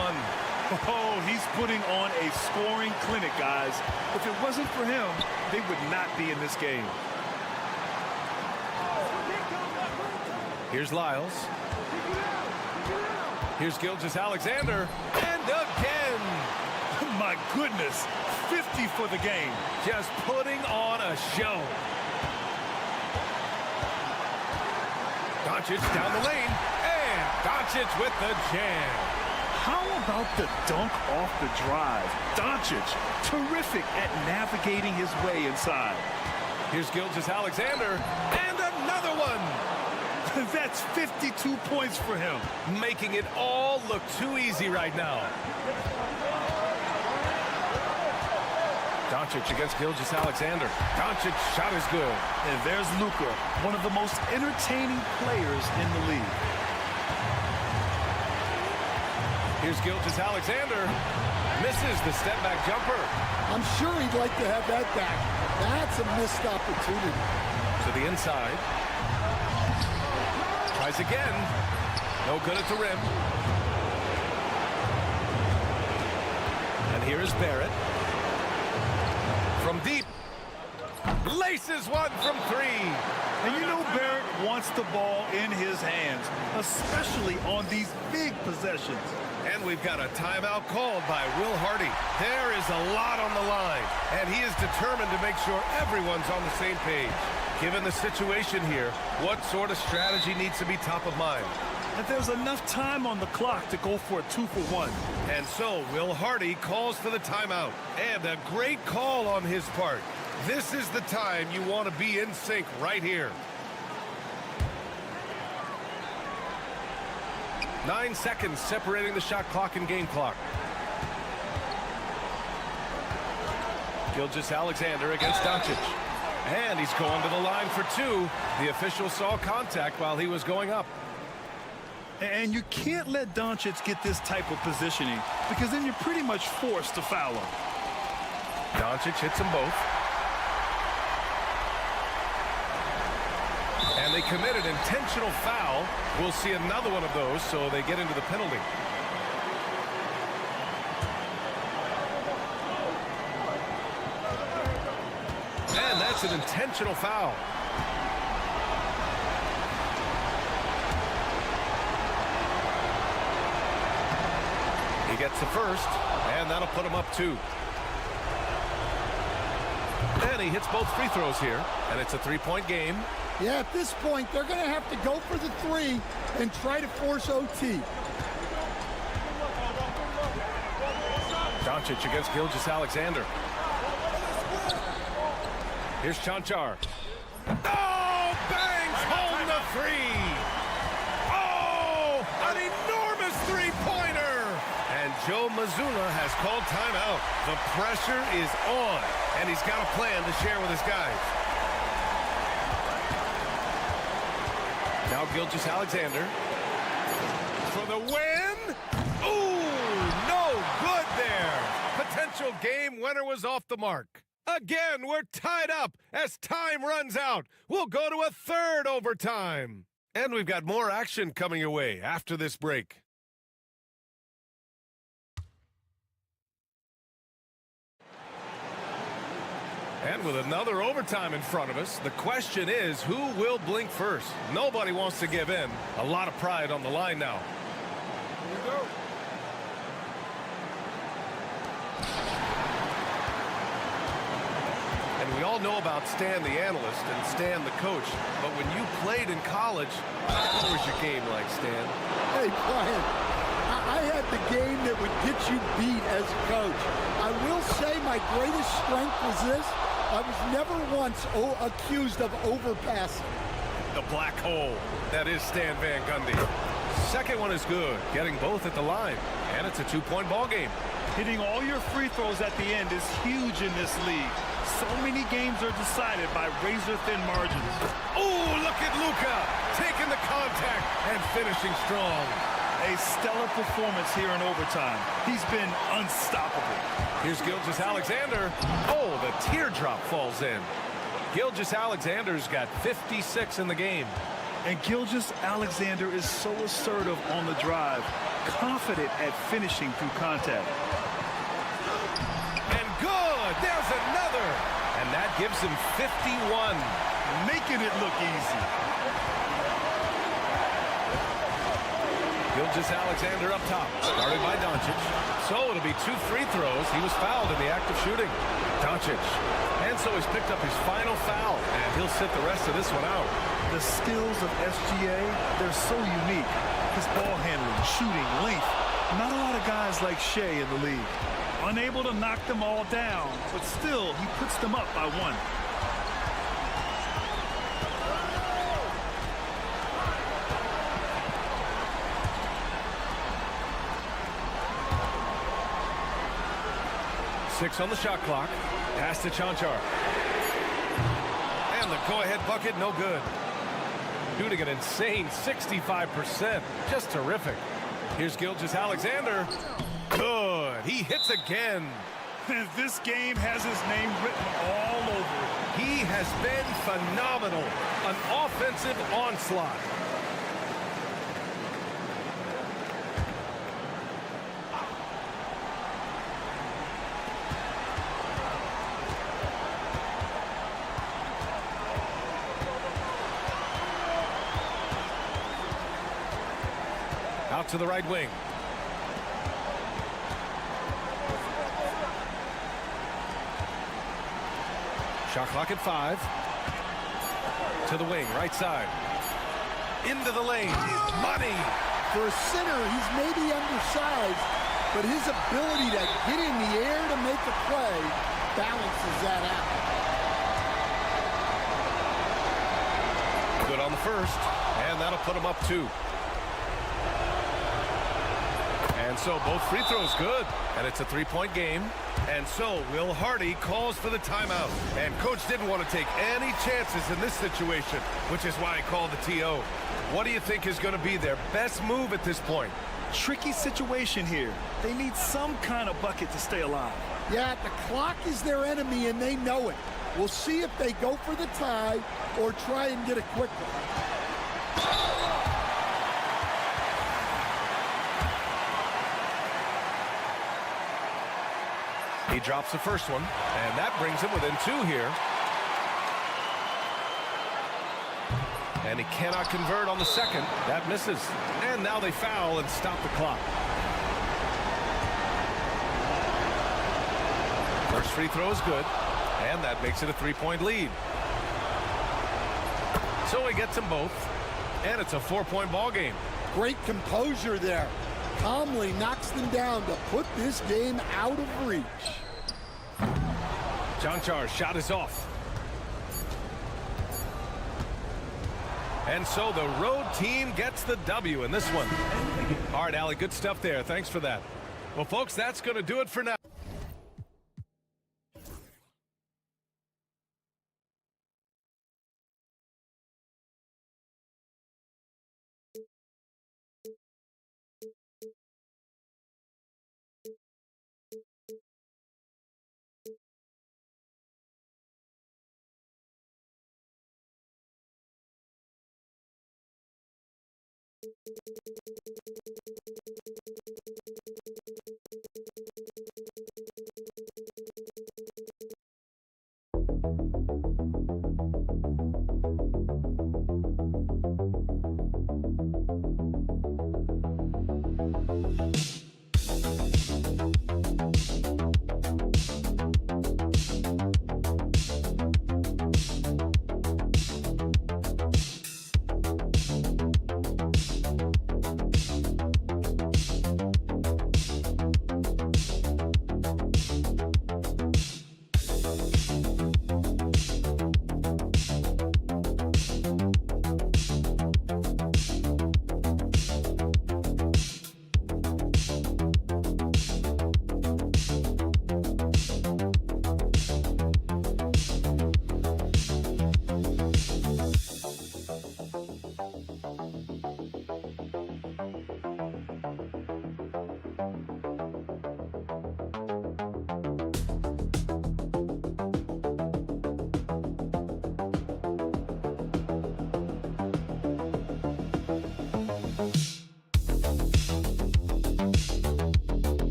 Oh, he's putting on a scoring clinic, guys. If it wasn't for him, they would not be in this game. Here's Lyles. Here's Gilgeous-Alexander. And again. My goodness, 50 for the game. Just putting on a show. Doncic down the lane, and Doncic with the jam. How about the dunk off the drive? Doncic, terrific at navigating his way inside. Here's Gilgeous-Alexander, and another one. That's 52 points for him. Making it all look too easy right now. Doncic against Gilgeous-Alexander. Doncic's shot is good. And there's Luka, one of the most entertaining players in the league. Here's Gilgeous-Alexander. Misses the step-back jumper. I'm sure he'd like to have that back. That's a missed opportunity. To the inside. Tries again. No good at the rim. And here is Barrett. From deep, laces one from 3. And you know Barrett wants the ball in his hands, especially on these big possessions. And we've got a timeout called by Will Hardy. There is a lot on the line, and he is determined to make sure everyone's on the same page. Given the situation here, what sort of strategy needs to be top of mind? And there's enough time on the clock to go for a 2-for-1. And so Will Hardy calls for the timeout. And a great call on his part. This is the time you want to be in sync right here. 9 seconds separating the shot clock and game clock. Gilgeous-Alexander against Doncic. And he's going to the line for 2. The official saw contact while he was going up. And you can't let Doncic get this type of positioning because then you're pretty much forced to foul him. Doncic hits them both. And And they committed intentional foul. We'll see another one of those, so they get into the penalty. And that's an intentional foul. He gets the first, and that'll put him up 2. And he hits both free throws here, and it's a 3-point game. Yeah, at this point, they're going to have to go for the 3 and try to force OT. Doncic against Gilgeous-Alexander. Here's Chanchar. Oh, bangs home the 3. Oh, an enormous three-pointer. And Joe Mazzulla has called timeout. The pressure is on, and he's got a plan to share with his guys. Now Gilgeous-Alexander for the win. Ooh, no good there. Potential game winner was off the mark. Again, we're tied up as time runs out. We'll go to a 3rd overtime. And we've got more action coming your way after this break. And with another overtime in front of us, the question is, who will blink first? Nobody wants to give in. A lot of pride on the line now. Here we go. And we all know about Stan the analyst and Stan the coach, but when you played in college, what was your game like, Stan? Hey, Brian, I had the game that would get you beat as a coach. I will say my greatest strength was this. I was never once accused of overpassing. The black hole. That is Stan Van Gundy. Second one is good, getting both at the line. And it's a 2-point ball game. Hitting all your free throws at the end is huge in this league. So many games are decided by razor-thin margins. Oh, look at Luka taking the contact and finishing strong. A stellar performance here in overtime. He's been unstoppable. Here's Gilgeous-Alexander. Oh, the teardrop falls in. Gilgeous-Alexander's got 56 in the game. And Gilgeous-Alexander is so assertive on the drive, confident at finishing through contact. And good! There's another! And that gives him 51. Making it look easy. Gilgeous-Alexander up top, started by Doncic. So it'll be 2 free throws. He was fouled in the act of shooting. Doncic. And so he's picked up his final foul, and he'll sit the rest of this one out. The skills of SGA, they're so unique. His ball handling, shooting, length. Not a lot of guys like Shea in the league. Unable to knock them all down, but still, he puts them up by 1. Six on the shot clock. Pass to Chanchar. And the go-ahead bucket, no good. Shooting an insane 65%. Just terrific. Here's Gilgeous-Alexander. Good. He hits again. This game has his name written all over it. He has been phenomenal. An offensive onslaught. Out to the right wing. Shot clock at 5. To the wing, right side. Into the lane. Money. For a center, he's maybe undersized, but his ability to get in the air to make a play balances that out. Good on the first, and that'll put him up 2. And so both free throws good, and it's a 3-point game. And so Will Hardy calls for the timeout. And coach didn't want to take any chances in this situation, which is why he called the TO. What do you think is going to be their best move at this point? tricky situation here. They need some kind of bucket to stay alive. Yeah, the clock is their enemy, and they know it. We'll see if they go for the tie or try and get it quickly. He drops the first one, and that brings him within 2 here. And he cannot convert on the second. That misses. And now they foul and stop the clock. First free throw is good, and that makes it a 3-point lead. So he gets them both, and it's a 4-point ball game. Great composure there. Calmly knocks them down to put this game out of reach. Jonchar's shot is off. And so the road team gets the W in this one. All right, Allie, good stuff there. Thanks for that. Well, folks, that's going to do it for now.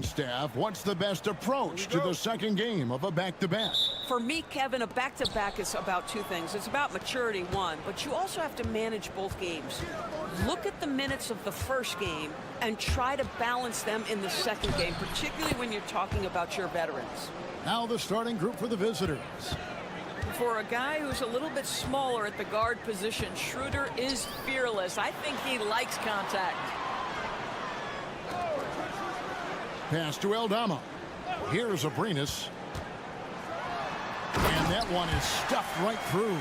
Staff, what's the best approach to the second game of a back-to-back? For me, Kevin, a back-to-back is about 2 things. It's about maturity, 1, but you also have to manage both games. Look at the minutes of the first game and try to balance them in the second game, particularly when you're talking about your veterans. Now the starting group for the visitors. For a guy who's a little bit smaller at the guard position, Schroeder is fearless. I think he likes contact. Pass to Aldama. Here's Abrinas. And that one is stuffed right through.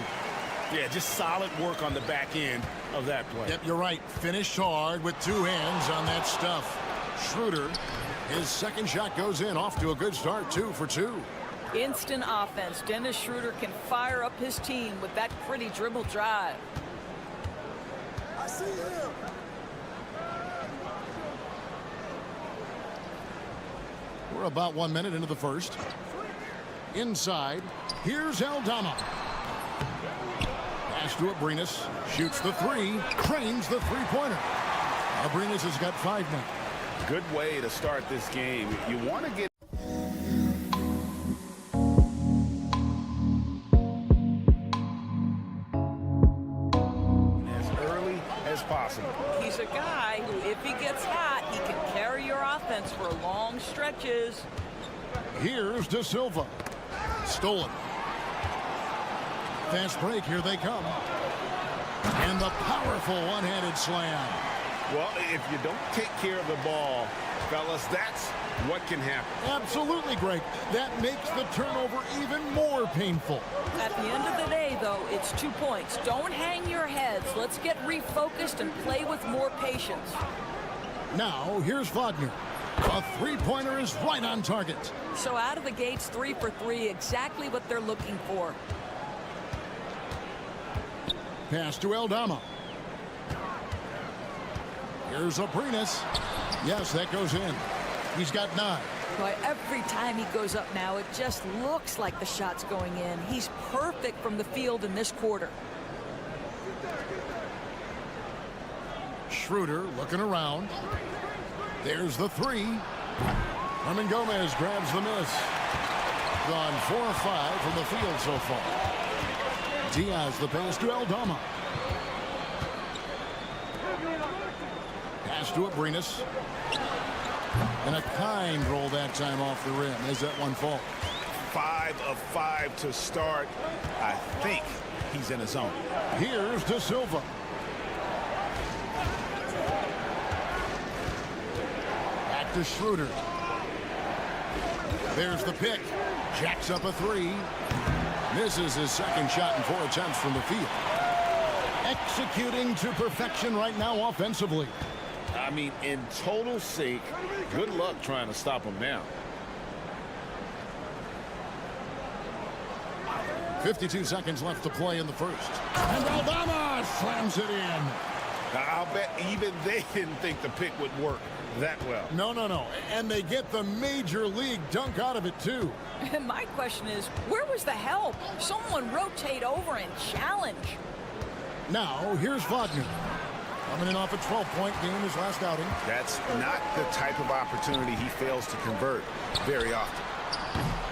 Yeah, just solid work on the back end of that play. Yep, you're right. Finished hard with 2 hands on that stuff. Schroeder, his second shot goes in. Off to a good start, 2 for 2. Instant offense. Dennis Schroeder can fire up his team with that pretty dribble drive. I see him. We're about 1 minute into the first. Inside, here's Aldama. Pass to Abrinas. Shoots the 3. Cranes the 3-pointer. Abrinas has got 5 now. Good way to start this game. You want to get as early as possible. He's a guy who, if he gets hot, he can carry your offense for long stretches. Here's De Silva. Stolen. Fast break. Here they come. And the powerful one-handed slam. Well, if you don't take care of the ball, fellas, that's what can happen. Absolutely, Greg. That makes the turnover even more painful. At the end of the day, though, it's 2 points. Don't hang your heads. Let's get refocused and play with more patience. Now, here's Wagner. A three-pointer is right on target. So out of the gates, 3 for 3, exactly what they're looking for. Pass to Aldama. Here's Abrinas. Yes, that goes in. He's got 9. Boy, every time he goes up now, it just looks like the shot's going in. He's perfect from the field in this quarter. Schroeder looking around. There's the 3. Herman Gomez grabs the miss. Gone 4 of 5 from the field so far. Diaz the pass to Aldama. Pass to Abrinas. And a kind roll that time off the rim as that one falls. 5 of 5 to start. I think he's in his zone. Here's De Silva. Back to Schroeder. There's the pick. Jacks up a 3. Misses his second shot in 4 attempts from the field. Executing to perfection right now offensively. I mean, in total sync. Good luck trying to stop him now. 52 seconds left to play in the first. And Aldama slams it in. I'll bet even they didn't think the pick would work that well. No. And they get the major league dunk out of it, too. And my question is, where was the help? Someone rotate over and challenge. Now, here's Wagner. Coming in off a 12-point game his last outing. That's not the type of opportunity he fails to convert very often.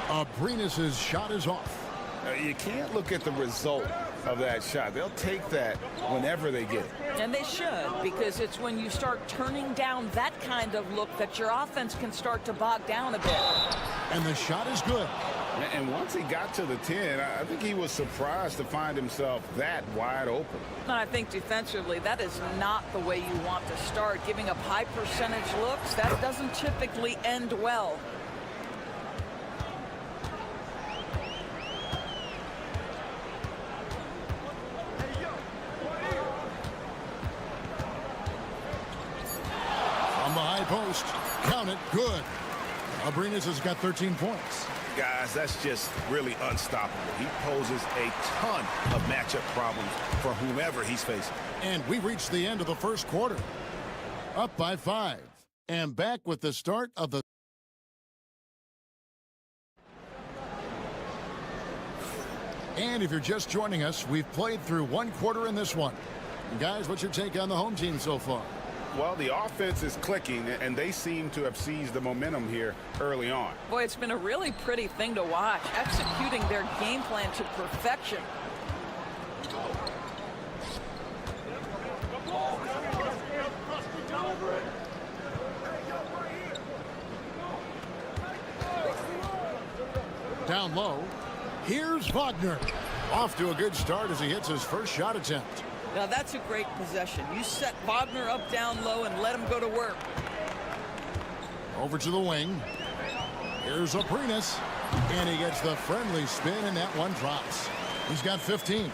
Abrinas' shot is off. You can't look at the result of that shot. They'll take that whenever they get it. And they should, because it's when you start turning down that kind of look that your offense can start to bog down a bit. And the shot is good. And once he got to the 10, I think he was surprised to find himself that wide open. And I think defensively, that is not the way you want to start. Giving up high percentage looks, that doesn't typically end well. From the high post. Count it. Good. Abrinas has got 13 points. Guys, that's just really unstoppable. He poses a ton of matchup problems for whomever he's facing. And we reached the end of the first quarter. Up by 5. And back with the start of the... And if you're just joining us, we've played through 1 quarter in this one. Guys, what's your take on the home team so far? Well, the offense is clicking, and they seem to have seized the momentum here early on. Boy, it's been a really pretty thing to watch, executing their game plan to perfection. Down low. Here's Wagner. Off to a good start as he hits his first shot attempt. Now that's a great possession. You set Wagner up down low and let him go to work. Over to the wing. Here's Abrinas. And he gets the friendly spin, and that one drops. He's got 15.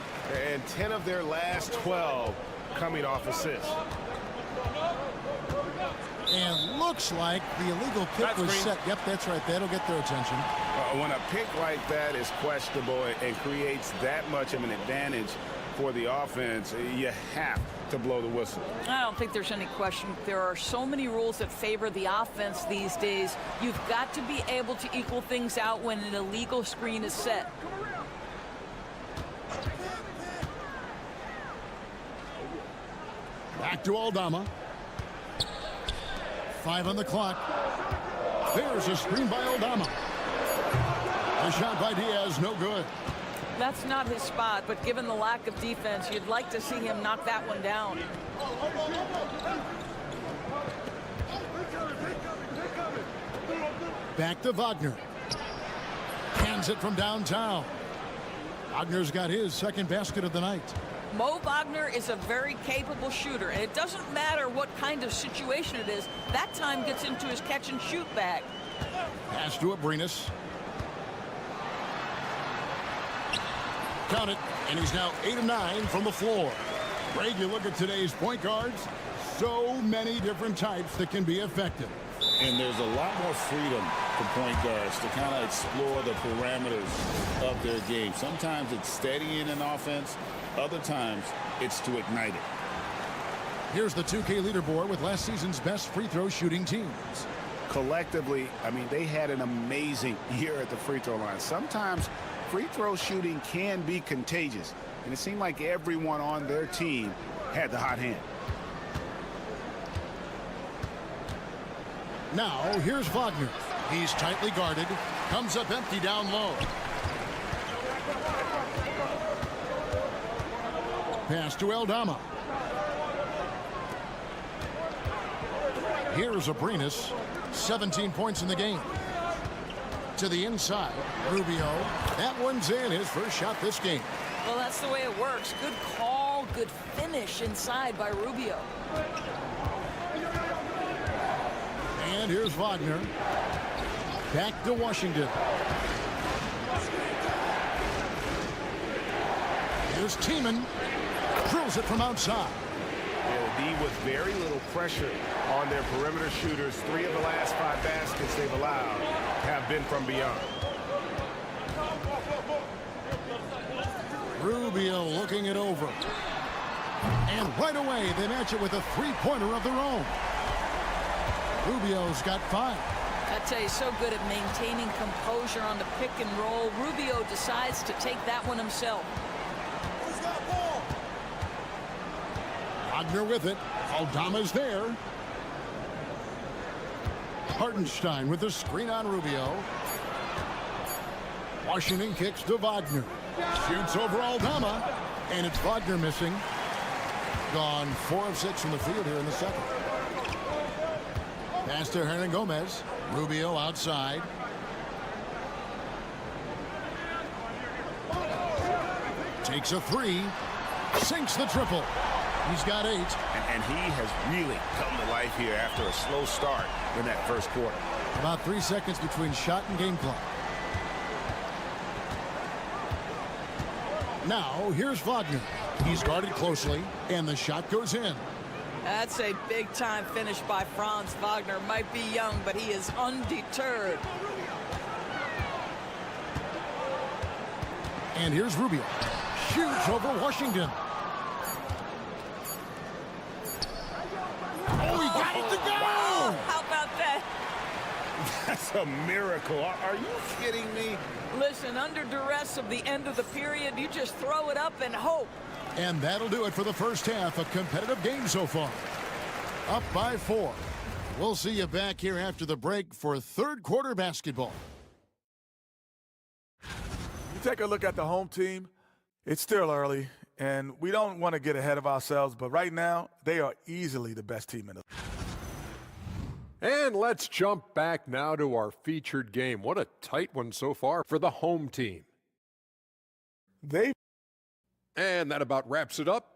And 10 of their last 12 coming off assists. And looks like the illegal pick was set. Yep, that's right. That'll get their attention. When a pick like that is questionable and creates that much of an advantage for the offense, you have to blow the whistle. I don't think there's any question. There are so many rules that favor the offense these days. You've got to be able to equal things out when an illegal screen is set. Back to Aldama. 5 on the clock. There's a screen by Aldama. A shot by Diaz, no good. That's not his spot, but given the lack of defense, you'd like to see him knock that one down. Back to Wagner. Hands it from downtown. Wagner's got his second basket of the night. Mo Wagner is a very capable shooter, and it doesn't matter what kind of situation it is. That time gets into his catch-and-shoot bag. Pass to Abrinas. Count it, and he's now 8 of 9 from the floor. Greg, you look at today's point guards, so many different types that can be effective. And there's a lot more freedom for point guards to kind of explore the parameters of their game. Sometimes it's steadying an offense. Other times it's to ignite it. Here's the 2K leaderboard with last season's best free throw shooting teams. Collectively, I mean, they had an amazing year at the free throw line. Sometimes free throw shooting can be contagious, and it seemed like everyone on their team had the hot hand. Now, here's Wagner. He's tightly guarded, comes up empty down low. Pass to Aldama. Here's Abrinas, 17 points in the game. To the inside, Rubio. That one's in, his first shot this game. Well, that's the way it works. Good call, good finish inside by Rubio. And here's Wagner. Back to Washington. Here's Tiemann. Drills it from outside. D with very little pressure on their perimeter shooters. 3 of the last 5 baskets they've allowed have been from beyond. Rubio looking it over. And right away, they match it with a three-pointer of their own. Rubio's got 5. I tell you, so good at maintaining composure on the pick and roll. Rubio decides to take that one himself. Wagner with it. Aldama's there. Hartenstein with the screen on Rubio. Washington kicks to Wagner. Shoots over Aldama. And it's Wagner missing. Gone 4 of 6 from the field here in the second. Pass to Hernan Gomez. Rubio outside. Takes a 3. Sinks the triple. He's got 8. And he has really come to life here after a slow start in that first quarter. About 3 seconds between shot and game clock. Now, here's Wagner. He's guarded closely, and the shot goes in. That's a big-time finish by Franz Wagner. Might be young, but he is undeterred. And here's Rubio. Shoots over Washington. Oh, he got it to go! Wow, how about that? That's a miracle. Are you kidding me? Listen, under duress of the end of the period, you just throw it up and hope. And that'll do it for the first half. A competitive game so far. Up by 4. We'll see you back here after the break for third quarter basketball. You take a look at the home team. It's still early, and we don't want to get ahead of ourselves, but right now, they are easily the best team in the And let's jump back now to our featured game. What a tight one so far for the home team. And that about wraps it up.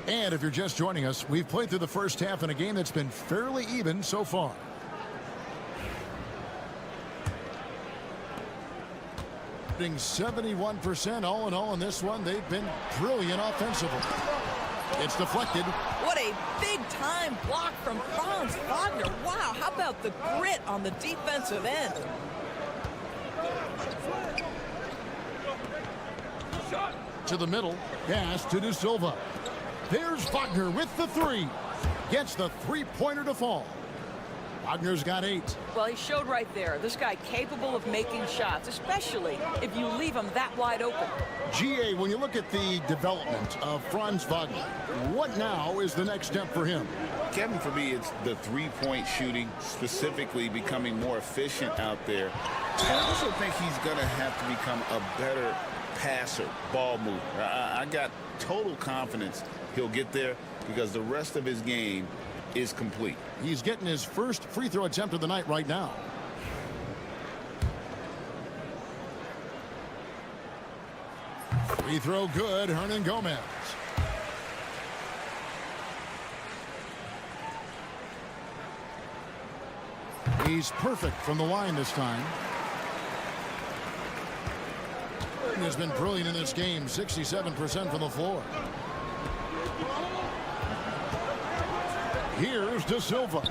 And if you're just joining us, we've played through the first half in a game that's been fairly even so far. Shooting 71% all in all in this one. They've been brilliant offensively. It's deflected. What a big-time block from Franz Wagner. Wow, how about the grit on the defensive end? To the middle. Pass to De Silva. There's Wagner with the 3. Gets the three-pointer to fall. Wagner's got 8. Well, he showed right there. This guy capable of making shots, especially if you leave him that wide open. GA, when you look at the development of Franz Wagner, what now is the next step for him? Kevin, for me, it's the three-point shooting, specifically becoming more efficient out there. And I also think he's going to have to become a better passer, ball mover. I got total confidence he'll get there because the rest of his game is complete. He's getting his first free throw attempt of the night right now. Free throw good, Hernan Gomez. He's perfect from the line this time. Martin has been brilliant in this game, 67% from the floor. Here's De Silva,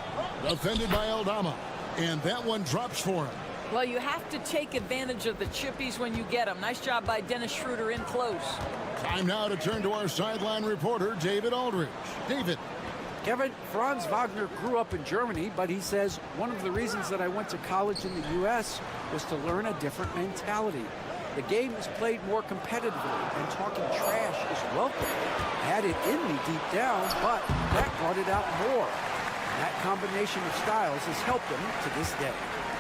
defended by Aldama, and that one drops for him. Well, you have to take advantage of the chippies when you get them. Nice job by Dennis Schroeder in close. Time now to turn to our sideline reporter, David Aldridge. David. Kevin, Franz Wagner grew up in Germany, but he says one of the reasons that I went to college in the U.S. was to learn a different mentality. The game is played more competitively, and talking trash is welcome. I had it in me deep down, but that brought it out more. And that combination of styles has helped him to this day.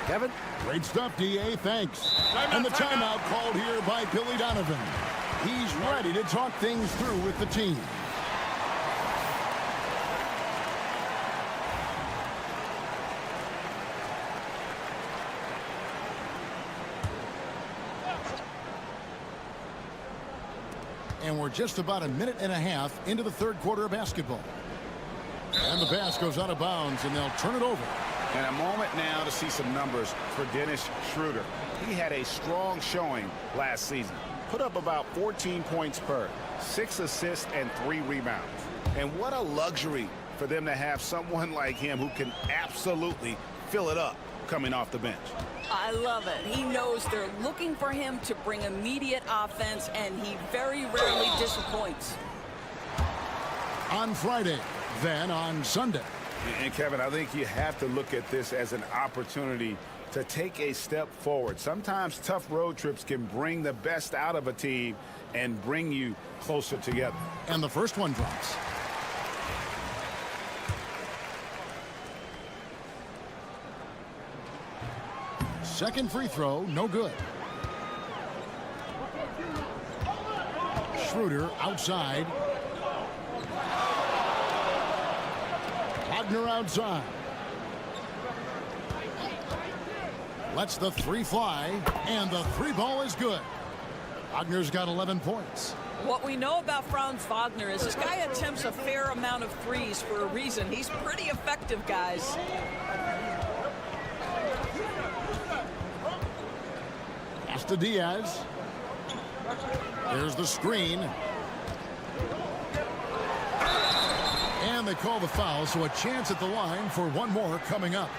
Kevin? Great stuff, D.A. Thanks. And the timeout called here by Billy Donovan. He's ready to talk things through with the team. And we're just about a minute and a half into the third quarter of basketball. And the pass goes out of bounds, and they'll turn it over. And a moment now to see some numbers for Dennis Schroeder. He had a strong showing last season. Put up about 14 points per, 6 assists, and 3 rebounds. And what a luxury for them to have someone like him who can absolutely fill it up coming off the bench. I love it. He knows they're looking for him to bring immediate offense, and he very rarely disappoints. On Friday, then on Sunday. And Kevin, I think you have to look at this as an opportunity to take a step forward. Sometimes tough road trips can bring the best out of a team and bring you closer together. And the first one drops. Second free throw, no good. Schroeder outside. Wagner outside. Lets the three fly, and the three ball is good. Wagner's got 11 points. What we know about Franz Wagner is this guy attempts a fair amount of threes for a reason. He's pretty effective, guys. Pass to Diaz. There's the screen. And they call the foul, so a chance at the line for one more coming up.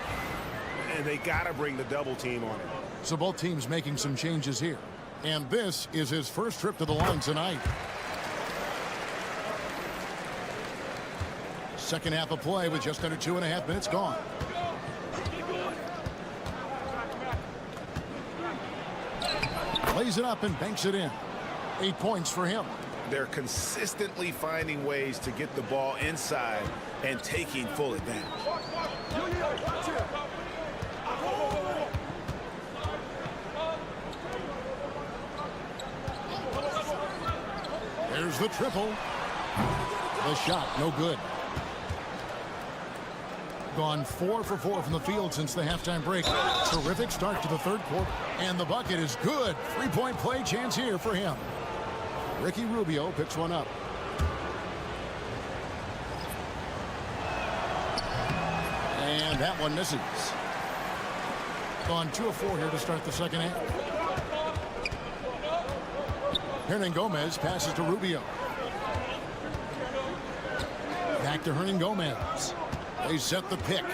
And they got to bring the double team on him. So both teams making some changes here. And this is his first trip to the line tonight. Second half of play with just under 2.5 minutes gone. Lays it up and banks it in. 8 points for him. They're consistently finding ways to get the ball inside and taking full advantage. There's the triple. The shot, no good. Gone 4 for 4 from the field since the halftime break. Terrific start to the third quarter. And the bucket is good. 3-point play chance here for him. Ricky Rubio picks one up. And that one misses. Gone 2 of 4 here to start the second half. Hernan Gomez passes to Rubio. Back to Hernan Gomez. They set the pick.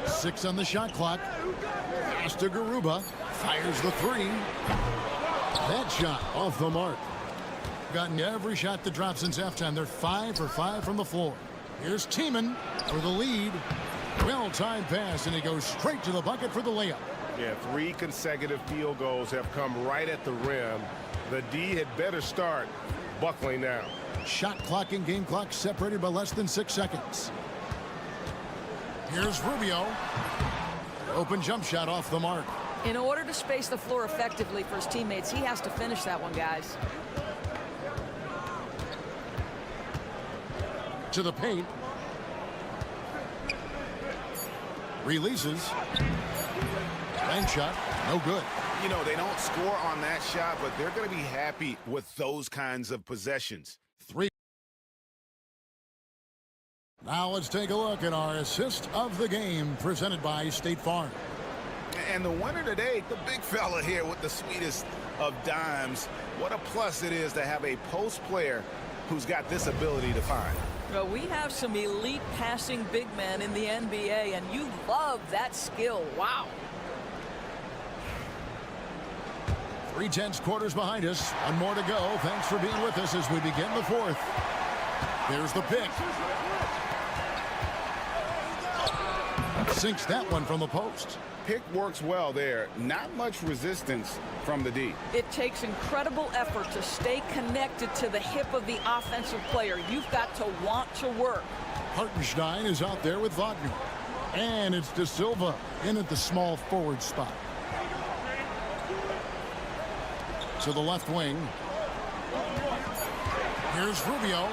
6 on the shot clock. Pass to Garuba. Fires the 3. That shot off the mark. Gotten every shot that dropped since halftime. They're 5 for 5 from the floor. Here's Tiemann for the lead. Well-timed pass, and he goes straight to the bucket for the layup. Yeah, 3 consecutive field goals have come right at the rim. The D had better start buckling now. Shot clock and game clock separated by less than 6 seconds. Here's Rubio. Open jump shot off the mark. In order to space the floor effectively for his teammates, he has to finish that one, guys. To the paint. Releases. Bank shot, no good. You know, they don't score on that shot, but they're going to be happy with those kinds of possessions. 3. Now let's take a look at our assist of the game presented by State Farm. And the winner today, the big fella here with the sweetest of dimes. What a plus it is to have a post player who's got this ability to find. Well, we have some elite passing big men in the NBA, and you love that skill. Wow. 3/10 quarters behind us. One more to go. Thanks for being with us as we begin the fourth. There's the pick. Sinks that one from the post. Pick works well there. Not much resistance from the D. It takes incredible effort to stay connected to the hip of the offensive player. You've got to want to work. Hartenstein is out there with Wagner. And it's De Silva in at the small forward spot. To the left wing. Here's Rubio.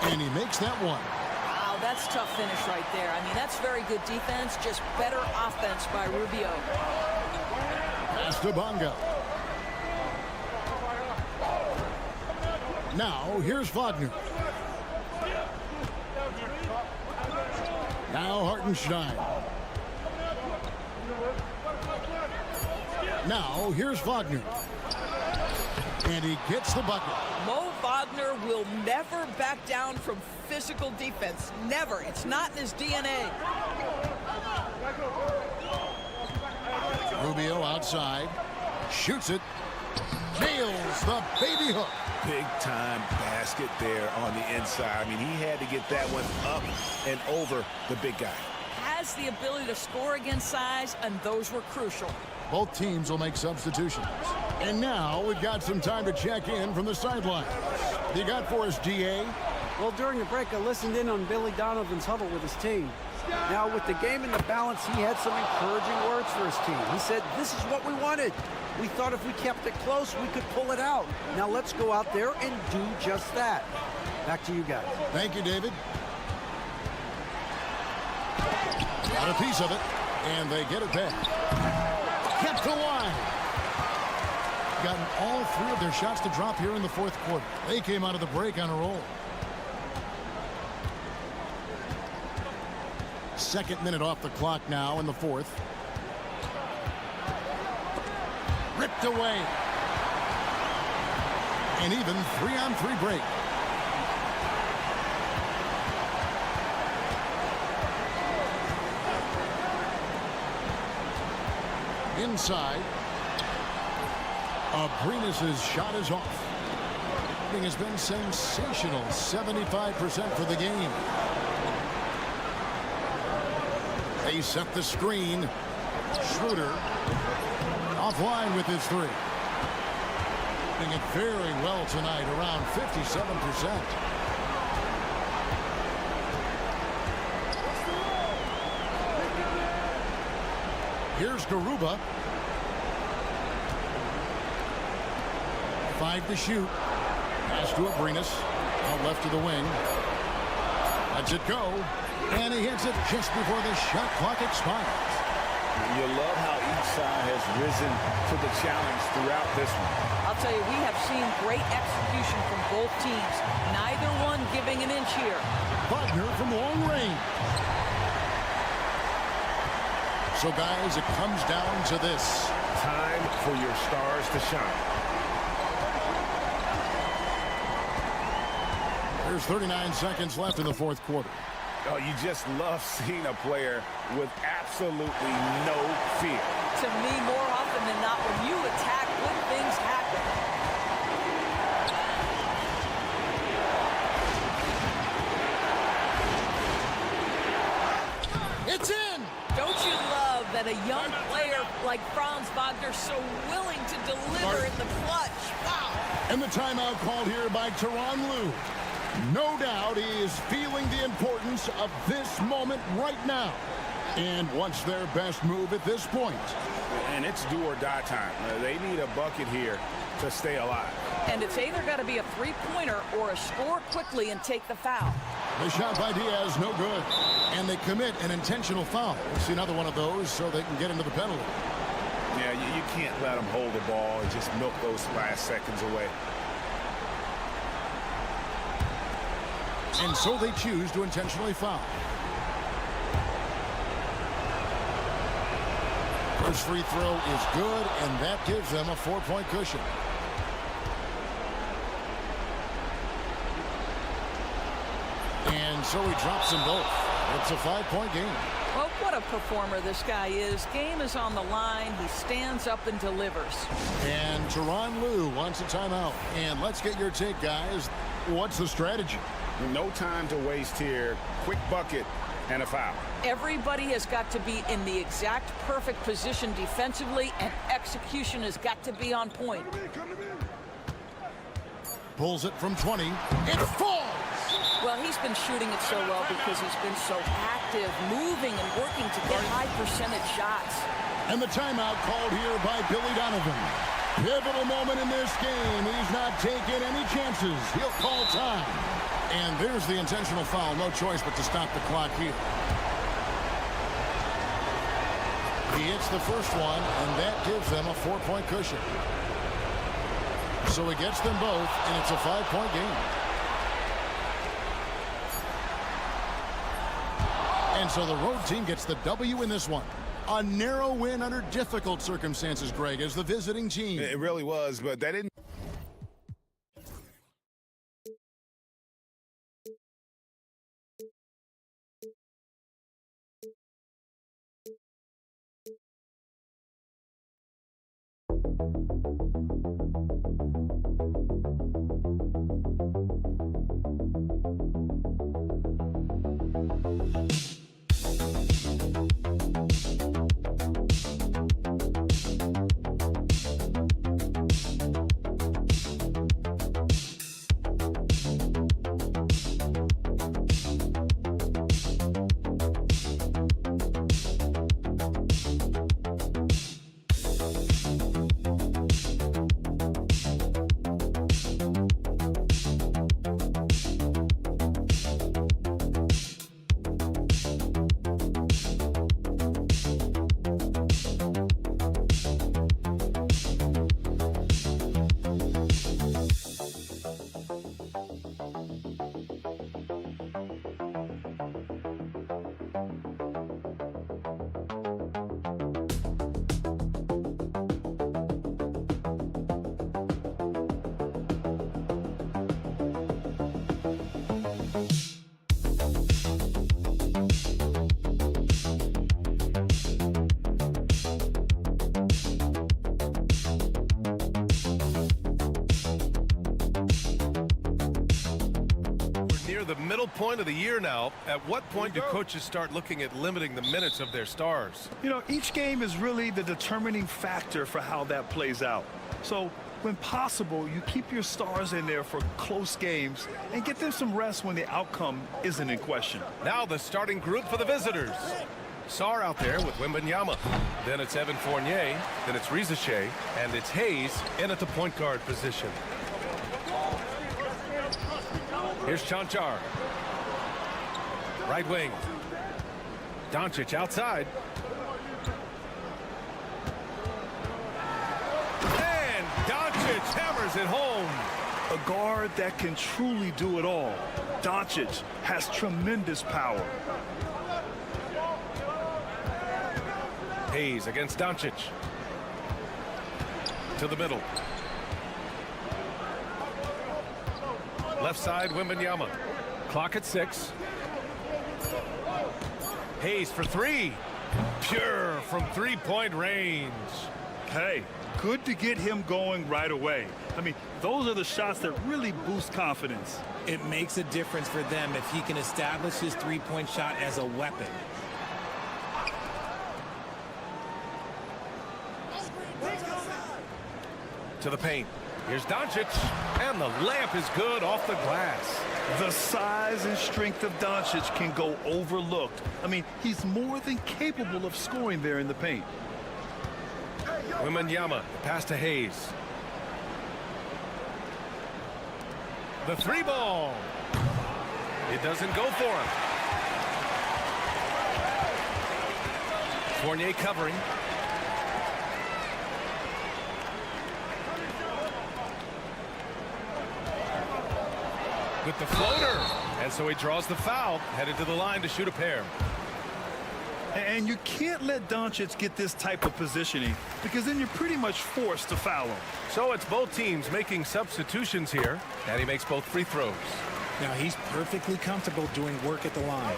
And he makes that one. Wow, that's tough finish right there. I mean, that's very good defense, just better offense by Rubio. Pass to Bonga. Now, here's Wagner. Now Hartenstein. Now, here's Wagner. And he gets the bucket. Mo Wagner will never back down from physical defense. Never. It's not in his DNA. Rubio outside. Shoots it. Nails the baby hook. Big time basket there on the inside. I mean, he had to get that one up and over the big guy. Has the ability to score against size, and those were crucial. Both teams will make substitutions. And now we've got some time to check in from the sidelines. You got for us, DA? Well, during the break, I listened in on Billy Donovan's huddle with his team. Now, with the game in the balance, he had some encouraging words for his team. He said, this is what we wanted. We thought if we kept it close, we could pull it out. Now let's go out there and do just that. Back to you guys. Thank you, David. Got a piece of it, and they get it back. Kept alive. Gotten all three of their shots to drop here in the fourth quarter. They came out of the break on a roll. Second minute off the clock now in the fourth. Ripped away. An even 3-on-3 break. Inside. Abrinas' shot is off. It has been sensational. 75% for the game. They set the screen. Schroeder offline with his three. Doing it very well tonight, around 57%. Here's Garuba. 5 to shoot. Pass to Abrinas. Out left to the wing. Lets it go. And he hits it just before the shot clock expires. You love how each side has risen to the challenge throughout this one. I'll tell you, we have seen great execution from both teams. Neither one giving an inch here. Wagner from long range. So, guys, it comes down to this. Time for your stars to shine. There's 39 seconds left in the fourth quarter. Oh, you just love seeing a player with absolutely no fear. To me, more often than not, when you attack, good things happen. It's in! Don't you love that a young player like Franz Wagner so willing to deliver in the clutch? Wow! And the timeout called here by Tyronn Lue. No doubt he is feeling the importance of this moment right now. And what's their best move at this point? And it's do or die time. They need a bucket here to stay alive. And it's either got to be a three-pointer or a score quickly and take the foul. The shot by Diaz, no good. And they commit an intentional foul. We'll see another one of those so they can get into the penalty. Yeah, you can't let them hold the ball and just milk those last seconds away. And so they choose to intentionally foul. First free throw is good, and that gives them a 4-point cushion. And so he drops them both. It's a 5-point game. Well, what a performer this guy is. Game is on the line. He stands up and delivers. And Tyronn Lue wants a timeout. And let's get your take, guys. What's the strategy? No time to waste here. Quick bucket and a foul. Everybody has got to be in the exact perfect position defensively, and execution has got to be on point. Pulls it from 20. It falls! Well, he's been shooting it so well because he's been so active, moving and working to get high percentage shots. And the timeout called here by Billy Donovan. Pivotal moment in this game. He's not taking any chances. He'll call time. And there's the intentional foul. No choice but to stop the clock here. He hits the first one, and that gives them a 4-point cushion. So he gets them both, and it's a 5-point game. And so the road team gets the W in this one. A narrow win under difficult circumstances, Greg, as the visiting team. It really was, but that didn't. The middle point of the year now. At what point do coaches start looking at limiting the minutes of their stars? You know, each game is really the determining factor for how that plays out. So when possible, you keep your stars in there for close games and get them some rest when the outcome isn't in question. Now the starting group for the visitors. Sarr out there with Wembanyama. Then it's Evan Fournier. Then it's Rizachet. And it's Hayes in at the point guard position. Here's Chanchar. Right wing. Doncic outside. And Doncic hammers it home. A guard that can truly do it all. Doncic has tremendous power. Hayes against Doncic. To the middle. Left side, Wembanyama. Clock at 6. Hayes for 3. Pure from 3-point range. Hey, good to get him going right away. I mean, those are the shots that really boost confidence. It makes a difference for them if he can establish his three-point shot as a weapon. To the paint. Here's Doncic, and the layup is good off the glass. The size and strength of Doncic can go overlooked. I mean, he's more than capable of scoring there in the paint. Wembanyama, pass to Hayes. The 3 ball. It doesn't go for him. Fournier covering. With the floater. And so he draws the foul, headed to the line to shoot a pair. And you can't let Doncic get this type of positioning because then you're pretty much forced to foul him. So it's both teams making substitutions here, and he makes both free throws. Now he's perfectly comfortable doing work at the line.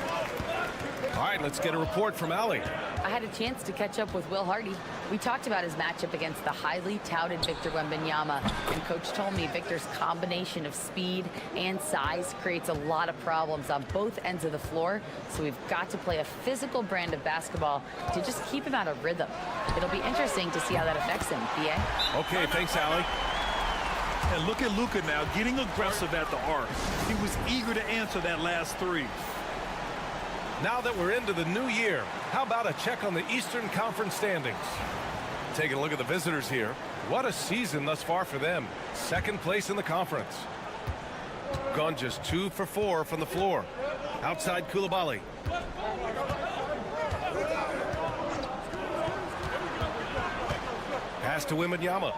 All right, let's get a report from Allie. I had a chance to catch up with Will Hardy. We talked about his matchup against the highly touted Victor Wembanyama, and Coach told me Victor's combination of speed and size creates a lot of problems on both ends of the floor, so we've got to play a physical brand of basketball to just keep him out of rhythm. It'll be interesting to see how that affects him, BA. Okay, thanks, Allie. And look at Luka now getting aggressive at the arc. He was eager to answer that last three. Now that we're into the new year, how about a check on the Eastern Conference standings? Taking a look at the visitors here. What a season thus far for them. Second place in the conference. Gone just 2 for 4 from the floor. Outside Coulibaly. Pass to Wembanyama.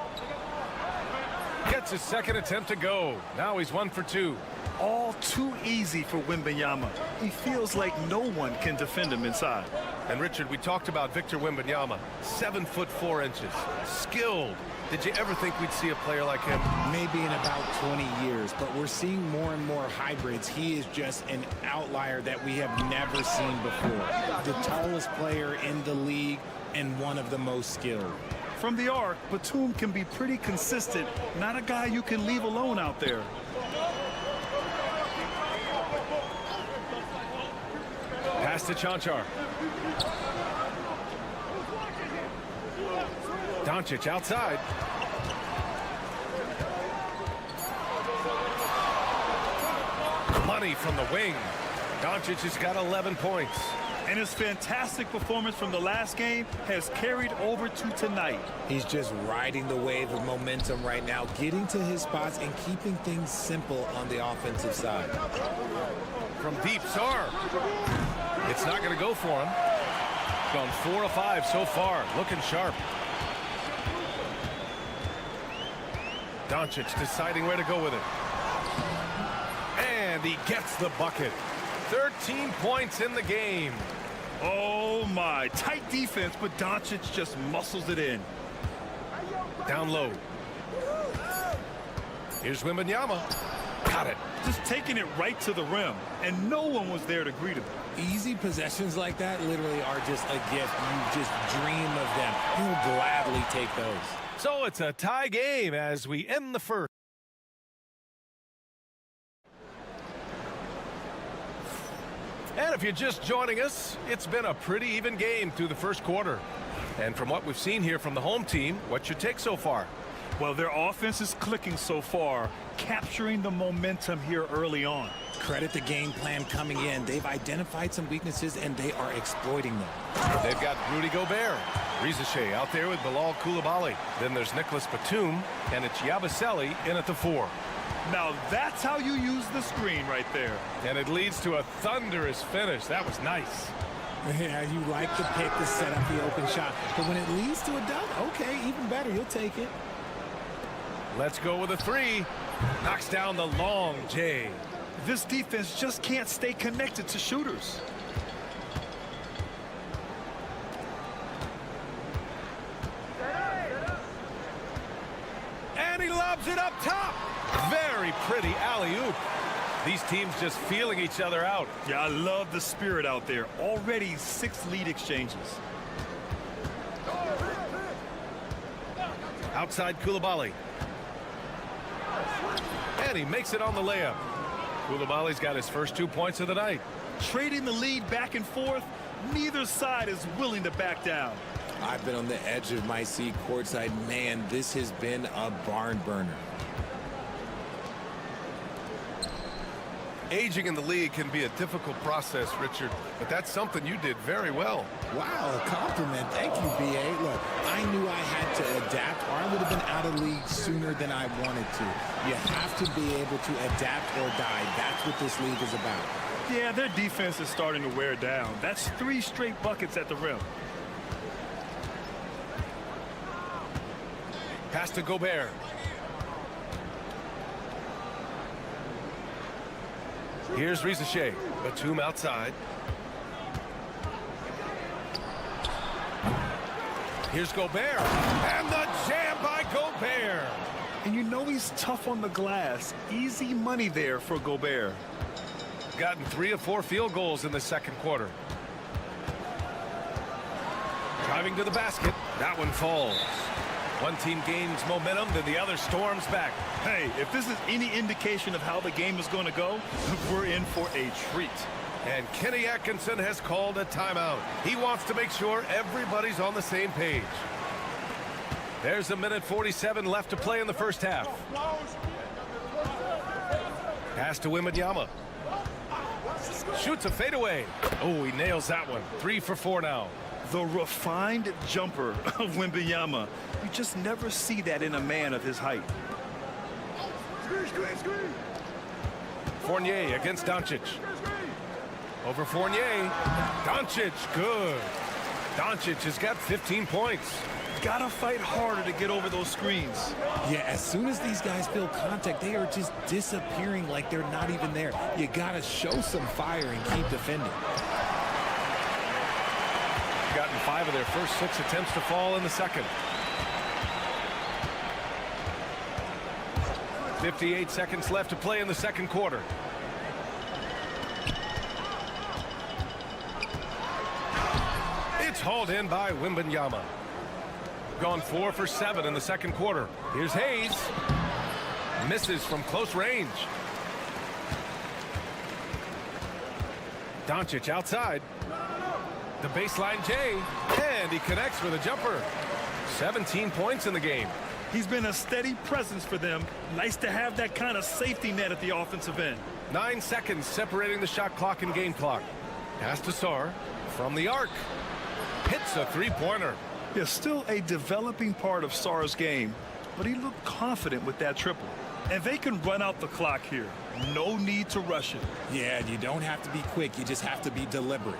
Gets his second attempt to go. Now he's 1 for 2. All too easy for Wembanyama. He feels like no one can defend him inside. And Richard, we talked about Victor Wembanyama, 7 foot 4 inches, skilled. Did you ever think we'd see a player like him? Maybe in about 20 years, but we're seeing more and more hybrids. He is just an outlier that we have never seen before. The tallest player in the league and one of the most skilled. From the arc, Batum can be pretty consistent. Not a guy you can leave alone out there. Pass to Chanchar. Doncic outside. Money from the wing. Doncic has got 11 points. And his fantastic performance from the last game has carried over to tonight. He's just riding the wave of momentum right now, getting to his spots and keeping things simple on the offensive side. From deep, Sarr. It's not going to go for him. Gone 4 of 5 so far. Looking sharp. Doncic deciding where to go with it. And he gets the bucket. 13 points in the game. Oh my, tight defense, but Doncic just muscles it in. Down low. Here's Wembanyama. Got it. Just taking it right to the rim, and no one was there to greet him. Easy possessions like that literally are just a gift. You just dream of them. He'll gladly take those. So it's a tie game as we end the first. And if you're just joining us, it's been a pretty even game through the first quarter. And from what we've seen here from the home team, what's your take so far? Well, their offense is clicking so far, capturing the momentum here early on. Credit the game plan coming in. They've identified some weaknesses, and they are exploiting them. They've got Rudy Gobert. Rizachet out there with Bilal Coulibaly. Then there's Nicholas Batum, and it's Yabusele in at the 4. Now that's how you use the screen right there. And it leads to a thunderous finish. That was nice. Yeah, you like the pick to set up the open shot. But when it leads to a dunk, okay, even better. You'll take it. Let's go with a 3. Knocks down the long J. This defense just can't stay connected to shooters. And he lobs it up top. Very pretty alley-oop. These teams just feeling each other out. Yeah, I love the spirit out there. Already 6 lead exchanges. Outside Coulibaly. And he makes it on the layup. Coulibaly's got his first 2 points of the night. Trading the lead back and forth, neither side is willing to back down. I've been on the edge of my seat courtside. Man, this has been a barn burner. Aging in the league can be a difficult process, Richard, but that's something you did very well. Wow, a compliment. Thank you, B.A. Look, I knew I had to adapt, or I would have been out of league sooner than I wanted to. You have to be able to adapt or die. That's what this league is about. Yeah, their defense is starting to wear down. That's 3 straight buckets at the rim. Pass to Gobert. Here's Rizachet. Batum outside. Here's Gobert. And the jam by Gobert. And you know he's tough on the glass. Easy money there for Gobert. Gotten 3 of 4 field goals in the second quarter. Driving to the basket. That one falls. One team gains momentum, then the other storms back. Hey, if this is any indication of how the game is going to go, we're in for a treat. And Kenny Atkinson has called a timeout. He wants to make sure everybody's on the same page. There's 1:47 left to play in the first half. Pass to Wembanyama. Shoots a fadeaway. Oh, he nails that one. 3 for 4 now. The refined jumper of Wembanyama. You just never see that in a man of his height. Fournier against Doncic. Over Fournier. Doncic, good. Doncic has got 15 points. Gotta fight harder to get over those screens. Yeah, as soon as these guys feel contact, they are just disappearing like they're not even there. You gotta show some fire and keep defending. Gotten 5 of their first 6 attempts to fall in the second. 58 seconds left to play in the second quarter. It's hauled in by Wembanyama. Gone 4 for 7 in the second quarter. Here's Hayes. Misses from close range. Doncic outside. The baseline J. And he connects with a jumper. 17 points in the game. He's been a steady presence for them. Nice to have that kind of safety net at the offensive end. 9 seconds separating the shot clock and game clock. Pass to Sarr from the arc. Hits a three-pointer. Yeah, still a developing part of Sarr's game, but he looked confident with that triple. And they can run out the clock here. No need to rush it. Yeah, you don't have to be quick. You just have to be deliberate.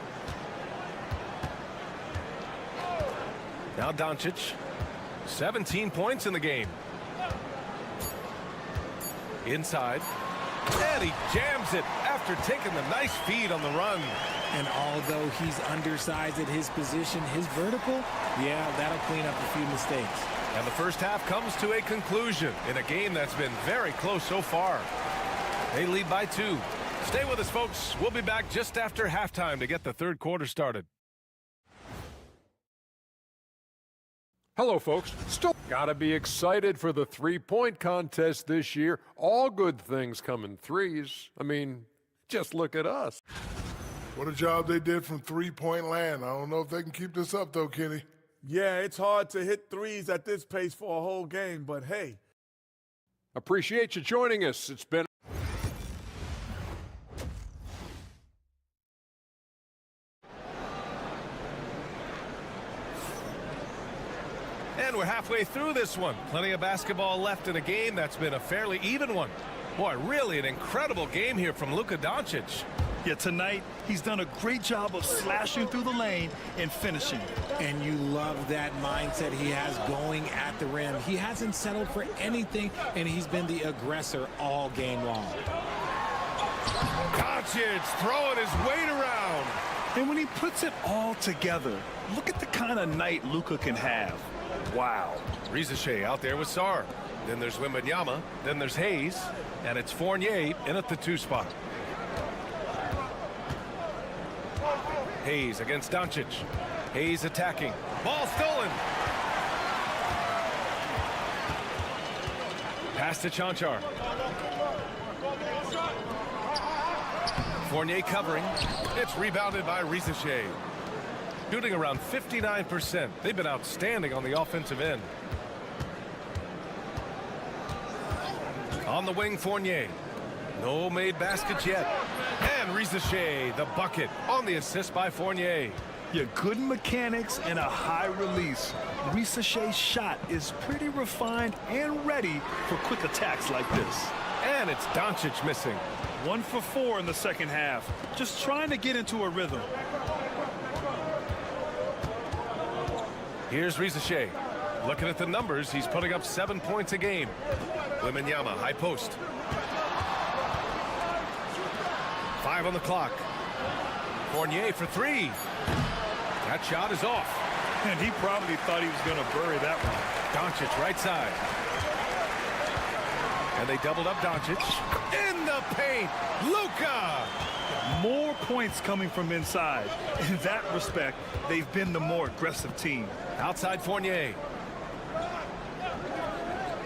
Now Doncic. 17 points in the game. Inside. And he jams it after taking the nice feed on the run. And although he's undersized at his position, his vertical, yeah, that'll clean up a few mistakes. And the first half comes to a conclusion in a game that's been very close so far. They lead by 2. Stay with us, folks. We'll be back just after halftime to get the third quarter started. Hello, folks. Still gotta be excited for the three-point contest this year. All good things come in threes. I mean, just look at us. What a job they did from three-point land. I don't know if they can keep this up, though, Kenny. Yeah, it's hard to hit threes at this pace for a whole game, but hey. Appreciate you joining us. It's been And we're halfway through this one. Plenty of basketball left in a game that's been a fairly even one. Boy, really an incredible game here from Luka Doncic. Yeah, tonight he's done a great job of slashing through the lane and finishing. And you love that mindset he has going at the rim. He hasn't settled for anything, and he's been the aggressor all game long. Doncic throwing his weight around. And when he puts it all together, look at the kind of night Luka can have. Wow. Rizachet out there with Sarr. Then there's Wembanyama. Then there's Hayes. And it's Fournier in at the 2 spot. Hayes against Doncic. Hayes attacking. Ball stolen. Pass to Chanchar. Fournier covering. It's rebounded by Rizachet. Shooting around 59%. They've been outstanding on the offensive end. On the wing, Fournier. No made baskets yet. And Rizachet, the bucket on the assist by Fournier. Yeah, good mechanics and a high release. Risachet's shot is pretty refined and ready for quick attacks like this. And it's Doncic missing. 1 for 4 in the second half. Just trying to get into a rhythm. Here's Rizachet. Looking at the numbers, he's putting up 7 points a game. Wembanyama, high post. 5 on the clock. Fournier for 3. That shot is off. And he probably thought he was going to bury that one. Doncic right side. And they doubled up Doncic. In the paint, Luka! More points coming from inside. In that respect, they've been the more aggressive team. Outside Fournier.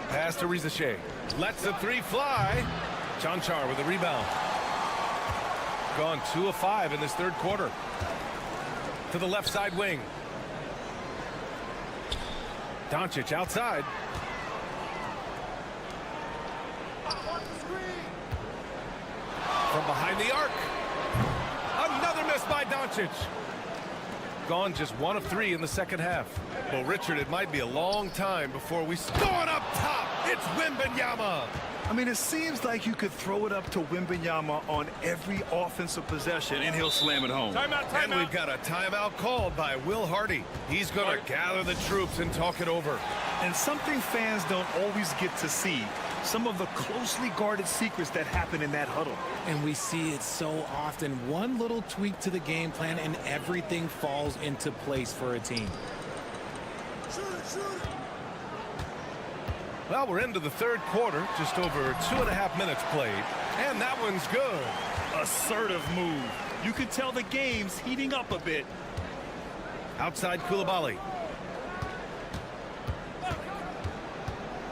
Pass to Rizachet. Lets the three fly. Chanchar with the rebound. Gone 2 of 5 in this third quarter. To the left side wing. Doncic outside. From behind the arc. Another miss by Doncic. Gone just 1 of 3 in the second half. Well, Richard, it might be a long time before we going up top. It's Wembanyama. I mean, it seems like you could throw it up to Wembanyama on every offensive possession, and he'll slam it home. Timeout, timeout. And we've got a timeout called by Will Hardy. He's going to gather the troops and talk it over. And something fans don't always get to see, some of the closely guarded secrets that happen in that huddle. And we see it so often. One little tweak to the game plan and everything falls into place for a team. Well, we're into the third quarter, just over 2.5 minutes played, and that one's good. Assertive move. You can tell the game's heating up a bit. Outside Koulibaly.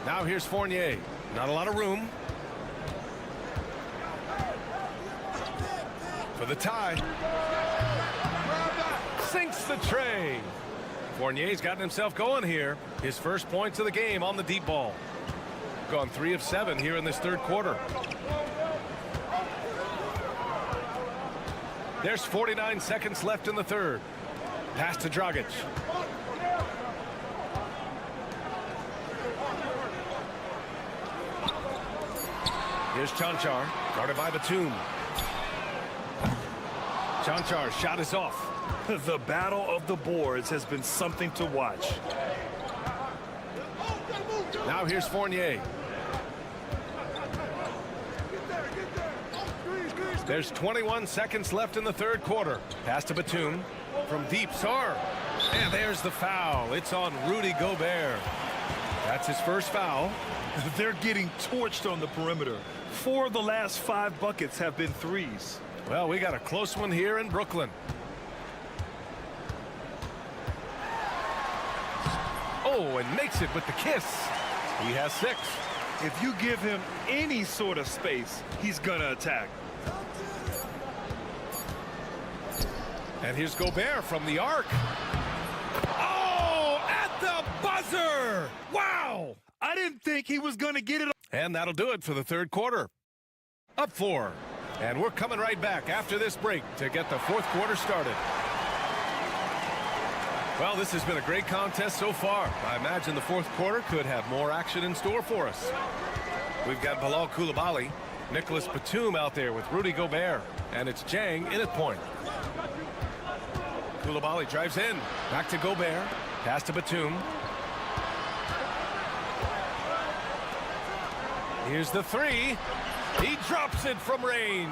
Now here's Fournier. Not a lot of room. For the tie. Sinks the tray. Fournier's gotten himself going here. His first points of the game on the deep ball. Gone 3 of 7 here in this third quarter. There's 49 seconds left in the third. Pass to Dragic. Here's Chanchar, guarded by Batum. Chanchar's shot is off. The battle of the boards has been something to watch. Now here's Fournier. There's 21 seconds left in the third quarter. Pass to Batum from deep. Sar. And there's the foul. It's on Rudy Gobert. That's his first foul. They're getting torched on the perimeter. 4 of the last 5 buckets have been threes. Well, we got a close one here in Brooklyn. Oh, and makes it with the kiss. He has 6. If you give him any sort of space, he's gonna attack. And here's Gobert from the arc. Oh, at the buzzer! Wow! I didn't think he was gonna get it. And that'll do it for the third quarter. Up 4. And we're coming right back after this break to get the fourth quarter started. Well, this has been a great contest so far. I imagine the fourth quarter could have more action in store for us. We've got Bilal Koulibaly, Nicholas Batum out there with Rudy Gobert, and it's Jang in at point. Koulibaly drives in, back to Gobert, pass to Batum. Here's the 3. He drops it from range.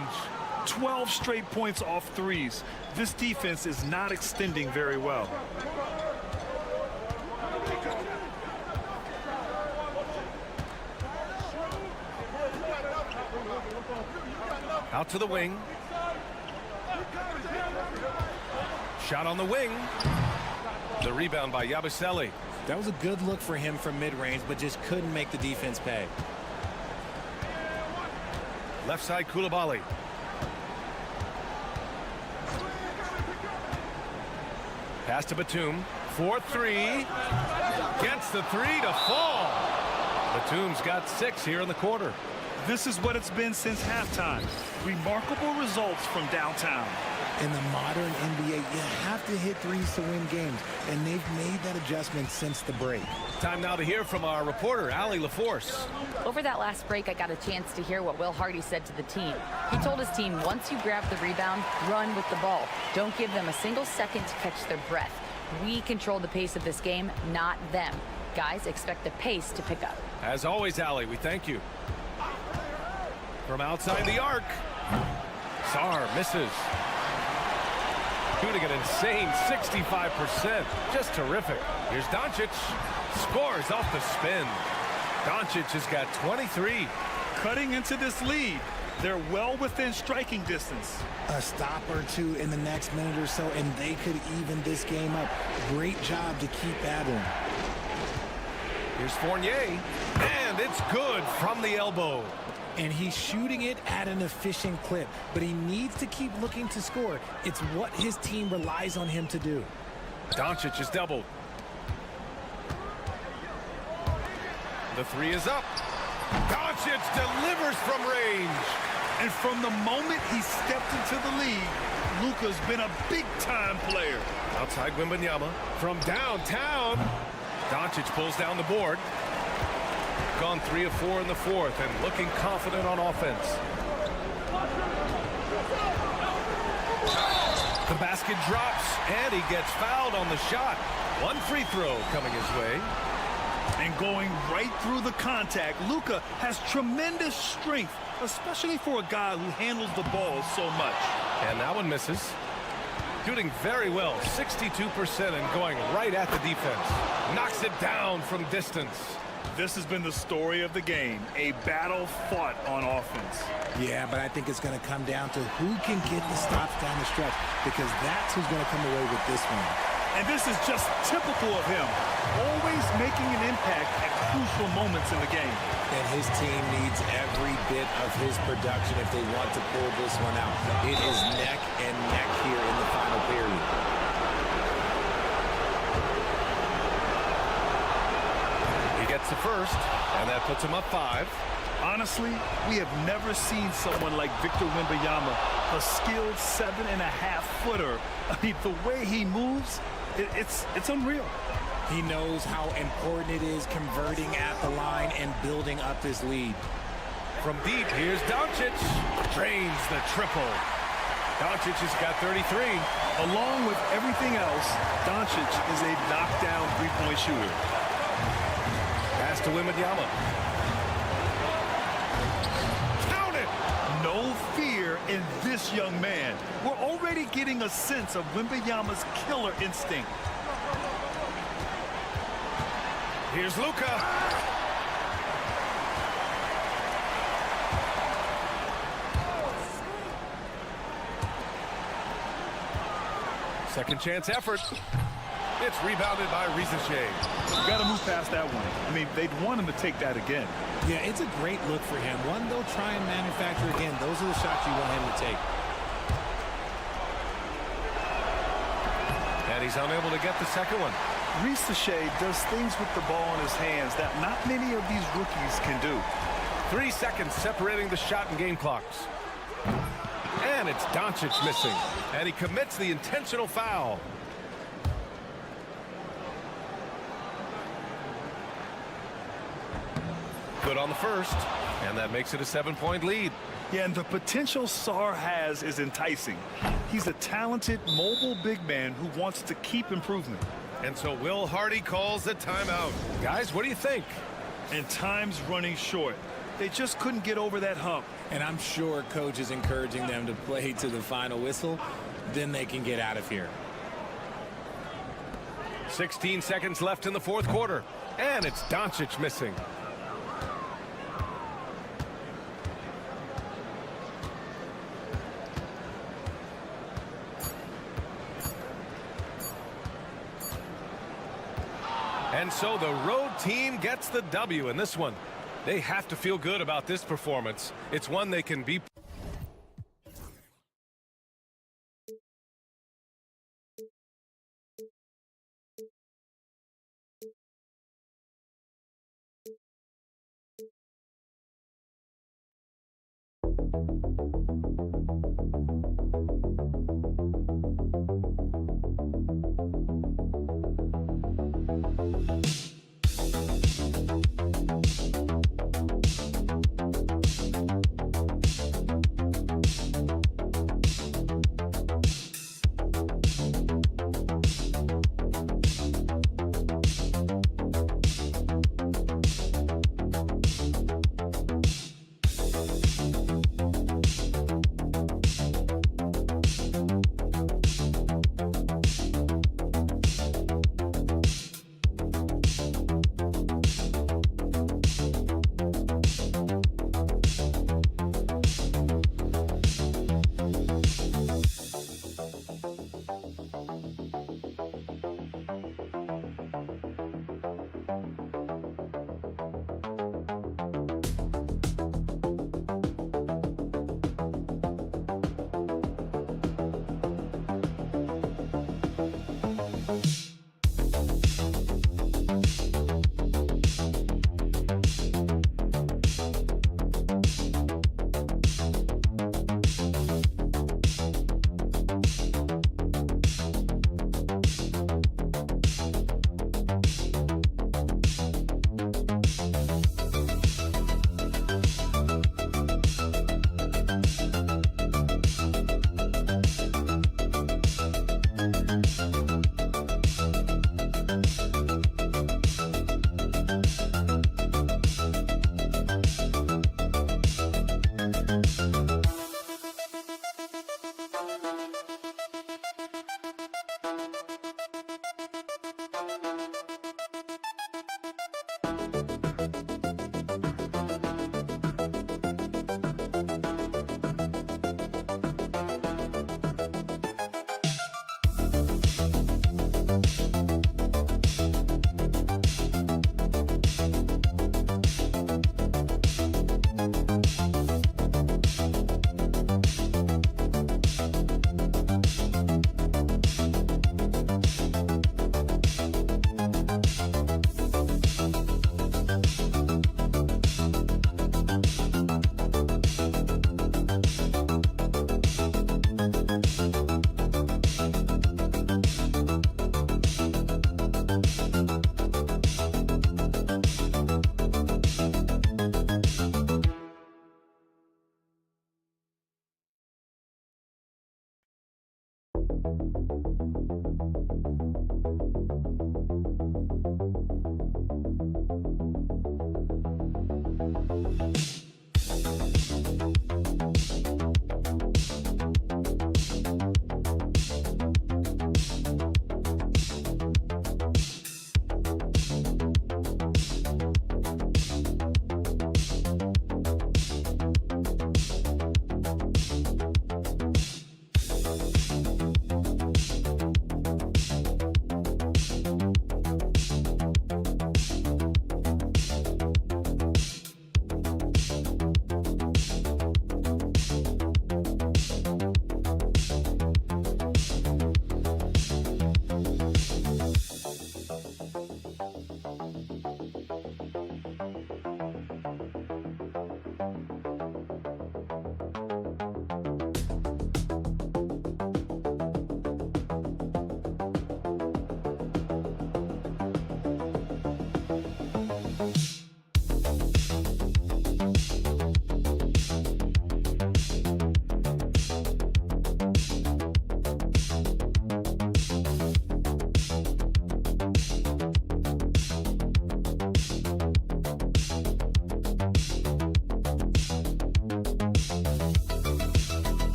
12 straight points off threes. This defense is not extending very well. Out to the wing. Shot on the wing. The rebound by Yabusele. That was a good look for him from mid-range, but just couldn't make the defense pay. Left side Koulibaly. Pass to Batum. 4-3. Gets the 3 to fall. Batum's got 6 here in the quarter. This is what it's been since halftime. Remarkable results from downtown. In the modern NBA, you have to hit threes to win games, and they've made that adjustment since the break. Time now to hear from our reporter, Allie LaForce. Over that last break, I got a chance to hear what Will Hardy said to the team. He told his team, once you grab the rebound, run with the ball. Don't give them a single second to catch their breath. We control the pace of this game, not them. Guys, expect the pace to pick up. As always, Allie, we thank you. From outside the arc, Sar misses. Shooting an insane 65%. Just terrific. Here's Doncic. Scores off the spin. Doncic has got 23. Cutting into this lead. They're well within striking distance. A stop or two in the next minute or so, and they could even this game up. Great job to keep battling. Here's Fournier, and it's good from the elbow. And he's shooting it at an efficient clip, but he needs to keep looking to score. It's what his team relies on him to do. Doncic is doubled. The three is up. Doncic delivers from range. And from the moment he stepped into the league, Luka's been a big-time player. Outside Wembanyama from downtown. Doncic pulls down the board. Gone 3 of 4 in the fourth and looking confident on offense. The basket drops and he gets fouled on the shot. One free throw coming his way. And going right through the contact, Luka has tremendous strength, especially for a guy who handles the ball so much. And that one misses. Shooting very well, 62% and going right at the defense. Knocks it down from distance. This has been the story of the game, a battle fought on offense. Yeah, but I think it's going to come down to who can get the stops down the stretch, because that's who's going to come away with this one. And this is just typical of him, always making an impact at crucial moments in the game. And his team needs every bit of his production if they want to pull this one out. It is neck and neck here in the final period. He gets the first, and that puts him up 5. Honestly, we have never seen someone like Victor Wembanyama, a skilled 7.5-footer. I mean, the way he moves, it's unreal. He knows how important it is converting at the line and building up this lead. From deep, here's Doncic. Drains the triple. Doncic has got 33. Along with everything else, Doncic is a knockdown three-point shooter. Pass to Wembanyama. Count it! No fear in this young man. We're already getting a sense of Wembanyama's killer instinct. Here's Luka. Second chance effort. It's rebounded by Rizichet. Got to move past that one. I mean, they'd want him to take that again. Yeah, it's a great look for him. One they'll try and manufacture again. Those are the shots you want him to take. And he's unable to get the second one. Rizichet does things with the ball in his hands that not many of these rookies can do. 3 seconds separating the shot and game clocks. And it's Doncic missing. And he commits the intentional foul. Good on the first. And that makes it a 7-point lead. Yeah, and the potential Sarr has is enticing. He's a talented, mobile big man who wants to keep improving. And so Will Hardy calls the timeout. Guys, what do you think? And time's running short. They just couldn't get over that hump. And I'm sure coach is encouraging them to play to the final whistle. Then they can get out of here. 16 seconds left in the fourth quarter. And it's Doncic missing. And so the road team gets the W in this one. They have to feel good about this performance. It's one they can be.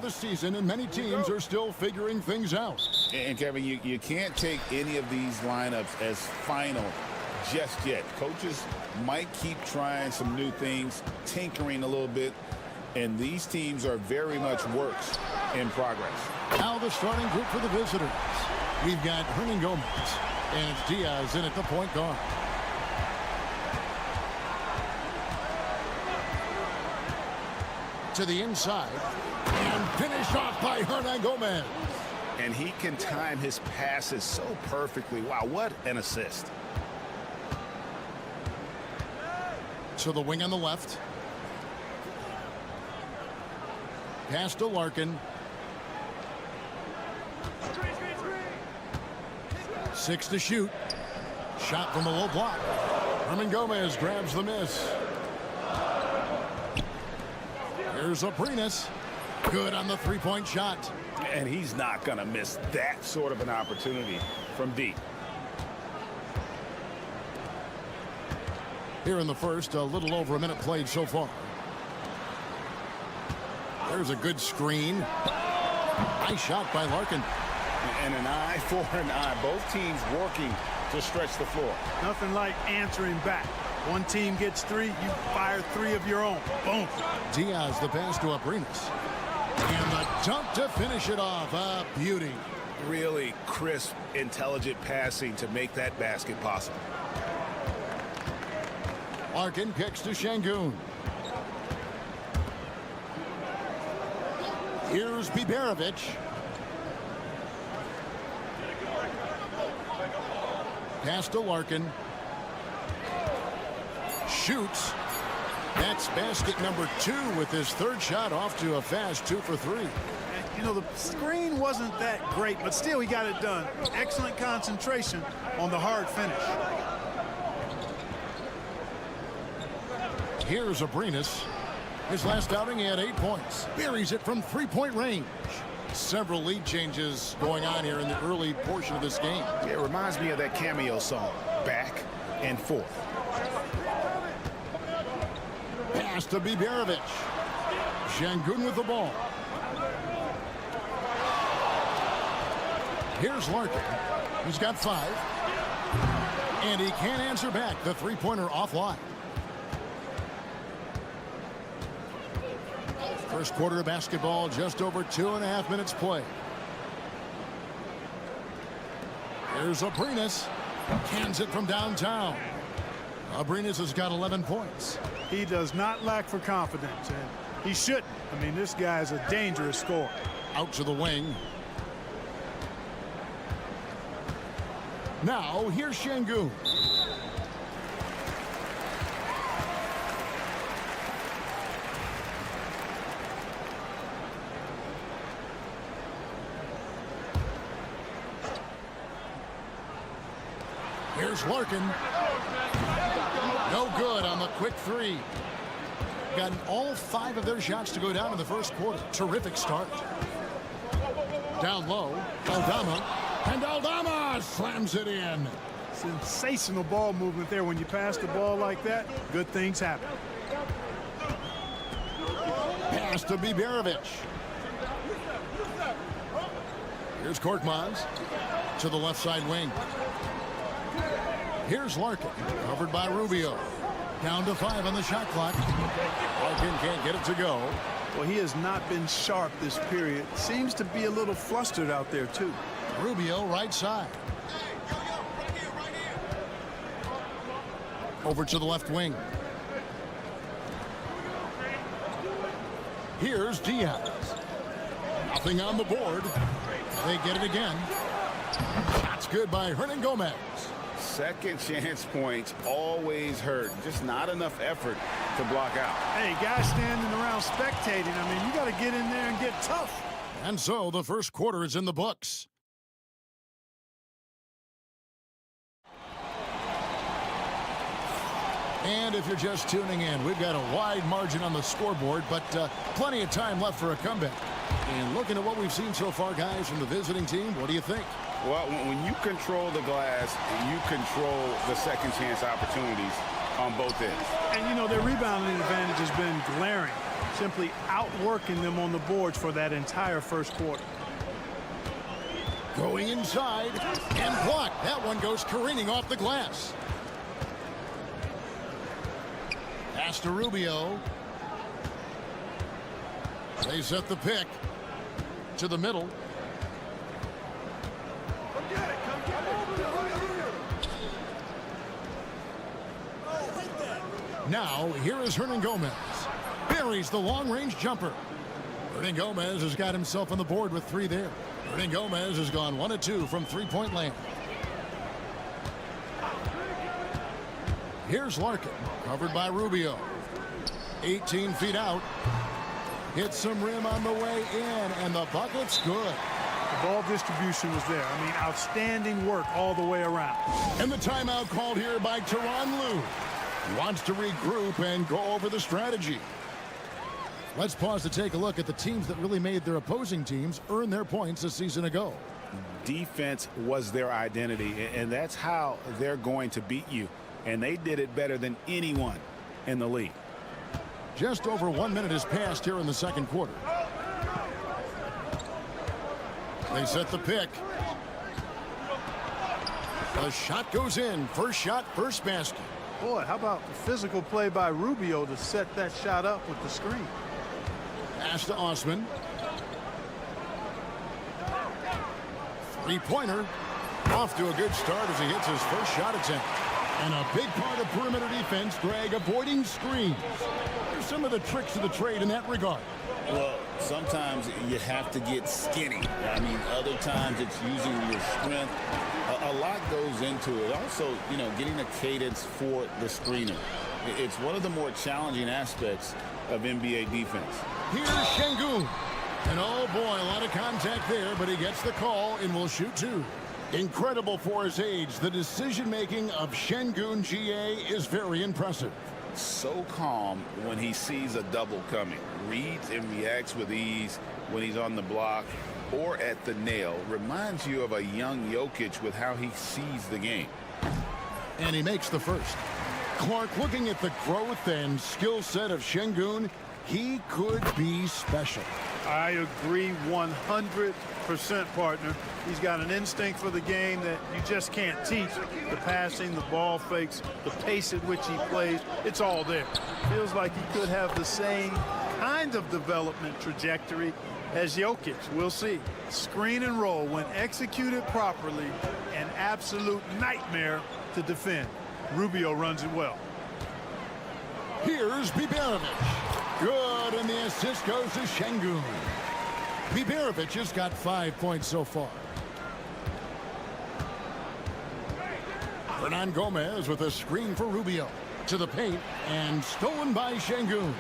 Season, and many teams are still figuring things out. And Kevin, you can't take any of these lineups as final just yet. Coaches might keep trying some new things, tinkering a little bit, and these teams are very much works in progress. Now the starting group for the visitors. We've got Hernan Gomez, and it's Diaz in at the point guard. To the inside, and finished off by Hernan Gomez. And he can time his passes so perfectly. Wow, what an assist. To the wing on the left. Pass to Larkin. 6 to shoot. Shot from a low block. Hernan Gomez grabs the miss. Here's Aprinas. Good on the three-point shot. And he's not going to miss that sort of an opportunity from deep. Here in the first, a little over a minute played so far. There's a good screen. Nice shot by Larkin. And an eye for an eye. Both teams working to stretch the floor. Nothing like answering back. One team gets 3, you fire 3 of your own. Boom. Diaz the pass to Abrinas. And the dunk to finish it off. A beauty. Really crisp, intelligent passing to make that basket possible. Larkin kicks to Şengün. Here's Biberovic. Pass to Larkin. Shoots. That's basket number 2 with his third shot off to a fast 2 for 3. You know, the screen wasn't that great, but still he got it done. Excellent concentration on the hard finish. Here's Abrinas. His last outing, he had 8 points. Buries it from 3-point range. Several lead changes going on here in the early portion of this game. It reminds me of that cameo song, Back and Forth. Pass to Biberovic. Şengün with the ball. Here's Larkin. He's got 5. And he can't answer back. The three-pointer offline. First quarter of basketball, just over 2.5 minutes play. Here's Abrinas. Cans it from downtown. Abrinas has got 11 points. He does not lack for confidence, and he shouldn't. I mean, this guy is a dangerous scorer. Out to the wing. Now, here's Şengün. Here's Larkin. No good on the quick 3. Gotten all 5 of their shots to go down in the first quarter. Terrific start. Down low, Aldama. And Aldama slams it in. Sensational ball movement there. When you pass the ball like that, good things happen. Pass to Biberovic. Here's Korkmaz to the left side wing. Here's Larkin, covered by Rubio. Down to 5 on the shot clock. Larkin can't get it to go. Well, he has not been sharp this period. Seems to be a little flustered out there, too. Rubio right side. Over to the left wing. Here's Diaz. Nothing on the board. They get it again. That's good by Hernan Gomez. Second chance points always hurt. Just not enough effort to block out. Hey, guys standing around spectating. I mean, you got to get in there and get tough. And so the first quarter is in the books. And if you're just tuning in, we've got a wide margin on the scoreboard, but plenty of time left for a comeback. And looking at what we've seen so far, guys, from the visiting team, what do you think? Well, when you control the glass, you control the second chance opportunities on both ends. And, you know, their rebounding advantage has been glaring, simply outworking them on the boards for that entire first quarter. Going inside and blocked. That one goes careening off the glass. Pass to Rubio. They set the pick to the middle. Now, here is Hernan Gomez. Buries the long-range jumper. Hernan Gomez has got himself on the board with 3 there. Hernan Gomez has gone 1 of 2 from three-point land. Here's Larkin, covered by Rubio. 18 feet out. Hits some rim on the way in, and the bucket's good. The ball distribution was there. I mean, outstanding work all the way around. And the timeout called here by Tyronn Lue. He wants to regroup and go over the strategy. Let's pause to take a look at the teams that really made their opposing teams earn their points a season ago. Defense was their identity, and that's how they're going to beat you. And they did it better than anyone in the league. Just over 1 minute has passed here in the second quarter. They set the pick. The shot goes in. First shot, first basket. Boy, how about the physical play by Rubio to set that shot up with the screen? Pass to Osman. Three-pointer. Off to a good start as he hits his first shot attempt. And a big part of perimeter defense, Greg, avoiding screens. There's some of the tricks of the trade in that regard. Well, sometimes you have to get skinny. I mean, other times it's using your strength. A lot goes into it. Also, you know, getting a cadence for the screener. It's one of the more challenging aspects of NBA defense. Here's Şengün. And oh boy, a lot of contact there, but he gets the call and will shoot two. Incredible for his age. The decision-making of Şengün GA is very impressive. So calm when he sees a double coming. Reads and reacts with ease when he's on the block or at the nail. Reminds you of a young Jokic with how he sees the game. And he makes the first. Clark, looking at the growth and skill set of Şengün, he could be special. I agree 100%, partner. He's got an instinct for the game that you just can't teach. The passing, the ball fakes, the pace at which he plays, it's all there. Feels like he could have the same kind of development trajectory as Jokic. We'll see. Screen and roll, when executed properly, an absolute nightmare to defend. Rubio runs it well. Here's Biberovic. Good, and the assist goes to Şengün. Biberovic has got 5 points so far. Hernan Gomez with a screen for Rubio. To the paint, and stolen by Şengün.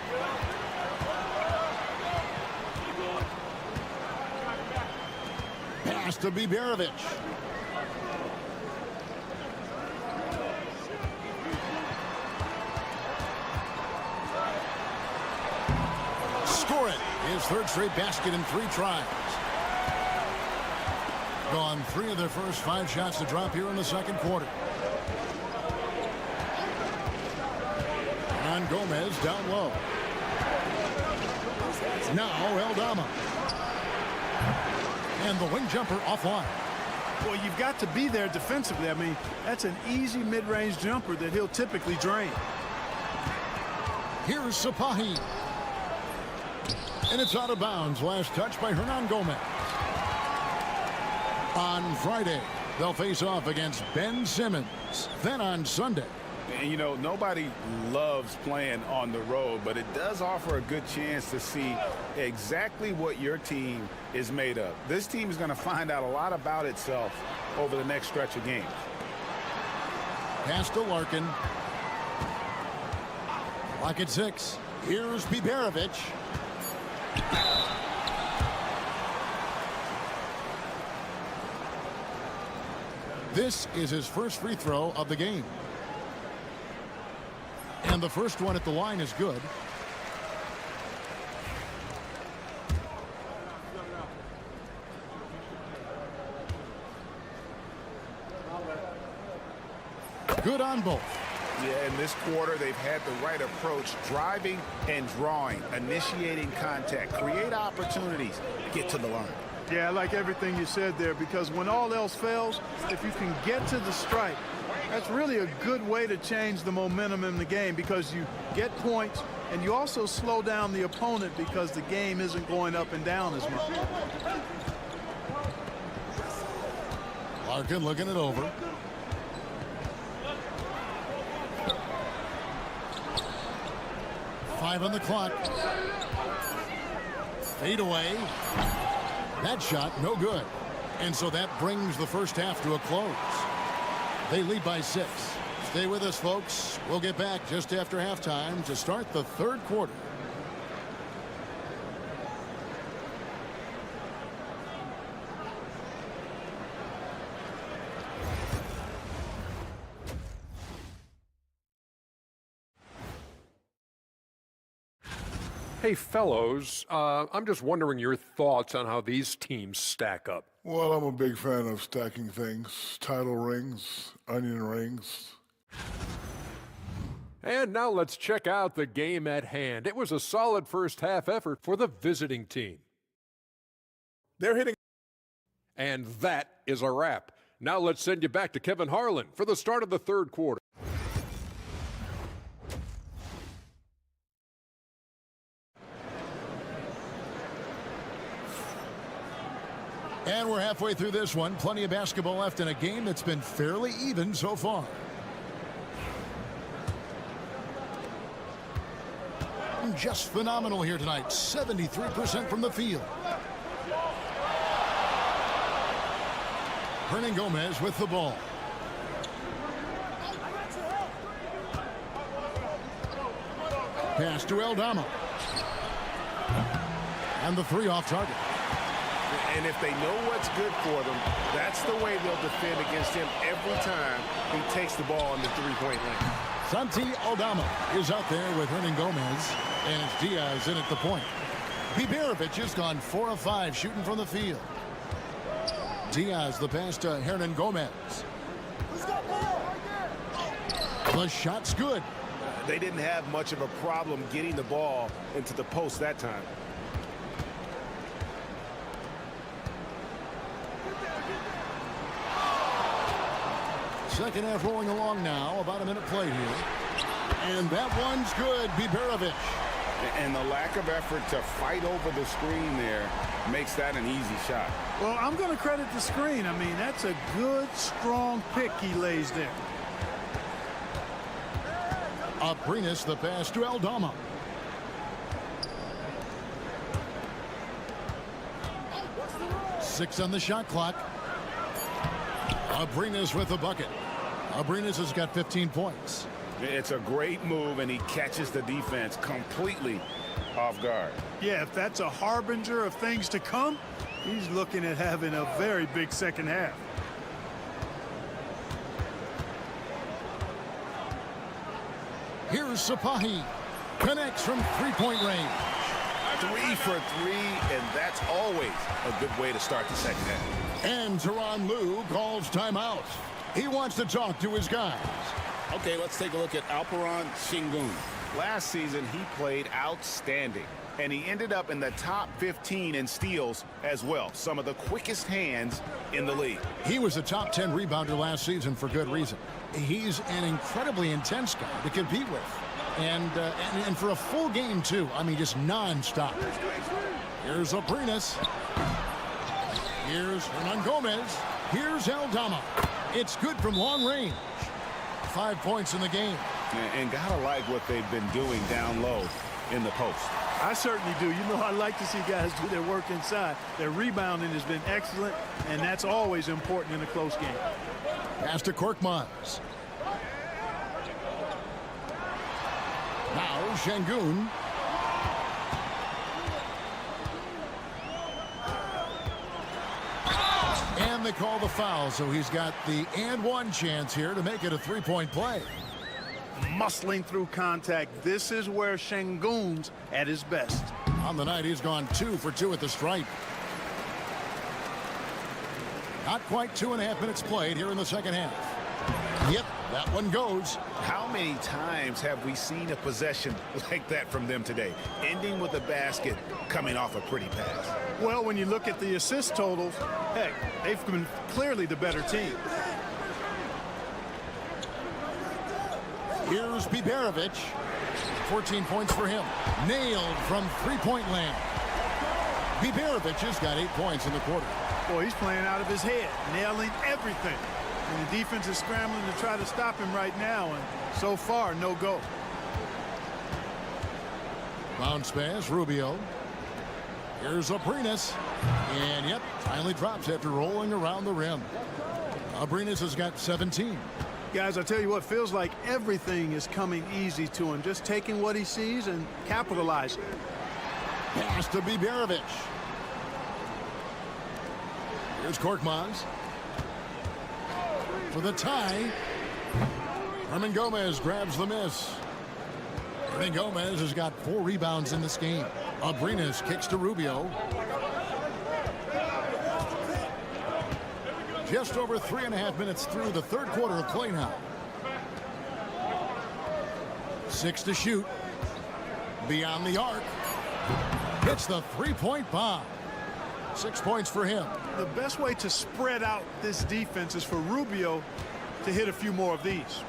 Pass to Biberovic. Score it. His third straight basket in 3 tries. Gone 3 of their first 5 shots to drop here in the second quarter. And Gomez down low. Now Eldama. And the wing jumper offline. Well, you've got to be there defensively. I mean, that's an easy mid-range jumper that he'll typically drain. Here's Sapahi. And it's out of bounds. Last touch by Hernan Gomez. On Friday, they'll face off against Ben Simmons. Then on Sunday. And, you know, nobody loves playing on the road, but it does offer a good chance to see exactly what your team is made of. This team is going to find out a lot about itself over the next stretch of games. Pass to Larkin. Lock at 6. Here's Biberovic. This is his first free throw of the game. And the first one at the line is good. Good on both. Yeah, in this quarter, they've had the right approach, driving and drawing, initiating contact, create opportunities, get to the line. Yeah, I like everything you said there, because when all else fails, if you can get to the stripe, that's really a good way to change the momentum in the game, because you get points and you also slow down the opponent because the game isn't going up and down as much. Larkin looking it over. Five on the clock. Fade away. That shot, no good. And so that brings the first half to a close. They lead by 6. Stay with us, folks. We'll get back just after halftime to start the third quarter. Hey, fellows, I'm just wondering your thoughts on how these teams stack up. Well, I'm a big fan of stacking things. Title rings, onion rings. And now let's check out the game at hand. It was a solid first half effort for the visiting team. They're hitting. And that is a wrap. Now let's send you back to Kevin Harlan for the start of the third quarter. And we're halfway through this one. Plenty of basketball left in a game that's been fairly even so far. Just phenomenal here tonight. 73% from the field. Hernan Gomez with the ball. Pass to Aldama. And the three off target. And if they know what's good for them, that's the way they'll defend against him every time he takes the ball in the three-point line. Santi Aldama is out there with Hernan Gomez, and it's Diaz in at the point. Biberovic has gone 4 of 5 shooting from the field. Diaz the pass to Hernan Gomez. The shot's good. They didn't have much of a problem getting the ball into the post that time. Second half rolling along now. About a minute played here. And that one's good. Biberovic. And the lack of effort to fight over the screen there makes that an easy shot. Well, I'm going to credit the screen. I mean, that's a good, strong pick he lays there. Abrinas the pass to Aldama. Six on the shot clock. Abrinas with the bucket. Abrinas has got 15 points. It's a great move, and he catches the defense completely off guard. Yeah, if that's a harbinger of things to come, he's looking at having a very big second half. Here's Sapahi. Connects from three-point range. 3 for 3, and that's always a good way to start the second half. And Tyronn Lue calls timeout. He wants to talk to his guys. Okay, let's take a look at Alperen Sengun. Last season, he played outstanding, and he ended up in the top 15 in steals as well. Some of the quickest hands in the league. He was a top 10 rebounder last season for good reason. He's an incredibly intense guy to compete with. And for a full game, too. I mean, just non-stop. Here's Abrinas. Here's Hernan Gomez. Here's Aldama. It's good from long range. 5 points in the game. And gotta like what they've been doing down low in the post. I certainly do. You know, I like to see guys do their work inside. Their rebounding has been excellent, and that's always important in a close game. Pass to Korkmaz. Now Sengun. And they call the foul, so he's got the and one chance here to make it a three-point play. Muscling through contact. This is where Sengun's at his best. On the night, he's gone 2 for 2 at the stripe. Not quite 2.5 minutes played here in the second half. Yep, that one goes. How many times have we seen a possession like that from them today, ending with a basket coming off a pretty pass? Well, when you look at the assist totals, heck, they've been clearly the better team. Here's Biberovic. 14 points for him. Nailed from three-point land. Biberovic has got 8 points in the quarter. Boy, he's playing out of his head, nailing everything. And the defense is scrambling to try to stop him right now, and so far, no go. Bounce pass, Rubio. Here's Abrinas. And, yep, finally drops after rolling around the rim. Abrinas has got 17. Guys, I tell you what, feels like everything is coming easy to him. Just taking what he sees and capitalizing. Pass to Biberovic. Here's Korkmaz. For the tie. Hernan Gomez grabs the miss. Hernan Gomez has got 4 rebounds in this game. Abrinas kicks to Rubio. Just over 3.5 minutes through the third quarter of play now. 6 to shoot. Beyond the arc. Hits the three-point bomb. 6 points for him. The best way to spread out this defense is for Rubio to hit a few more of these.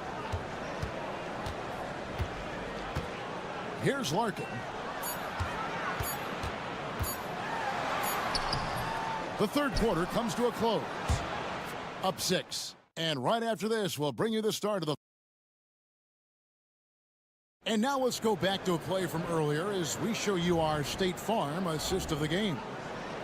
Here's Larkin. The third quarter comes to a close. Up 6. And right after this, we'll bring you the start of the... And now let's go back to a play from earlier as we show you our State Farm assist of the game.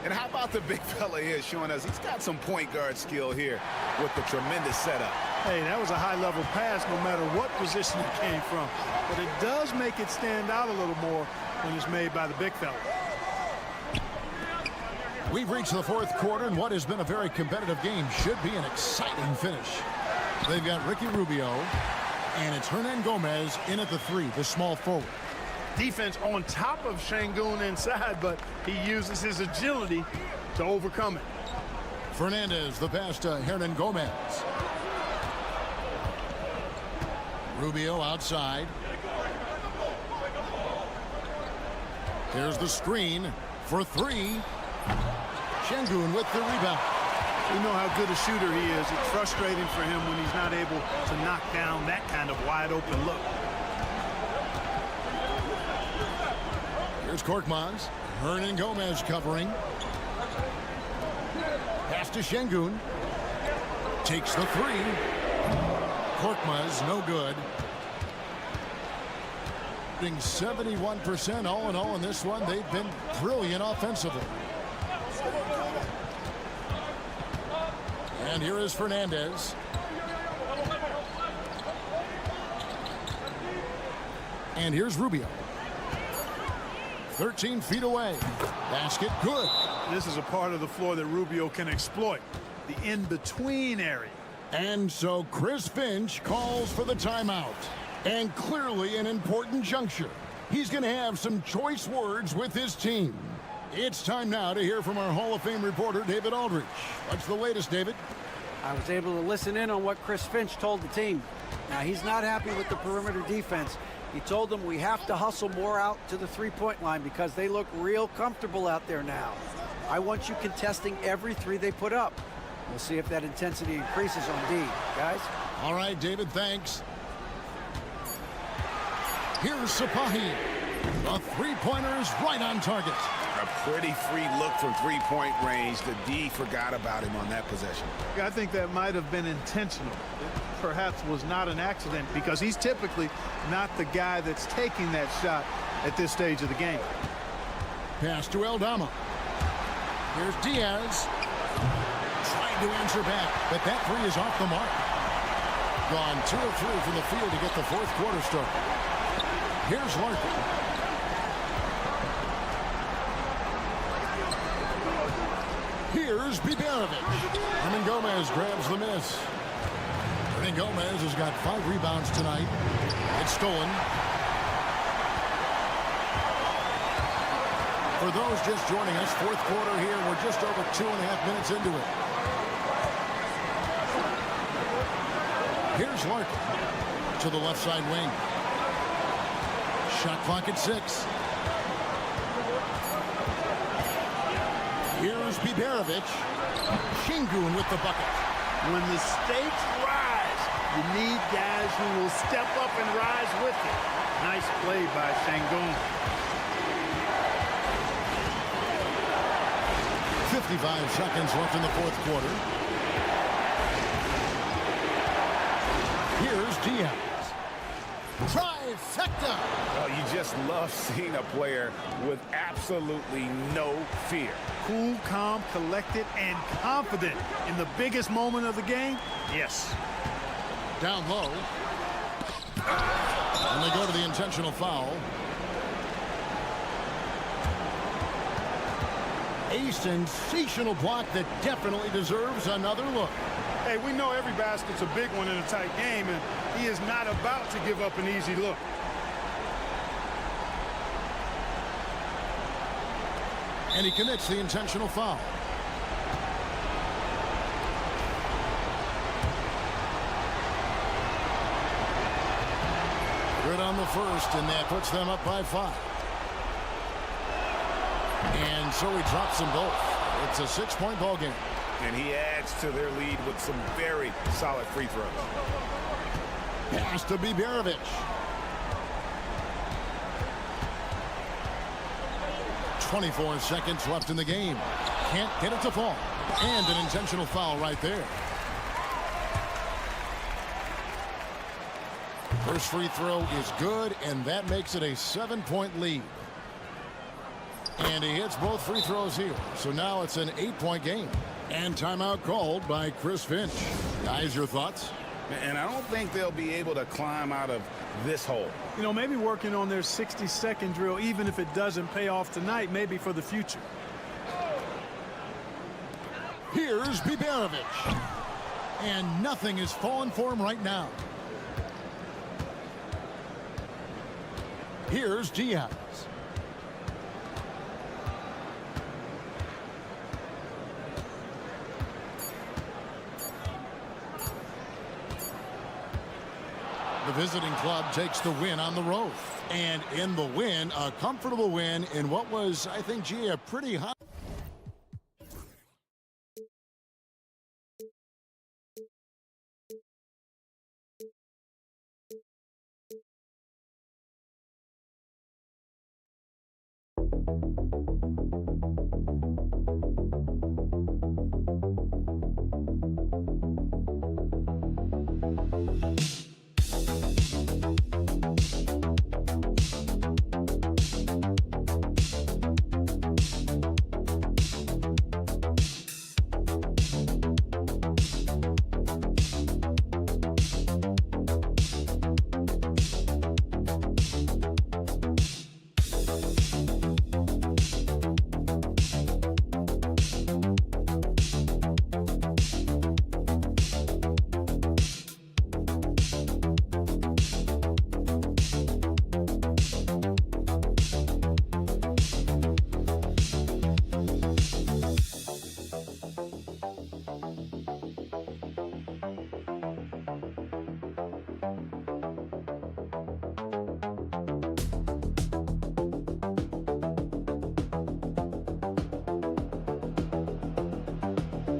And how about the big fella here showing us he's got some point guard skill here with the tremendous setup. Hey, that was a high-level pass no matter what position it came from. But it does make it stand out a little more when it's made by the big fella. We've reached the fourth quarter, and what has been a very competitive game should be an exciting finish. They've got Ricky Rubio, and it's Hernan Gomez in at the 3, the small forward. Defense on top of Şengün inside, but he uses his agility to overcome it. Fernandez, the pass to Hernan Gomez. Rubio outside. Here's the screen for 3. Şengün with the rebound. We know how good a shooter he is. It's frustrating for him when he's not able to knock down that kind of wide open look. Here's Korkmaz. Hernan Gomez covering. Pass to Şengün. Takes the 3. Korkmaz, no good. 71% all in all in this one. They've been brilliant offensively. And here is Fernandez. And here's Rubio. 13 feet away. Basket good. This is a part of the floor that Rubio can exploit. The in-between area. And so Chris Finch calls for the timeout. And clearly an important juncture. He's going to have some choice words with his team. It's time now to hear from our Hall of Fame reporter, David Aldridge. What's the latest, David? I was able to listen in on what Chris Finch told the team. Now, he's not happy with the perimeter defense. He told them we have to hustle more out to the three-point line because they look real comfortable out there now. I want you contesting every 3 they put up. We'll see if that intensity increases on D. Guys? All right, David, thanks. Here's Sapahi. The three-pointer is right on target. A pretty free look from three-point range. The D forgot about him on that possession. I think that might have been intentional. It perhaps was not an accident because he's typically not the guy that's taking that shot at this stage of the game. Pass to Aldama. Here's Diaz. Trying to answer back, but that 3 is off the mark. Gone 2 of 3 from the field to get the fourth quarter started. Here's Larkin. Here's Biberovic. Hernan Gomez grabs the miss. Hernan Gomez has got 5 rebounds tonight. It's stolen. For those just joining us, fourth quarter here. We're just over 2.5 minutes into it. Here's Larkin to the left side wing. Shot clock at 6. Here's Biberovic. Şengün with the bucket. When the stakes rise, you need guys who will step up and rise with it. Nice play by Şengün. 55 seconds left in the fourth quarter. Here's Diaz. Trifecta. Oh, you just love seeing a player with absolutely no fear. Cool, calm, collected, and confident in the biggest moment of the game. Yes. Down low. And they go to the intentional foul. A sensational block that definitely deserves another look. Hey, we know every basket's a big one in a tight game, and he is not about to give up an easy look. And he commits the intentional foul. Good on the first, and that puts them up by 5. And so he drops them both. It's a 6-point ball game. And he adds to their lead with some very solid free throws. Pass to Biberovic. .24 seconds left in the game. Can't get it to fall. And an intentional foul right there. First free throw is good, and that makes it a 7-point lead. And he hits both free throws here. So now it's an 8-point game. And timeout called by Chris Finch. Guys, your thoughts? And I don't think they'll be able to climb out of this hole. You know, maybe working on their 60-second drill, even if it doesn't pay off tonight, maybe for the future. Here's Biberovic. And nothing is falling for him right now. Here's Diaz. The visiting club takes the win on the road. And in the win, a comfortable win in what was, I think, G, a pretty high.